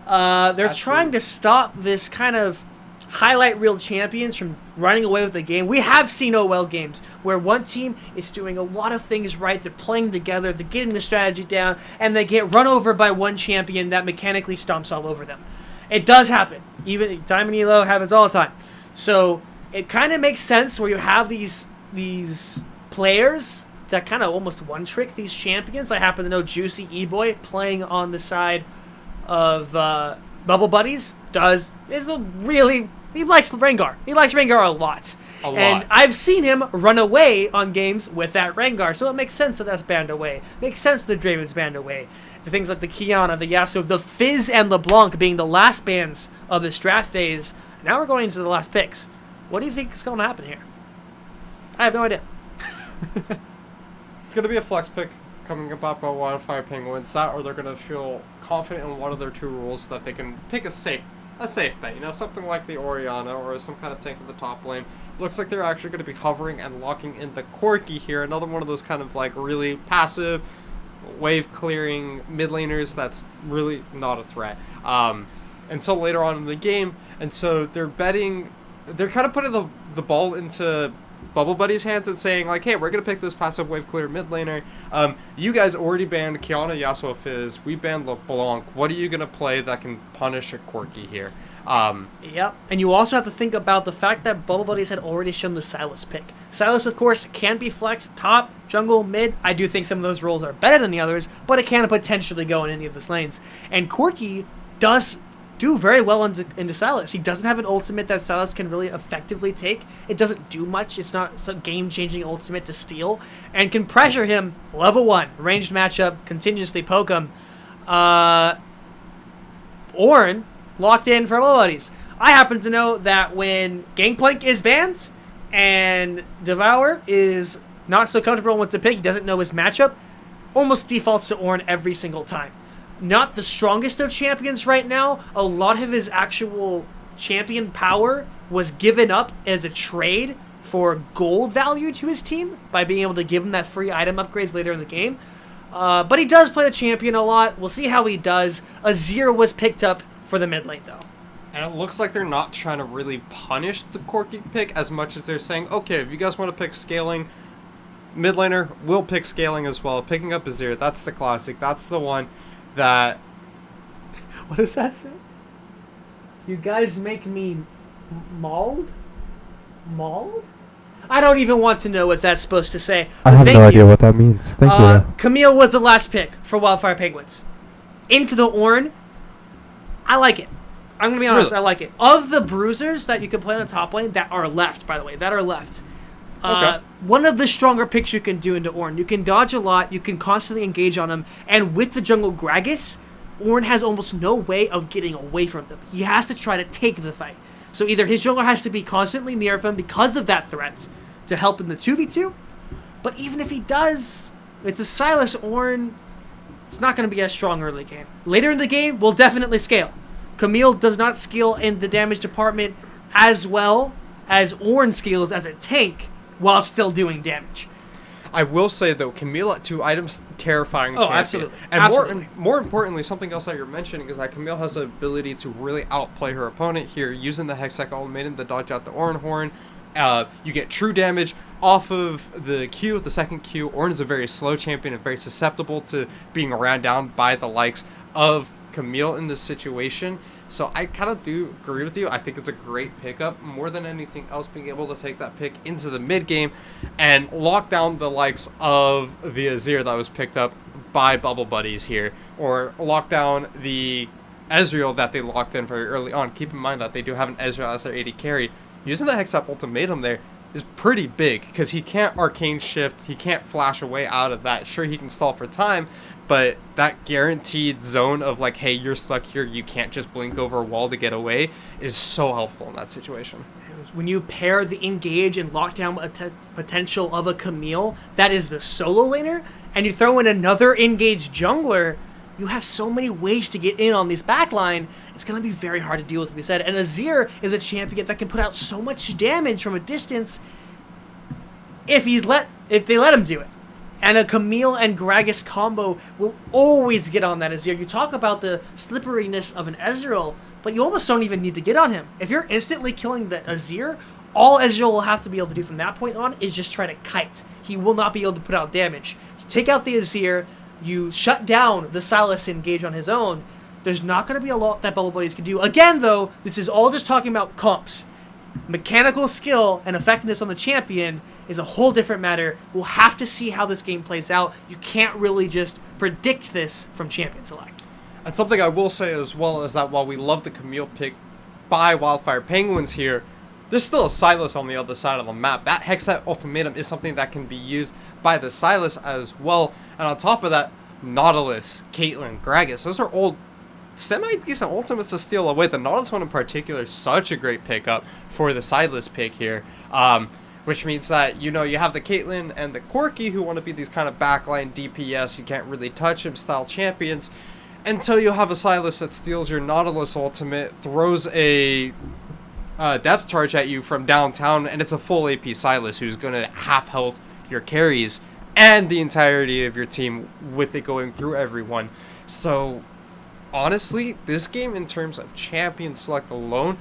They're trying to stop this kind of highlight reel champions from running away with the game. We have seen OL games where one team is doing a lot of things right. They're playing together. They're getting the strategy down, and they get run over by one champion that mechanically stomps all over them. It does happen. Even Diamond Elo happens all the time. So it kind of makes sense where you have these players that kind of almost one-trick these champions. I happen to know Juicy E-Boy playing on the side of Bubble Buddies he likes Rengar. He likes Rengar a lot. And I've seen him run away on games with that Rengar, so it makes sense that that's banned away. Makes sense that Draven's banned away. The things like the Kiana, the Yasuo, the Fizz, and LeBlanc being the last bans of this draft phase. Now we're going into the last picks. What do you think is going to happen here? I have no idea. It's going to be a flex pick coming up by Wildfire Penguins. That or they're going to feel confident in one of their 2 rules that they can pick a safe bet, something like the Orianna or some kind of tank in the top lane. Looks like they're actually going to be hovering and locking in the Corki here. Another one of those kind of like really passive, wave clearing mid laners that's really not a threat until later on in the game. And so they're kind of putting the ball into Bubble Buddy's hands and saying like, hey, we're going to pick this passive wave clear mid laner. You guys already banned Kiana, Yasuo, Fizz. We banned LeBlanc. What are you going to play that can punish a Corki here? Yep. And you also have to think about the fact that Bubble Buddies had already shown the Silas pick. Silas, of course, can be flexed top, jungle, mid. I do think some of those roles are better than the others, but it can potentially go in any of these lanes. And Corki does do very well into Silas. He doesn't have an ultimate that Silas can really effectively take. It doesn't do much. It's not a game-changing ultimate to steal, and can pressure him level 1, ranged matchup, continuously poke him. Ornn locked in for Bubble Buddies. I happen to know that when Gangplank is banned and Devour is not so comfortable with the pick, he doesn't know his matchup, almost defaults to Ornn every single time. Not the strongest of champions right now. A lot of his actual champion power was given up as a trade for gold value to his team by being able to give him that free item upgrades later in the game. But he does play the champion a lot. We'll see how he does. Azir was picked up for the mid lane, though. And it looks like they're not trying to really punish the Corki pick as much as they're saying, okay, if you guys want to pick scaling, mid laner, we'll pick scaling as well. Picking up Azir, that's the classic. That's the one that... What does that say? You guys make me mauled? Mauled? I don't even want to know what that's supposed to say. I have no idea what that means. Thank you. Camille was the last pick for Wildfire Penguins. Into the Ornn, I like it. I'm going to be honest, Really? I like it. Of the bruisers that you can play on the top lane that are left, by the way, Okay. One of the stronger picks you can do into Ornn. You can dodge a lot, you can constantly engage on him, and with the jungle Gragas, Ornn has almost no way of getting away from them. He has to try to take the fight. So either his jungler has to be constantly near him because of that threat to help in the 2v2, but even if he does, with the Silas Ornn, it's not going to be as strong early game. Later in the game, we'll definitely scale. Camille does not scale in the damage department as well as Ornn scales as a tank while still doing damage. I will say, though, Camille at 2 items, terrifying champion. Absolutely. And Absolutely. more importantly, something else that you're mentioning is that Camille has the ability to really outplay her opponent here, using the Hextech Ultimatum to dodge out the Oranhorn. You get true damage off of the Q, the second Q. Ornn is a very slow champion and very susceptible to being ran down by the likes of Camille in this situation. So I kind of do agree with you. I think it's a great pickup. More than anything else, being able to take that pick into the mid game and lock down the likes of the Azir that was picked up by Bubble Buddies here, or lock down the Ezreal that they locked in very early on. Keep in mind that they do have an Ezreal as their AD carry. Using the Hextech Ultimatum there is pretty big, because he can't Arcane Shift, he can't flash away out of that. Sure, he can stall for time, but that guaranteed zone of like, hey, you're stuck here, you can't just blink over a wall to get away, is so helpful in that situation. When you pair the engage and lockdown potential of a Camille, that is the solo laner, and you throw in another engaged jungler, you have so many ways to get in on this backline. It's going to be very hard to deal with, like we said. And Azir is a champion that can put out so much damage from a distance if they let him do it. And a Camille and Gragas combo will always get on that Azir. You talk about the slipperiness of an Ezreal, but you almost don't even need to get on him. If you're instantly killing the Azir, all Ezreal will have to be able to do from that point on is just try to kite. He will not be able to put out damage. You take out the Azir, you shut down the Sylas engage on his own. There's not going to be a lot that Bubble Buddies can do. Again, though, this is all just talking about comps. Mechanical skill and effectiveness on the champion is a whole different matter. We'll have to see how this game plays out. You can't really just predict this from champion select. And something I will say as well is that while we love the Camille pick by Wildfire Penguins here, there's still a Sylas on the other side of the map. That Hextech Ultimatum is something that can be used by the Sylas as well. And on top of that, Nautilus, Caitlyn, Gragas, those are all semi-decent ultimates to steal away. The Nautilus one in particular is such a great pickup for the Sylas pick here. Which means that, you know, you have the Caitlyn and the Corki who want to be these kind of backline DPS, you can't really touch him style champions, until you have a Sylas that steals your Nautilus ultimate, throws a depth charge at you from downtown, and it's a full AP Sylas who's going to half health your carries and the entirety of your team with it going through everyone. So, honestly, this game in terms of champion select alone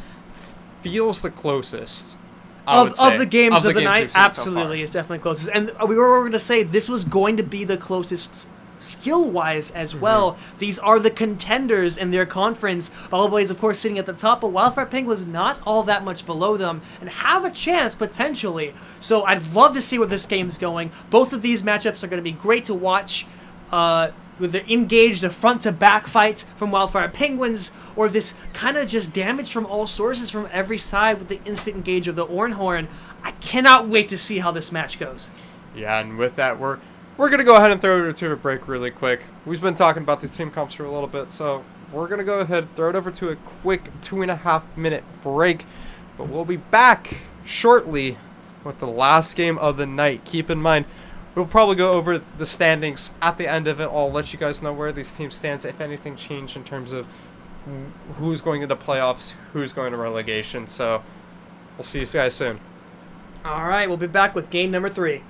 feels the closest. Of the games of the night, we've seen absolutely, so it's definitely closest. And we were going to say this was going to be the closest skill-wise as well. These are the contenders in their conference. Bubble Buddies, of course, sitting at the top, but Wildfire Penguins not all that much below them and have a chance, potentially. So I'd love to see where this game's going. Both of these matchups are going to be great to watch. With the engaged, the front-to-back fights from Wildfire Penguins, or this kind of just damage from all sources from every side with the instant engage of the Oranhorn. I cannot wait to see how this match goes. Yeah, and with that, we're going to go ahead and throw it to a break really quick. We've been talking about these team comps for a little bit, so we're going to go ahead and throw it over to a quick 2.5-minute break. But we'll be back shortly with the last game of the night. Keep in mind, we'll probably go over the standings at the end of it. I'll let you guys know where these teams stand, if anything changed in terms of who's going into playoffs, who's going to relegation. So we'll see you guys soon. All right, we'll be back with game number 3.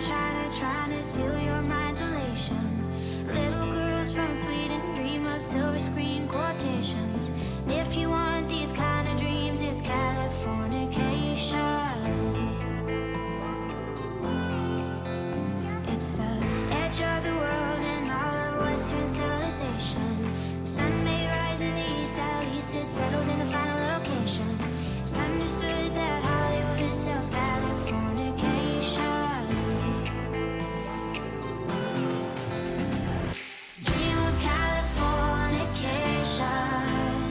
from China trying to steal your mind's elation. Little girls from Sweden dream of silver screen quotations. And if you want these kind of dreams, it's Californication. It's the edge of the world and all of Western civilization. The sun may rise in the east, at least it's settled in the final location. It's understood that Hollywood sells Californication. Dream of Californication.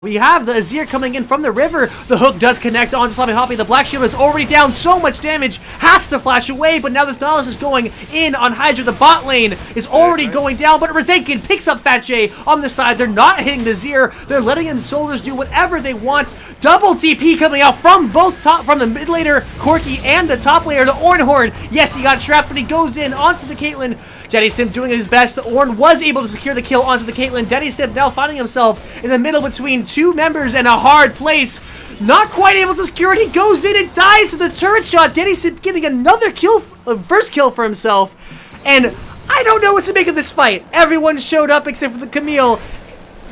We have the Azir coming in from the river. The hook does connect onto Sloppy Hoppy. The Black Shield is already down. So much damage. Has to flash away, but now this Nautilus is going in on Hydra. The bot lane is already going down, but Razenkin picks up Fat J on the side. They're not hitting the Azir. They're letting him soldiers do whatever they want. Double TP coming out from from the mid laner, Corki, and the top laner, the Ornhorn. Yes, he got trapped, but he goes in onto the Caitlyn. Daddy Sim doing his best. The Ornn was able to secure the kill onto the Caitlyn. Daddy Sim now finding himself in the middle between two members in a hard place. Not quite able to secure it. He goes in and dies to the turret shot. Daddy Sim getting another kill, first kill for himself. And I don't know what to make of this fight. Everyone showed up except for the Camille.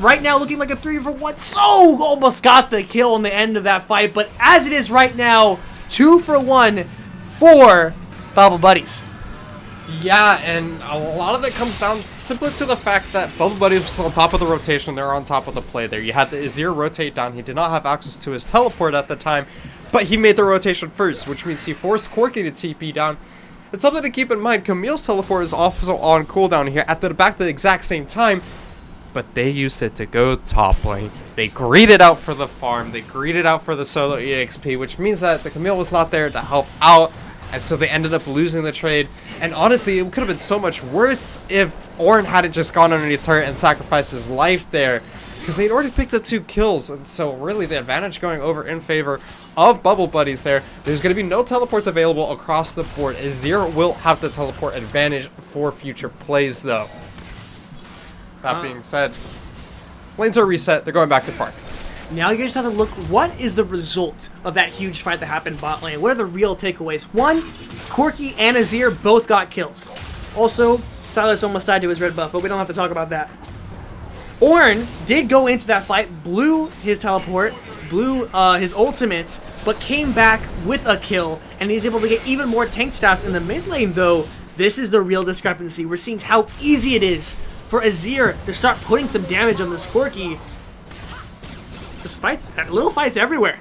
Right now looking like a 3-for-1. So almost got the kill on the end of that fight. But as it is right now, 2-for-1 for Bubble Buddies. Yeah, and a lot of it comes down simply to the fact that Bubble Buddy was on top of the rotation. They're on top of the play there. You had the Azir rotate down. He did not have access to his teleport at the time, but he made the rotation first, which means he forced Corki to TP down. It's something to keep in mind. Camille's teleport is also on cooldown here at the back at the exact same time, but they used it to go top lane. They greeted out for the farm. They greeted out for the solo EXP, which means that the Camille was not there to help out. And so they ended up losing the trade. And honestly, it could have been so much worse if Ornn hadn't just gone underneath turret and sacrificed his life there. Because they'd already picked up 2 kills. And so really the advantage going over in favor of Bubble Buddies there. There's going to be no teleports available across the board. Azir will have the teleport advantage for future plays though. That being said, lanes are reset. They're going back to farm. Now you just have to look, what is the result of that huge fight that happened bot lane? What are the real takeaways? One, Corki and Azir both got kills. Also, Silas almost died to his red buff, but we don't have to talk about that. Ornn did go into that fight, blew his teleport, blew his ultimate, but came back with a kill, and he's able to get even more tank staffs in the mid lane though. This is the real discrepancy. We're seeing how easy it is for Azir to start putting some damage on this Corki. Just fights, little fights everywhere.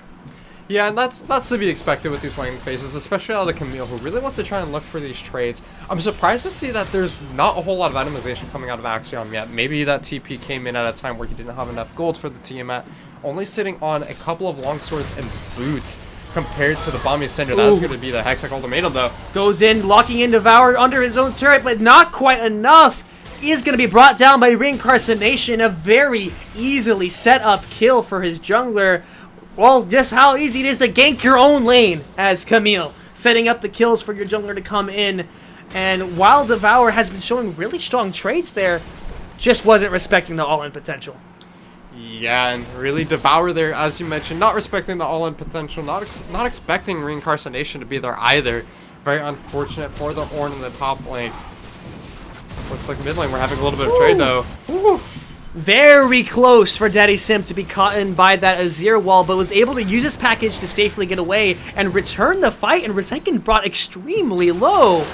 Yeah, and that's to be expected with these lane phases, especially out of the Camille, who really wants to try and look for these trades. I'm surprised to see that there's not a whole lot of itemization coming out of Axiom yet. Maybe that TP came in at a time where he didn't have enough gold for the Tiamat, only sitting on a couple of longswords and boots compared to the Bomby Cinder. That's going to be the Hextech Ultimatum, though. Goes in, locking in Devour under his own turret, but not quite enough. Is going to be brought down by Reincarnation. A very easily set up kill for his jungler. Well, just how easy it is to gank your own lane as Camille, setting up the kills for your jungler to come in. And while Devour has been showing really strong traits there, just wasn't respecting the all-in potential. Yeah, and really Devour there, as you mentioned, not respecting the all-in potential, not expecting Reincarnation to be there either. Very unfortunate for the Ornn in the top lane. Looks like mid lane we're having a little bit of trade though. Woo. Very close for Daddy Sim to be caught in by that Azir wall, but was able to use his package to safely get away and return the fight, and Razenkin brought extremely low.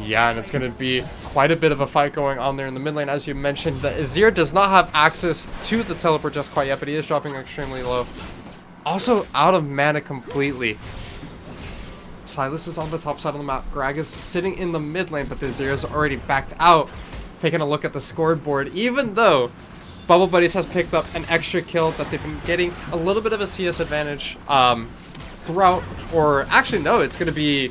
Yeah, and it's going to be quite a bit of a fight going on there in the mid lane. As you mentioned, the Azir does not have access to the teleport just quite yet, but he is dropping extremely low. Also out of mana completely. Silas is on the top side of the map. Greg is sitting in the mid lane, but the Azir is already backed out. Taking a look at the scoreboard, even though Bubble Buddies has picked up an extra kill that they've been getting a little bit of a CS advantage throughout, or actually no, it's going to be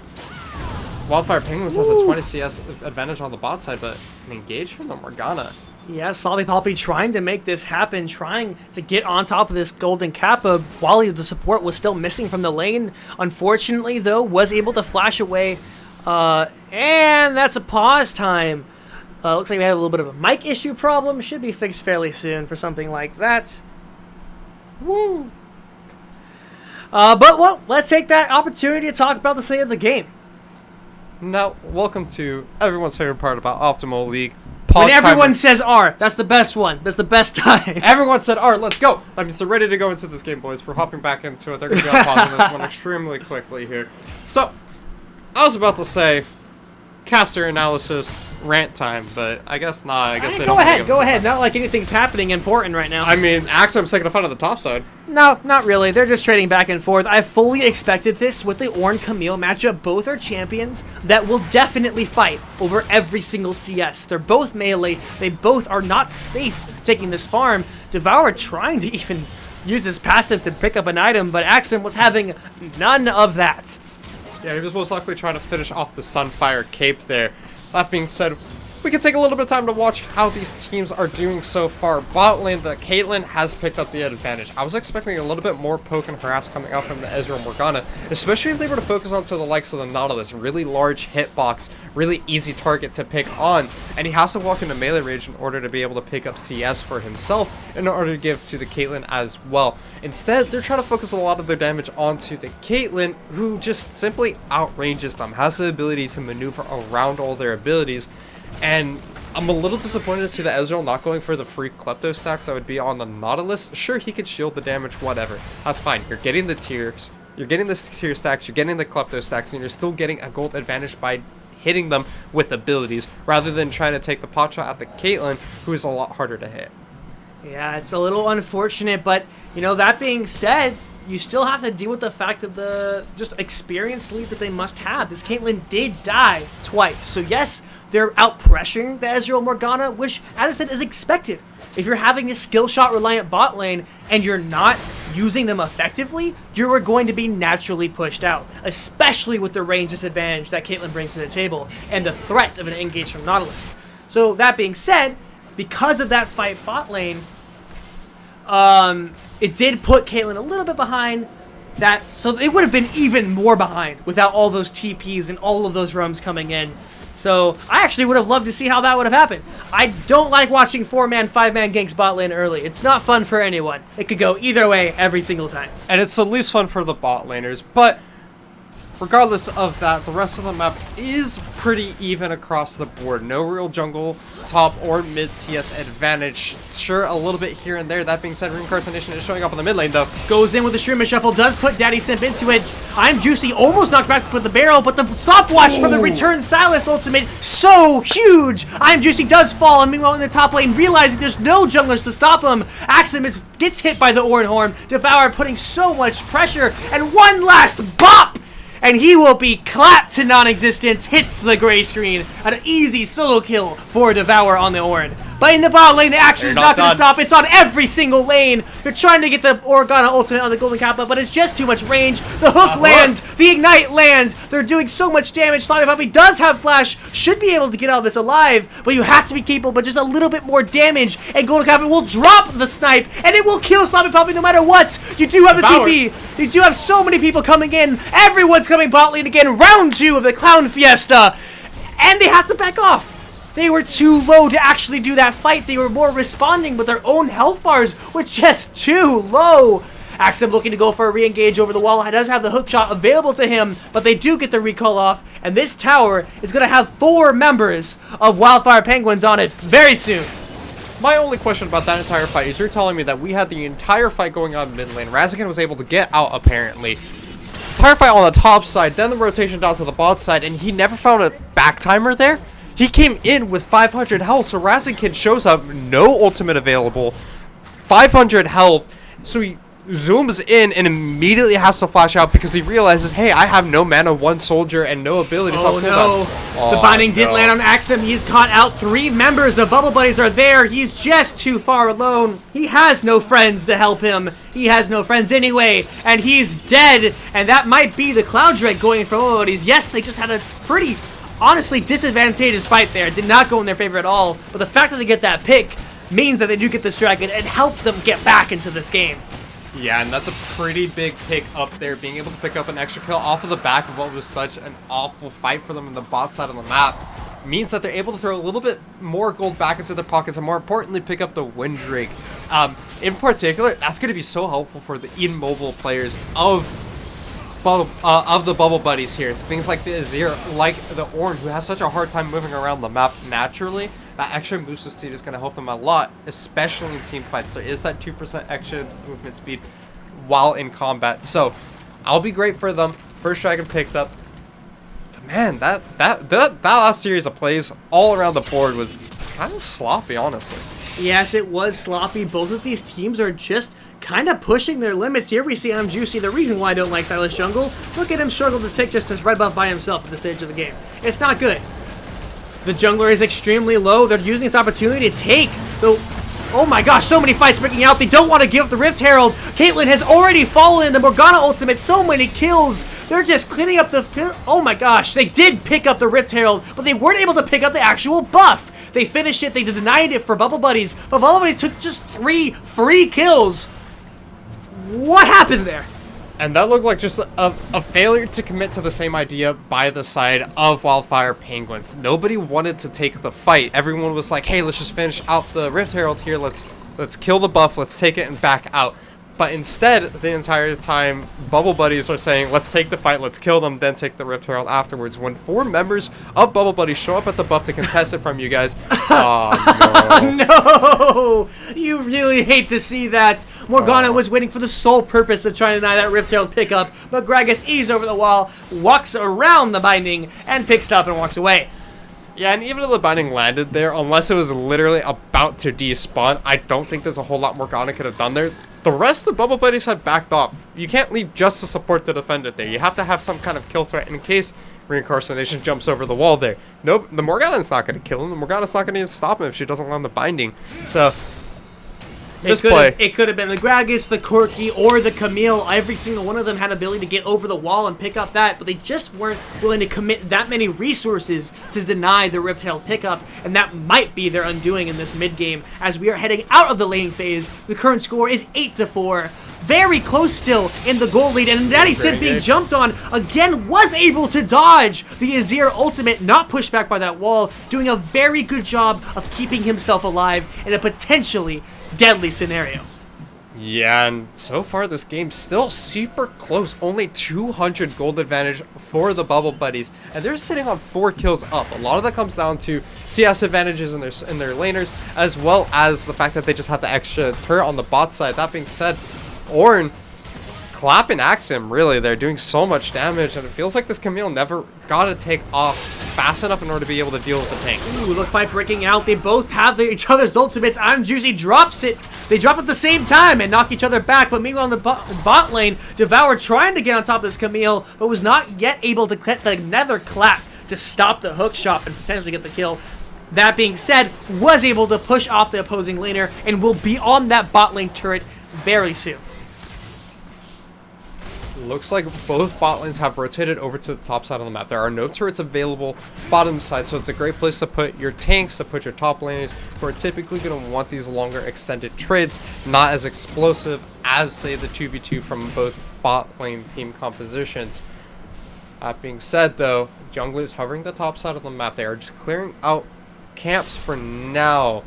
Wildfire Penguins has a 20 CS advantage on the bot side, but an engage from the Morgana. Yeah, Sloppy Poppy trying to make this happen, trying to get on top of this golden Kappa while the support was still missing from the lane. Unfortunately, though, was able to flash away, and that's a pause time. Looks like we had a little bit of a mic issue problem. Should be fixed fairly soon for something like that. Woo! But, well, let's take that opportunity to talk about the state of the game. Now, welcome to everyone's favorite part about Optimal League. When everyone says R, that's the best one. That's the best time. Everyone said R, let's go. I mean, so ready to go into this game, boys. We're hopping back into it. They're going to be unpausing this one extremely quickly here. So, I was about to say caster analysis rant time, but I guess not. I guess they don't. Go ahead. Not like anything's happening important right now. I mean, Axiom's taking a fight on the top side. No, not really. They're just trading back and forth. I fully expected this with the Ornn Camille matchup. Both are champions that will definitely fight over every single CS. They're both melee. They both are not safe taking this farm. Devour trying to even use his passive to pick up an item, but Axum was having none of that. Yeah, he was most likely trying to finish off the Sunfire Cape there. That being said, we can take a little bit of time to watch how these teams are doing so far. Bot lane, the Caitlyn has picked up the advantage. I was expecting a little bit more poke and harass coming out from the Ezreal Morgana, especially if they were to focus onto the likes of the Nautilus. Really large hitbox, really easy target to pick on, and he has to walk into melee range in order to be able to pick up CS for himself in order to give to the Caitlyn as well. Instead, they're trying to focus a lot of their damage onto the Caitlyn, who just simply outranges them, has the ability to maneuver around all their abilities. And I'm a little disappointed to see the Ezreal not going for the free Klepto stacks that would be on the Nautilus. Sure, he could shield the damage, whatever. That's fine. You're getting the tiers. You're getting the tier stacks. You're getting the Klepto stacks, and you're still getting a gold advantage by hitting them with abilities, rather than trying to take the pot shot at the Caitlyn, who is a lot harder to hit. Yeah, it's a little unfortunate, but, you know, that being said, you still have to deal with the fact of the just experience lead that they must have. This Caitlyn did die twice. So yes, they're out-pressuring the Ezreal Morgana, which, as I said, is expected. If you're having a skill shot reliant bot lane and you're not using them effectively, you are going to be naturally pushed out, especially with the range disadvantage that Caitlyn brings to the table and the threat of an engage from Nautilus. So that being said, because of that fight bot lane, it did put Caitlyn a little bit behind that, so it would have been even more behind without all those TPs and all of those roams coming in. So I actually would have loved to see how that would have happened. I don't like watching 4-man, 5-man ganks bot lane early. It's not fun for anyone. It could go either way every single time. And it's the least fun for the bot laners, but regardless of that, the rest of the map is pretty even across the board. No real jungle, top, or mid CS advantage. Sure, a little bit here and there. That being said, Reincarnation is showing up in the mid lane, though. Goes in with the Streamer Shuffle, does put Daddy Simp into it. I'm Juicy almost knocked back to put the barrel, but the stopwatch from the Return Silas ultimate, so huge! I'm Juicy does fall, and meanwhile in the top lane, realizing there's no junglers to stop him. Axum gets hit by the Orin Horn. Devour putting so much pressure, and one last bop! And he will be clapped to non-existence, hits the gray screen. An easy solo kill for Devour on the Orin. But in the bot lane, the action is not going to stop. It's on every single lane. They're trying to get the Organa ultimate on the Golden Kappa, but it's just too much range. The hook lands. The ignite lands. They're doing so much damage. Sloppy Puppy does have flash. Should be able to get out of this alive, but you have to be capable, but just a little bit more damage. And Golden Kappa will drop the snipe, and it will kill Sloppy Puppy no matter what. You do have the TP. You do have so many people coming in. Everyone's coming bot lane again. Round 2 of the Clown Fiesta. And they have to back off. They were too low to actually do that fight. They were more responding, but their own health bars were just too low. Axum looking to go for a re-engage over the wall. He does have the hook shot available to him, but they do get the recall off, and this tower is going to have 4 members of Wildfire Penguins on it very soon. My only question about that entire fight is you're telling me that we had the entire fight going on mid lane. Razikin was able to get out, apparently. Entire fight on the top side, then the rotation down to the bot side, and he never found a back timer there? He came in with 500 health, so Razikin shows up, no ultimate available, 500 health, so he zooms in and immediately has to flash out because he realizes, hey, I have no mana, 1 soldier, and no abilities. Oh no, the binding did land on Axum. He's caught out. 3 members of Bubble Buddies are there. He's just too far alone. He has no friends to help him. He has no friends anyway, and he's dead, and that might be the Cloud Drake going for Bubble Buddies. Yes, they just had a pretty honestly disadvantageous fight there. It did not go in their favor at all, but the fact that they get that pick means that they do get this dragon and help them get back into this game. Yeah, and that's a pretty big pick up there, being able to pick up an extra kill off of the back of what was such an awful fight for them in the bot side of the map. Means that they're able to throw a little bit more gold back into their pockets and more importantly pick up the Wind Drake. In particular, that's going to be so helpful for the immobile players of the Bubble Buddies here. It's things like the Azir, like the Ornn, who has such a hard time moving around the map naturally. That extra movement speed is going to help them a lot, especially in team fights. There is that 2% extra movement speed while in combat. So, I'll be great for them. First dragon picked up. But man, that last series of plays all around the board was kind of sloppy, honestly. Yes, it was sloppy. Both of these teams are just kind of pushing their limits. Here we see I'm Juicy. The reason why I don't like Silas Jungle, look at him struggle to take just his red buff by himself at this stage of the game. It's not good. The jungler is extremely low. They're using this opportunity to take the Oh my gosh, so many fights breaking out. They don't want to give up the Rift Herald. Caitlyn has already fallen in the Morgana ultimate. So many kills. They're just cleaning up the... Oh my gosh, they did pick up the Rift Herald, but they weren't able to pick up the actual buff. They finished it. They denied it for Bubble Buddies, but Bubble Buddies took just 3 free kills. What happened there? And that looked like just a failure to commit to the same idea by the side of Wildfire Penguins. Nobody wanted to take the fight. Everyone was like, hey, let's just finish out the Rift Herald here. Let's kill the buff. Let's take it and back out. But instead, the entire time, Bubble Buddies are saying, let's take the fight, let's kill them, then take the Rift Herald afterwards. When 4 members of Bubble Buddies show up at the buff to contest it from you guys, oh no. No! You really hate to see that. Morgana was waiting for the sole purpose of trying to deny that Rift Herald pickup, but Gragas eases over the wall, walks around the binding, and picks it up and walks away. Yeah, and even if the binding landed there, unless it was literally about to despawn, I don't think there's a whole lot Morgana could have done there. The rest of Bubble Buddies had backed off. You can't leave just to support the defender there. You have to have some kind of kill threat in case Reincarnation jumps over the wall there. Nope, the Morgana's not going to kill him. The Morgana's not going to even stop him if she doesn't land the binding. So, It could have been the Gragas, the Corki, or the Camille. Every single one of them had ability to get over the wall and pick up that, but they just weren't willing to commit that many resources to deny the Rift Herald pickup, and that might be their undoing in this mid-game. As we are heading out of the laning phase, the current score is 8-4. Very close still in the goal lead, and Daddy Sid being jumped on again was able to dodge the Azir ultimate, not pushed back by that wall, doing a very good job of keeping himself alive in a potentially deadly scenario. yeah, and so far this game's still super close. Only 200 gold advantage for the Bubble Buddies, and they're sitting on 4 kills up. A lot of that comes down to CS advantages in their laners, as well as the fact that they just have the extra turret on the bot side. That being said, Ornn clapping Axiom, really. They're doing so much damage, and it feels like this Camille never got to take off fast enough in order to be able to deal with the tank. Ooh, look, fight breaking out. They both have each other's ultimates. Juicy drops it. They drop at the same time and knock each other back, but meanwhile in the bot lane, Devour trying to get on top of this Camille, but was not yet able to get the nether clap to stop the hook shot and potentially get the kill. That being said, was able to push off the opposing laner and will be on that bot lane turret very soon. Looks like both bot lanes have rotated over to the top side of the map. There are no turrets available bottom side, so it's a great place to put your tanks, to put your top laners, who are typically going to want these longer extended trades, not as explosive as, say, the 2v2 from both bot lane team compositions. That being said, though, junglers hovering the top side of the map. They are just clearing out camps for now.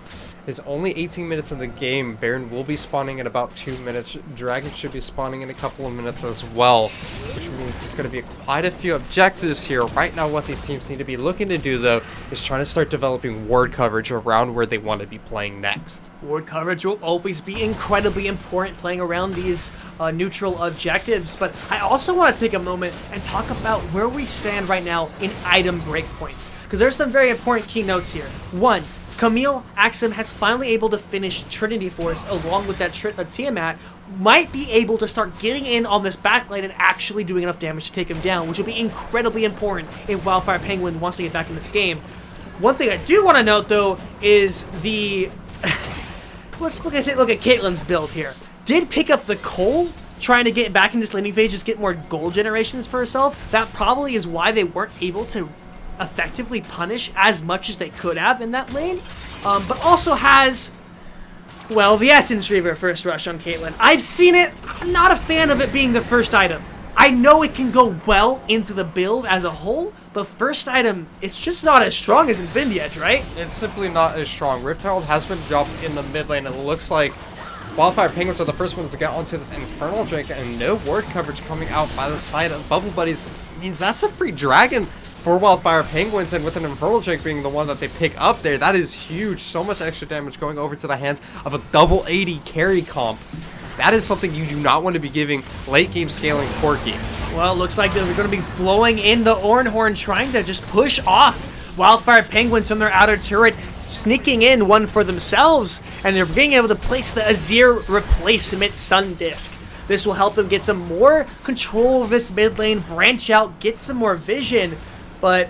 It's only 18 minutes in the game. Baron will be spawning in about 2 minutes. Dragon should be spawning in a couple of minutes as well, which means there's going to be quite a few objectives here. Right now, what these teams need to be looking to do, though, is trying to start developing ward coverage around where they want to be playing next. Ward coverage will always be incredibly important playing around these neutral objectives, but I also want to take a moment and talk about where we stand right now in item breakpoints, because there's some very important keynotes here. 1, Camille Axiom has finally able to finish Trinity Force along with that Tiamat, might be able to start getting in on this backline and actually doing enough damage to take him down, which will be incredibly important if Wildfire Penguin wants to get back in this game. One thing I do want to note, though, is the... Let's look at Caitlyn's build here. Did pick up the Cole, trying to get back in this laning phase, just get more gold generations for herself. That probably is why they weren't able to effectively punish as much as they could have in that lane, but also has, well, the Essence Reaver first rush on Caitlyn. I've seen it. I'm not a fan of it being the first item. I know it can go well into the build as a whole, but first item, it's just not as strong as Infinity Edge, right? It's simply not as strong. Rift Herald has been dropped in the mid lane, and it looks like Wildfire Penguins are the first ones to get onto this Infernal Drake, and no ward coverage coming out by the side of Bubble Buddies means that's a free dragon for Wildfire Penguins, and with an Infernal Drake being the one that they pick up there, that is huge. So much extra damage going over to the hands of a double 80 carry comp. That is something you do not want to be giving late game scaling Corki. Well, it looks like they're going to be blowing in the Ornn Horn, trying to just push off Wildfire Penguins from their outer turret, sneaking in one for themselves, and they're being able to place the Azir replacement Sun Disc. This will help them get some more control of this mid lane, branch out, get some more vision. But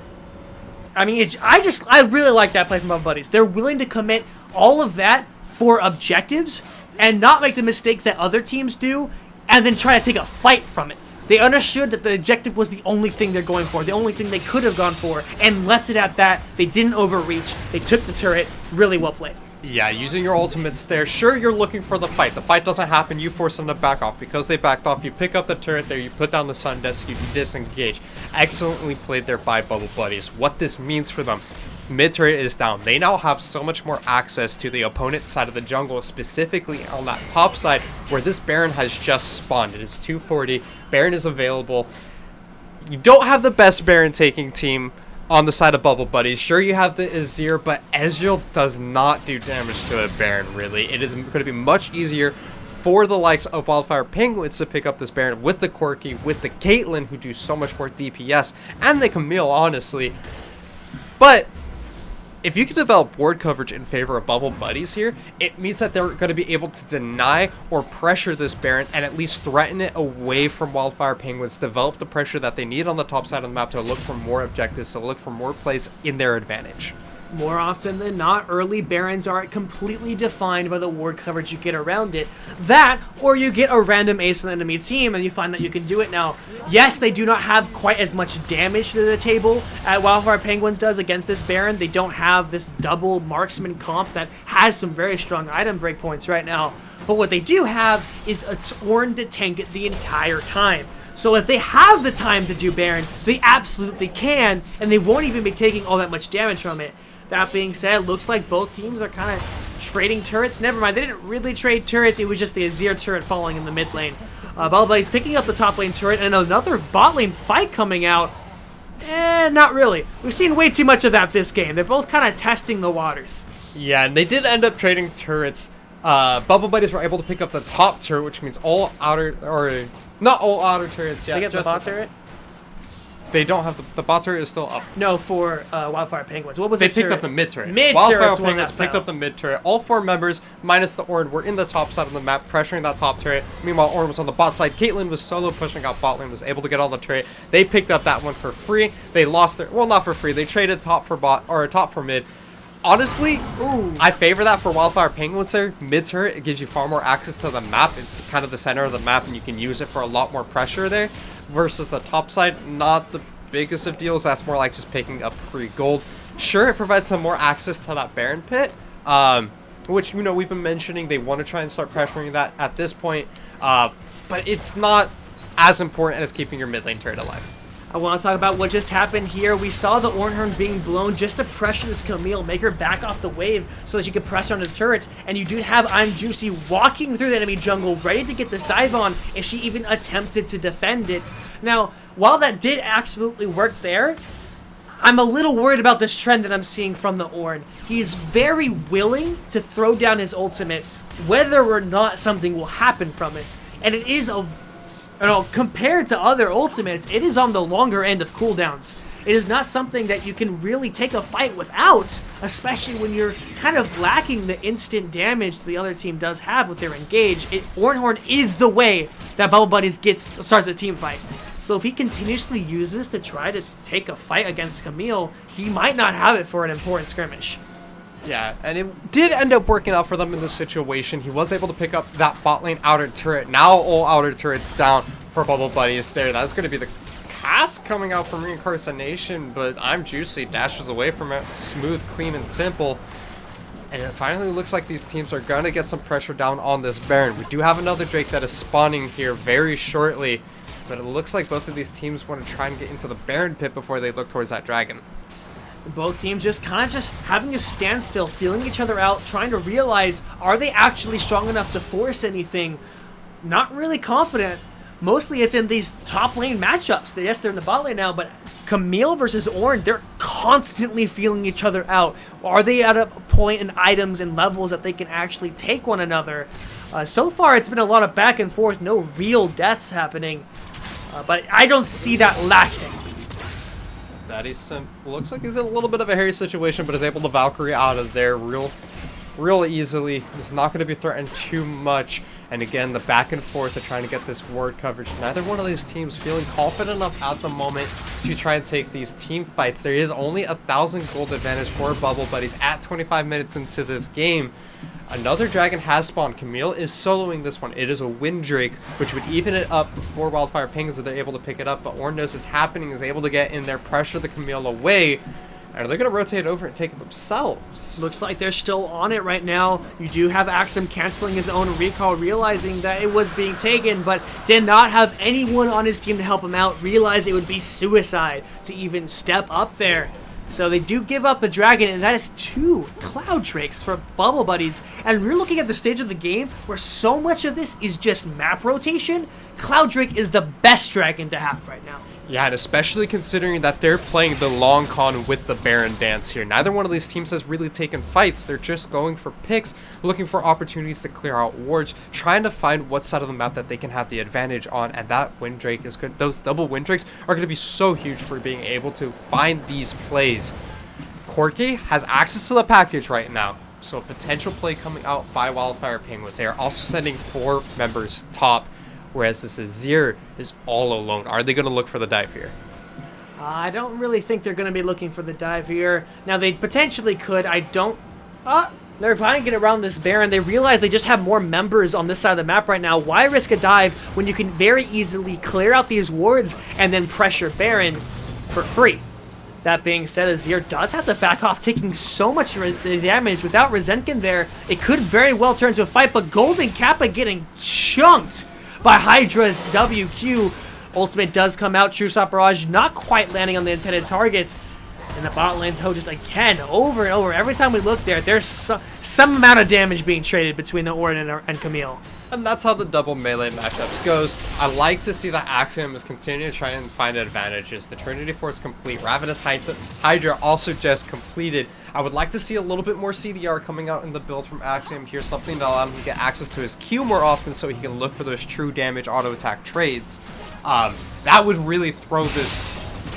I mean, I really like that play from my buddies. They're willing to commit all of that for objectives and not make the mistakes that other teams do and then try to take a fight from it. They understood that the objective was the only thing they're going for, the only thing they could have gone for, and left it at that. They didn't overreach. They took the turret. Really well played. Yeah, using your ultimates there. Sure, you're looking for the fight. The fight doesn't happen. You force them to back off. Because they backed off, you pick up the turret there. You put down the sun disk. You disengage. Excellently played there by Bubble Buddies. What this means for them. Mid turret is down. They now have so much more access to the opponent's side of the jungle, specifically on that top side where this Baron has just spawned. It is 240. Baron is available. You don't have the best Baron taking team on the side of Bubble Buddies. Sure, you have the Azir, but Ezreal does not do damage to a Baron, really. It is going to be much easier for the likes of Wildfire Penguins to pick up this Baron with the Corki, with the Caitlyn, who do so much more DPS, and the Camille, honestly. But if you can develop board coverage in favor of Bubble Buddies here, it means that they're going to be able to deny or pressure this Baron and at least threaten it away from Wildfire Penguins, develop the pressure that they need on the top side of the map to look for more objectives, to look for more plays in their advantage. More often than not, early Barons are completely defined by the ward coverage you get around it. That, or you get a random ace on the enemy team and you find that you can do it now. Yes, they do not have quite as much damage to the table as Wildfire Penguins does against this Baron. They don't have this double marksman comp that has some very strong item breakpoints right now. But what they do have is a Ornn to tank it the entire time. So if they have the time to do Baron, they absolutely can, and they won't even be taking all that much damage from it. That being said, looks like both teams are kind of trading turrets. Never mind, they didn't really trade turrets. It was just the Azir turret falling in the mid lane. Bubble Buddies picking up the top lane turret, and another bot lane fight coming out. Not really. We've seen way too much of that this game. They're both kind of testing the waters. Yeah, and they did end up trading turrets. Bubble Buddies were able to pick up the top turret, which means all outer, or not all outer turrets. Yeah, They get the just bot turret? They don't have the bot turret is still up. No, for Wildfire Penguins. What was They the picked turret? up the mid turret. Mid Wildfire turret's one Penguins that picked fell. up the mid turret. All 4 members, minus the Ornn, were in the top side of the map, pressuring that top turret. Meanwhile, Ornn was on the bot side. Caitlyn was solo pushing out bot lane, was able to get on the turret. They picked up that one for free. They lost their, well, not for free. They traded top for bot, or top for mid. Honestly, I favor that for Wildfire Penguins there. Mid turret, it gives you far more access to the map. It's kind of the center of the map, and you can use it for a lot more pressure there. Versus the top side, not the biggest of deals. That's more like just picking up free gold. Sure, it provides some more access to that Baron pit, which, you know, we've been mentioning. They want to try and start pressuring that at this point, but it's not as important as keeping your mid lane turret alive. I want to talk about what just happened here. We saw the Ornn being blown just to pressure this Camille, make her back off the wave so that she could press on the turrets. And you do have I'm Juicy walking through the enemy jungle, ready to get this dive on if she even attempted to defend it. Now, while that did absolutely work there, I'm a little worried about this trend that I'm seeing from the Ornn. He's very willing to throw down his ultimate, whether or not something will happen from it. And it is compared to other ultimates, it is on the longer end of cooldowns. It is not something that you can really take a fight without, especially when you're kind of lacking the instant damage the other team does have with their engage. Ornn is the way that Bubble Buddies starts a team fight. So if he continuously uses to try to take a fight against Camille, he might not have it for an important skirmish. Yeah, and it did end up working out for them in this situation. He was able to pick up that bot lane outer turret. Now all outer turrets down for Bubble Buddies there. That's going to be the cast coming out from Reincarnation, but I'm Juicy dashes away from it. Smooth, clean, and simple. And it finally looks like these teams are going to get some pressure down on this Baron. We do have another Drake that is spawning here very shortly, but it looks like both of these teams want to try and get into the Baron pit before they look towards that dragon. Both teams just having a standstill, feeling each other out, trying to realize, are they actually strong enough to force anything? Not really confident. Mostly it's in these top lane matchups. Yes, they're in the bot lane now, but Camille versus Ornn, they're constantly feeling each other out. Are they at a point in items and levels that they can actually take one another? So far, it's been a lot of back and forth, no real deaths happening. But I don't see that lasting. That is looks like he's in a little bit of a hairy situation, but is able to Valkyrie out of there real easily. He's not going to be threatened too much. And again, the back and forth of trying to get this ward coverage. Neither one of these teams feeling confident enough at the moment to try and take these team fights. There is only 1,000 gold advantage for Bubble Buddies at 25 minutes into this game. Another dragon has spawned. Camille is soloing this one. It is a Windrake, which would even it up before Wildfire Penguins, so they're able to pick it up. But Orn knows it's happening, is able to get in there, pressure the Camille away. And are they going to rotate over and take it themselves? Looks like they're still on it right now. You do have Axum canceling his own recall, realizing that it was being taken, but did not have anyone on his team to help him out, realized it would be suicide to even step up there. So they do give up the dragon, and that is 2 Cloud Drakes for Bubble Buddies. And we're looking at the stage of the game where so much of this is just map rotation. Cloud Drake is the best dragon to have right now. Yeah, and especially considering that they're playing the long con with the Baron dance here. Neither one of these teams has really taken fights. They're just going for picks, looking for opportunities to clear out wards, trying to find what side of the map that they can have the advantage on, and that Windrake is good. Those double Windrakes are going to be so huge for being able to find these plays. Corky has access to the package right now, so a potential play coming out by Wildfire Penguins. They are also sending 4 members top, whereas this Azir is all alone. Are they going to look for the dive here? I don't really think they're going to be looking for the dive here. Now, they potentially could. I don't... they're trying to get around this Baron. They realize they just have more members on this side of the map right now. Why risk a dive when you can very easily clear out these wards and then pressure Baron for free? That being said, Azir does have to back off, taking so much damage without Rezenkin there. It could very well turn to a fight, but Golden Kappa getting chunked by Hydra's WQ. Ultimate does come out. True Shot Barrage not quite landing on the intended target. And the bot lane, though, just again, over and over. Every time we look there, there's some amount of damage being traded between the Orn and Camille. And that's how the double melee matchups goes. I like to see that Axiom is continuing to try and find advantages. The Trinity Force complete. Ravenous Hydra also just completed. I would like to see a little bit more CDR coming out in the build from Axiom here. Something to allow him to get access to his Q more often so he can look for those true damage auto attack trades. That would really throw this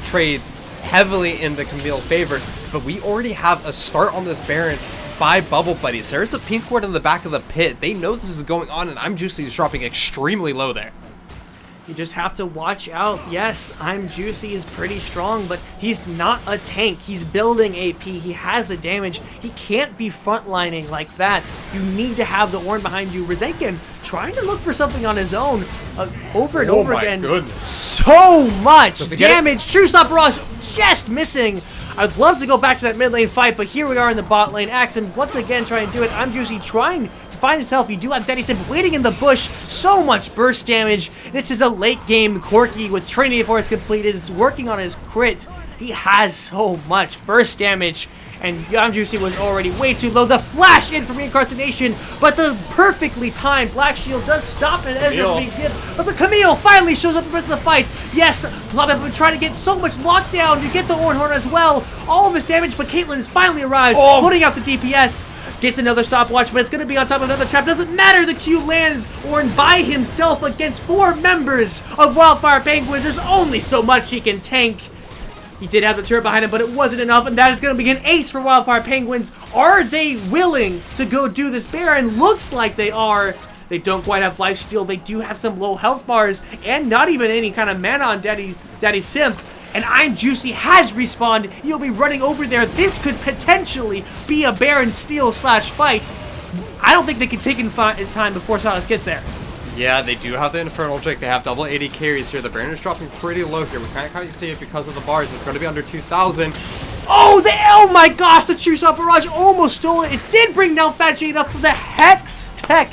trade heavily in the Camille favor. But we already have a start on this Baron by Bubble Buddies. There's a pink ward in the back of the pit. They know this is going on, and I'm Juicy is dropping extremely low there. You just have to watch out. Yes, I'm Juicy is pretty strong, but he's not a tank. He's building AP. He has the damage. He can't be frontlining like that. You need to have the Orn behind you. Rezenkin trying to look for something on his own over and over again. Goodness. So much damage. True Stop Barrage just missing. I'd love to go back to that mid lane fight, but here we are in the bot lane. Axon once again trying to do it. I'm Juicy trying to find himself. You do have Daddy Simp waiting in the bush. So much burst damage. This is a late game Corky with Trinity Force completed. It's working on his crit. He has so much burst damage. And Yam Juicy was already way too low. The flash in from Reincarnation, but the perfectly timed Black Shield does stop an Ezra being hit. But the Camille finally shows up in the rest of the fight. Yes, Loud have been trying to get so much lockdown to get the Ornhorn as well. All of his damage, but Caitlyn has finally arrived, putting out the DPS. Gets another stopwatch, but it's going to be on top of another trap. Doesn't matter, the Q lands. Orn by himself against 4 members of Wildfire Penguins. There's only so much he can tank. He did have the turret behind him, but it wasn't enough, and that is going to be an ace for Wildfire Penguins. Are they willing to go do this Baron? Looks like they are. They don't quite have lifesteal. They do have some low health bars, and not even any kind of mana on Daddy Simp. And I'm Juicy has respawned. He'll be running over there. This could potentially be a Baron steal / fight. I don't think they can take in time before Silas gets there. Yeah, they do have the Infernal Drake. They have double 80 carries here. The Baron is dropping pretty low here. We can't quite see it because of the bars. It's going to be under 2,000. Oh my gosh, the True Shot Barrage almost stole it. It did bring down Fat Jade up for the Hex Tech.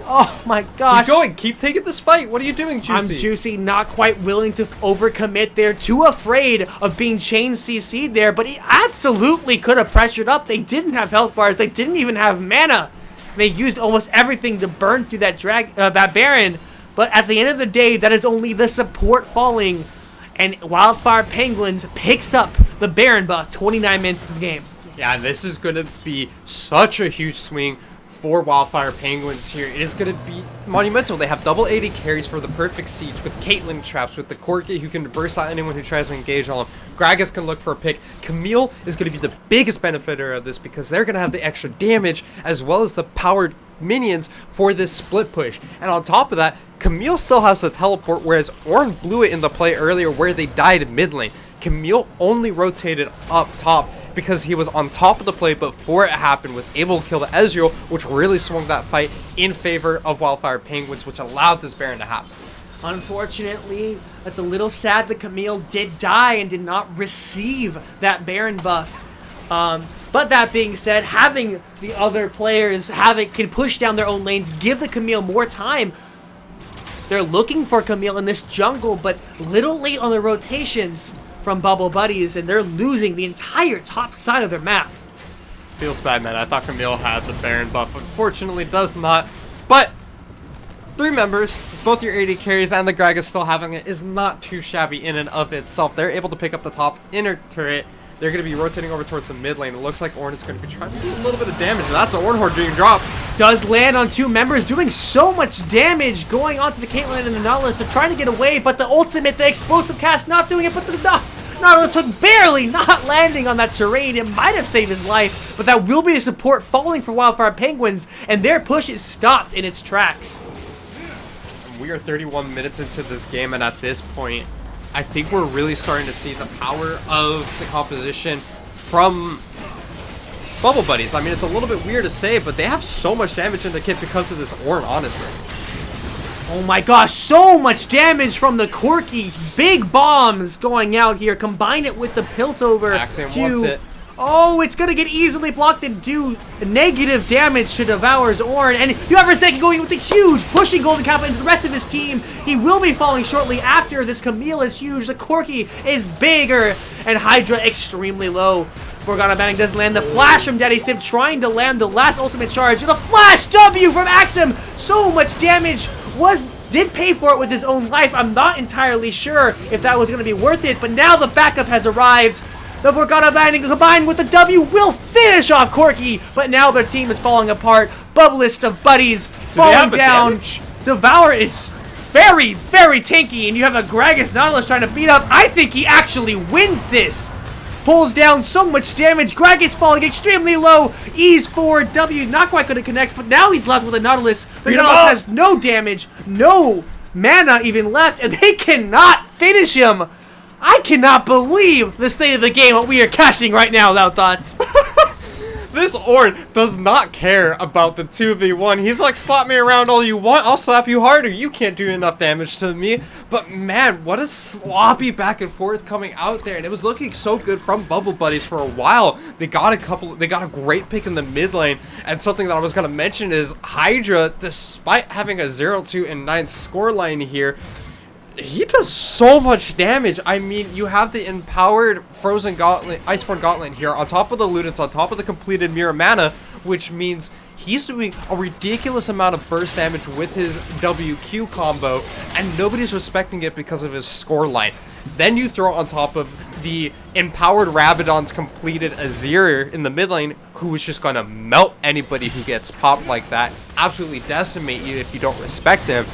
Oh my gosh. Keep going. Keep taking this fight. What are you doing, Juicy? I'm Juicy, not quite willing to overcommit there. Too afraid of being chain CC'd there, but he absolutely could have pressured up. They didn't have health bars. They didn't even have mana. They used almost everything to burn through that that Baron. But at the end of the day, that is only the support falling. And Wildfire Penguins picks up the Baron buff 29 minutes of the game. Yeah, this is going to be such a huge swing for Wildfire Penguins here. It is going to be monumental. They have double 80 carries for the perfect siege with Caitlyn traps, with the Corki who can burst out anyone who tries to engage on him. Gragas can look for a pick. Camille is going to be the biggest benefiter of this because they're going to have the extra damage as well as the powered minions for this split push. And on top of that, Camille still has the teleport, whereas Ornn blew it in the play earlier where they died mid lane. Camille only rotated up top because he was on top of the play before it happened, was able to kill the Ezreal, which really swung that fight in favor of Wildfire Penguins, which allowed this Baron to happen. Unfortunately, it's a little sad that Camille did die and did not receive that Baron buff. But that being said, having the other players can push down their own lanes, give the Camille more time. They're looking for Camille in this jungle, but little late on the rotations from Bubble Buddies, and they're losing the entire top side of their map. Feels bad, man. I thought Camille had the Baron buff. Unfortunately, does not. But 3 members, both your AD carries and the Gragas still having it, is not too shabby in and of itself. They're able to pick up the top inner turret. They're going to be rotating over towards the mid lane. It looks like Ornn is going to be trying to do a little bit of damage. And that's an Ornn Horde being dropped. Does land on 2 members, doing so much damage going onto the Caitlyn and the Nautilus. They're trying to get away, but the ultimate, the explosive cast, not doing it, but the Nautilus hook barely not landing on that terrain. It might have saved his life, but that will be the support following for Wildfire Penguins, and their push is stopped in its tracks. We are 31 minutes into this game, and at this point, I think we're really starting to see the power of the composition from Bubble Buddies. I mean, it's a little bit weird to say, but they have so much damage in the kit because of this Ornn, honestly. Oh my gosh, so much damage from the Corki. Big bombs going out here. Combine it with the Piltover Axiom Q. wants it. Oh, it's going to get easily blocked and do negative damage to Devour's Ornn. And you have Forsaken going with a huge pushing Golden Kappa into the rest of his team. He will be falling shortly after. This Camille is huge. The Corki is bigger. And Hydra extremely low. Morgana Banning does land the flash from Daddy Sim, trying to land the last ultimate charge. The flash W from Axum. So much damage. Did pay for it with his own life. I'm not entirely sure if that was going to be worth it. But now the backup has arrived. The Morgana Binding combined with the W will finish off Corki, but now their team is falling apart. Bubblist of Buddies falling down. Devour is very, very tanky, and you have a Gragas Nautilus trying to beat up. I think he actually wins this. Pulls down so much damage. Gragas falling extremely low. Ease forward. W not quite going to connect, but now he's left with a Nautilus. The Nautilus has no damage, no mana even left, and they cannot finish him. I cannot believe the state of the game what we are casting right now, LoudThoughts. This Ornn does not care about the 2v1. He's like, slap me around all you want, I'll slap you harder. You can't do enough damage to me. But man, what a sloppy back and forth coming out there. And it was looking so good from Bubble Buddies for a while. They got a great pick in the mid lane. And something that I was going to mention is Hydra, despite having a 0-2 and 9 scoreline here, he does so much damage. I mean, you have the empowered Frozen Gauntlet, Iceborne Gauntlet here, on top of the Ludens, on top of the completed Mirror Mana, which means he's doing a ridiculous amount of burst damage with his WQ combo, and nobody's respecting it because of his scoreline. Then you throw on top of the empowered Rabadon's completed Azir in the mid lane, who is just gonna melt anybody who gets popped like that, absolutely decimate you if you don't respect him,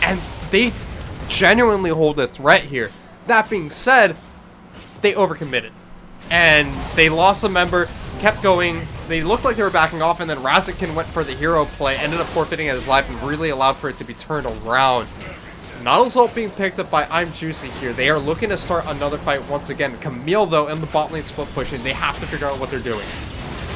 and they genuinely hold a threat here. That being said, they overcommitted and they lost a member, kept going. They looked like they were backing off, and then Razikin went for the hero play, ended up forfeiting his life, and really allowed for it to be turned around. Nautilus ult being picked up by I'm Juicy here. They are looking to start another fight once again. Camille, though, in the bot lane split pushing. They have to figure out what they're doing.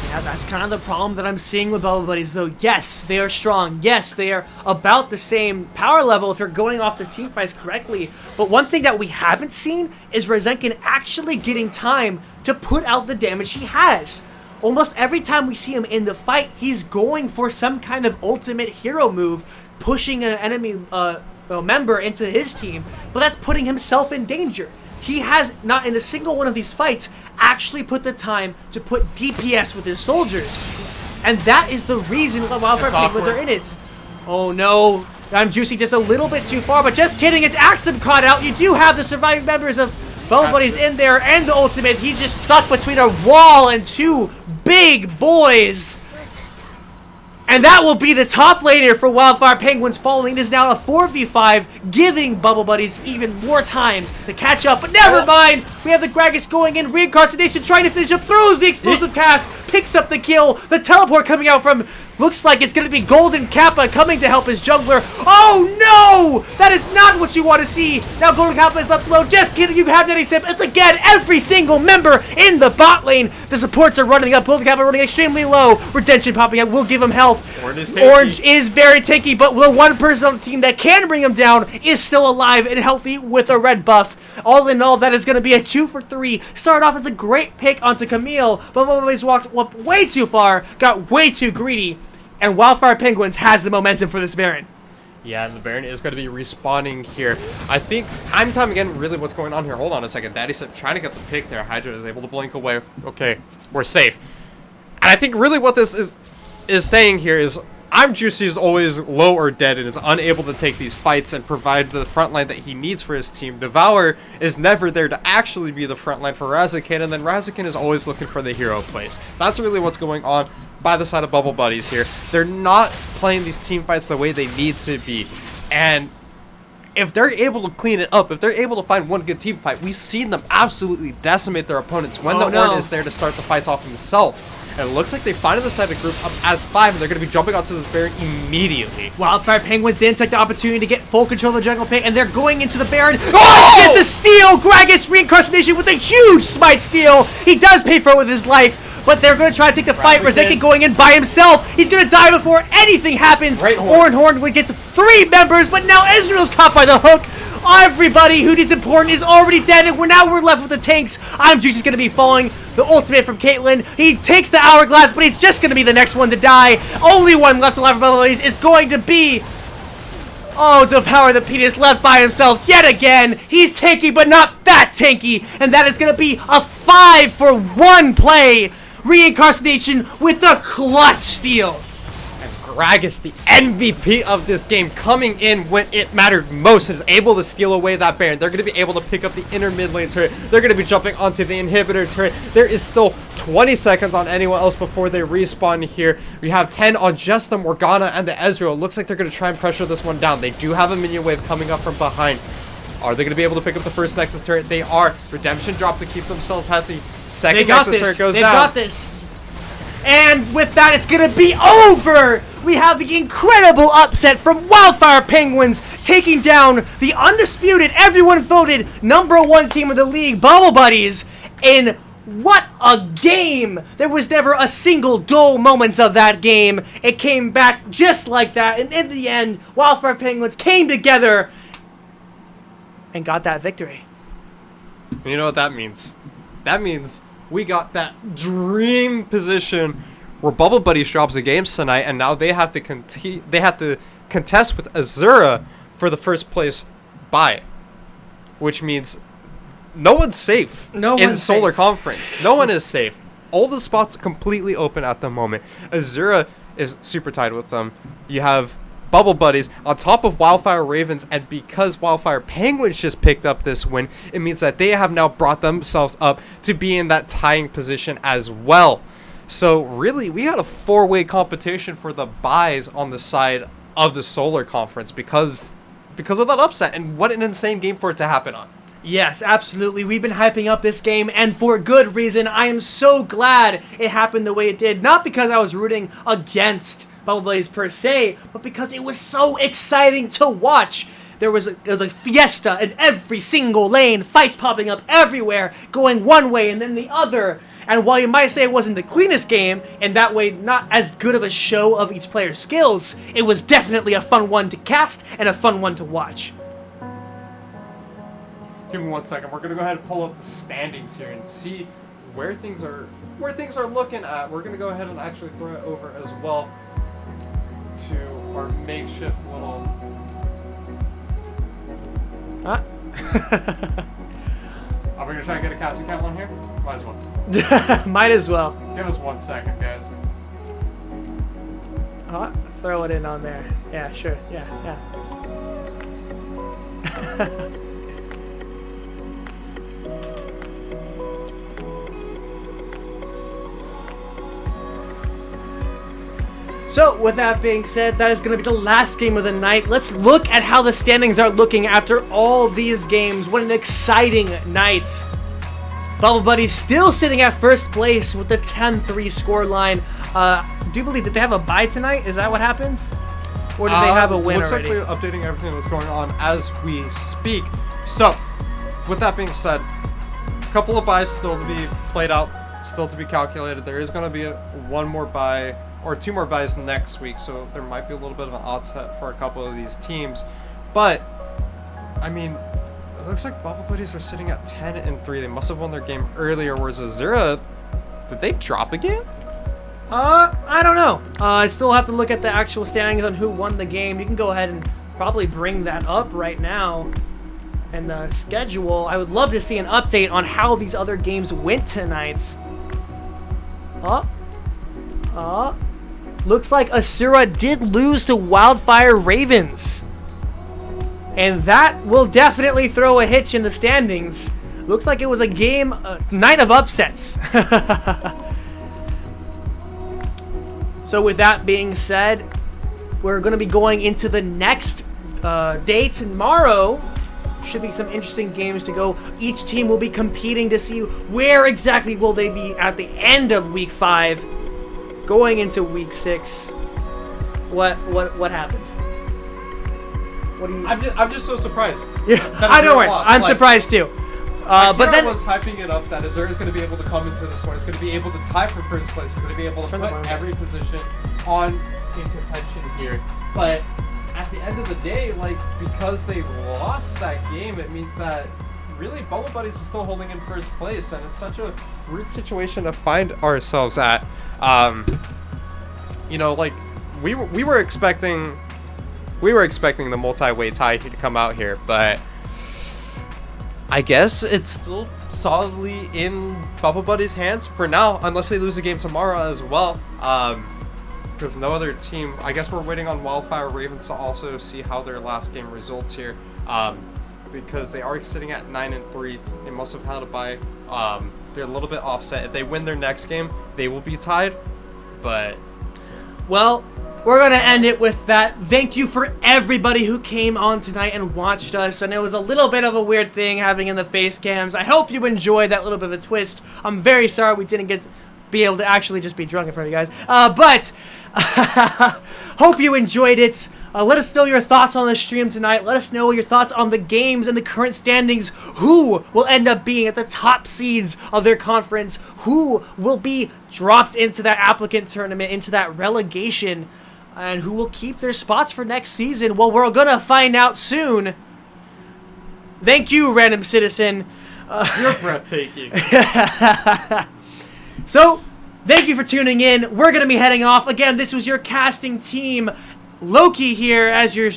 Yeah, that's kind of the problem that I'm seeing with Bubble Buddies, though. Yes, they are strong. Yes, they are about the same power level if you're going off their team fights correctly. But one thing that we haven't seen is Razikin actually getting time to put out the damage he has. Almost every time we see him in the fight, he's going for some kind of ultimate hero move, pushing an enemy member into his team, but that's putting himself in danger. He has not in a single one of these fights actually put the time to put DPS with his soldiers. And that is the reason why Wildfire Penguins are in it. Oh no, I'm Juicy just a little bit too far, but just kidding, it's Axum caught out. You do have the surviving members of Bubble Buddies in there and the ultimate. He's just stuck between a wall and 2 big boys. And that will be the top laner for Wildfire Penguins following. It is now a 4v5, giving Bubble Buddies even more time to catch up. But never mind, we have the Gragas going in, Reincarnation trying to finish up, throws the explosive cast, picks up the kill, the teleport coming out from, looks like it's going to be Golden Kappa coming to help his jungler. Oh no! That is not what you want to see. Now Golden Kappa is left alone. Just kidding, you have Daddy Sip. It's again every single member in the bot lane. The supports are running up, Golden Kappa running extremely low. Redemption popping out will give him health. Orange is very tanky, but the one person on the team that can bring him down is still alive and healthy with a red buff. All in all, that is going to be a 2 for 3. Started off as a great pick onto Camille, but Bubbles walked up way too far, got way too greedy, and Wildfire Penguins has the momentum for this Baron. Yeah, and the Baron is going to be respawning here. I think time again, really what's going on here. Hold on a second. Daddy said trying to get the pick there. Hydra is able to blink away. Okay, we're safe. And I think really what this is saying here is I'm Juicy is always low or dead and is unable to take these fights and provide the front line that he needs for his team. Devour is never there to actually be the front line for Razakin, and then Razakin is always looking for the hero plays. That's really what's going on by the side of Bubble Buddies here. They're not playing these team fights the way they need to be, and if they're able to clean it up, if they're able to find one good team fight, we've seen them absolutely decimate their opponents when the Horn is there to start the fights off himself. And it looks like they finally decided to group up as 5, and they're going to be jumping onto this Baron immediately. Wildfire Penguins didn't take the opportunity to get full control of the jungle pit, and they're going into the Baron. Oh! Get the steal! Gragas Reincarnation with a huge smite steal. He does pay for it with his life, but they're going to try to take the fight. Razakin going in by himself. He's going to die before anything happens. Horn gets 3 members, but now Ezreal's caught by the hook. Everybody who is important is already dead, and now we're left with the tanks. I'm just going to be following the ultimate from Caitlyn. He takes the hourglass, but he's just going to be the next one to die. Only one left alive for Bubble Buddies is going to be... Oh, Devour the Penis left by himself yet again. He's tanky, but not that tanky. And that is going to be a 5 for 1 play. Reincarnation with the clutch steal. Gragas, the MVP of this game, coming in when it mattered most, is able to steal away that Baron. They're going to be able to pick up the inner mid lane turret. They're going to be jumping onto the inhibitor turret. There is still 20 seconds on anyone else before they respawn here. We have 10 on just the Morgana and the Ezreal. Looks like they're going to try and pressure this one down. They do have a minion wave coming up from behind. Are they going to be able to pick up the first Nexus turret? They are. Redemption drop to keep themselves healthy. Second Nexus turret goes down. They've got this. And with that, it's going to be over. We have the incredible upset from Wildfire Penguins taking down the undisputed, everyone voted #1 team of the league, Bubble Buddies. And what a game! There was never a single dull moments of that game. It came back just like that. And in the end, Wildfire Penguins came together and got that victory. You know what that means? That means we got that dream position where Bubble Buddies drops the games tonight, and now they have to contest with Azura for the first place bye, which means no one's safe in Solar Conference. No one is safe. All the spots completely open at the moment. Azura is super tied with them. You have Bubble Buddies on top of Wildfire Ravens, and because Wildfire Penguins just picked up this win, it means that they have now brought themselves up to be in that tying position as well. So really, we had a 4-way competition for the buys on the side of the Solar Conference because of that upset, and what an insane game for it to happen on. Yes, absolutely. We've been hyping up this game, and for good reason. I am so glad it happened the way it did. Not because I was rooting against Bubble Buddies per se, but because it was so exciting to watch. There was a fiesta in every single lane, fights popping up everywhere, going one way and then the other. And while you might say it wasn't the cleanest game, and that way not as good of a show of each player's skills, it was definitely a fun one to cast and a fun one to watch. Give me 1 second. We're gonna go ahead and pull up the standings here and see where things are looking at. We're gonna go ahead and actually throw it over as well to our makeshift little. Huh? Are we gonna try and get a casting count one here? Might as well. Might as well. Give us 1 second, guys. Throw it in on there. Yeah, sure. Yeah. So, with that being said, that is going to be the last game of the night. Let's look at how the standings are looking after all these games. What an exciting night. Bubble Buddies still sitting at first place with the 10-3 scoreline. Do you believe that they have a bye tonight? Is that what happens? Or did they have a win looks already? Looks like they're updating everything that's going on as we speak. So, with that being said, a couple of buys still to be played out, still to be calculated. There is going to be one more buy or two more buys next week, so there might be a little bit of an offset for a couple of these teams. But, I mean, it looks like Bubble Buddies are sitting at 10-3. They must have won their game earlier, whereas Azura, did they drop a game? I don't know. I still have to look at the actual standings on who won the game. You can go ahead and probably bring that up right now. And the schedule, I would love to see an update on how these other games went tonight. Looks like Asura did lose to Wildfire Ravens. And that will definitely throw a hitch in the standings. Looks like it was a game, night of upsets. So with that being said, we're going to be going into the next day tomorrow. Should be some interesting games to go. Each team will be competing to see where exactly will they be at the end of week 5. Going into week 6, what happened? What do you? I'm just so surprised. Yeah, I know. I'm surprised too. But then I was hyping it up that Azura is going to be able to come into this one. It's going to be able to tie for first place. It's going to be able to put every position in contention here. But at the end of the day, like, because they lost that game, it means that really Bubble Buddies is still holding in first place, and it's such a weird situation to find ourselves at. You know, like we were expecting the multi-way tie to come out here, but I guess it's still solidly in Bubble Buddies' hands for now, unless they lose a game tomorrow as well. Because no other team. I guess we're waiting on Wildfire Ravens to also see how their last game results here. Because they are sitting at 9-3. They must have had a bye. They're a little bit offset. If they win their next game, they will be tied. But well, we're going to end it with that. Thank you for everybody who came on tonight and watched us. And it was a little bit of a weird thing having in the face cams. I hope you enjoyed that little bit of a twist. I'm very sorry we didn't be able to actually just be drunk in front of you guys. But hope you enjoyed it. Let us know your thoughts on the stream tonight. Let us know your thoughts on the games and the current standings. Who will end up being at the top seeds of their conference? Who will be dropped into that applicant tournament, into that relegation? And who will keep their spots for next season? Well, we're going to find out soon. Thank you, Random Citizen. you're breathtaking. So, thank you for tuning in. We're going to be heading off. Again, this was your casting team. Loki here as your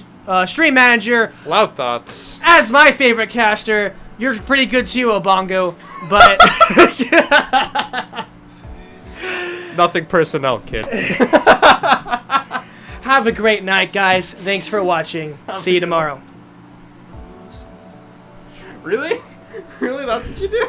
stream manager. LoudThou. As my favorite caster. You're pretty good too, Obongo. But Nothing personnel, kid. have a great night, guys. Thanks for watching. See you tomorrow. Really? Really? That's what you do?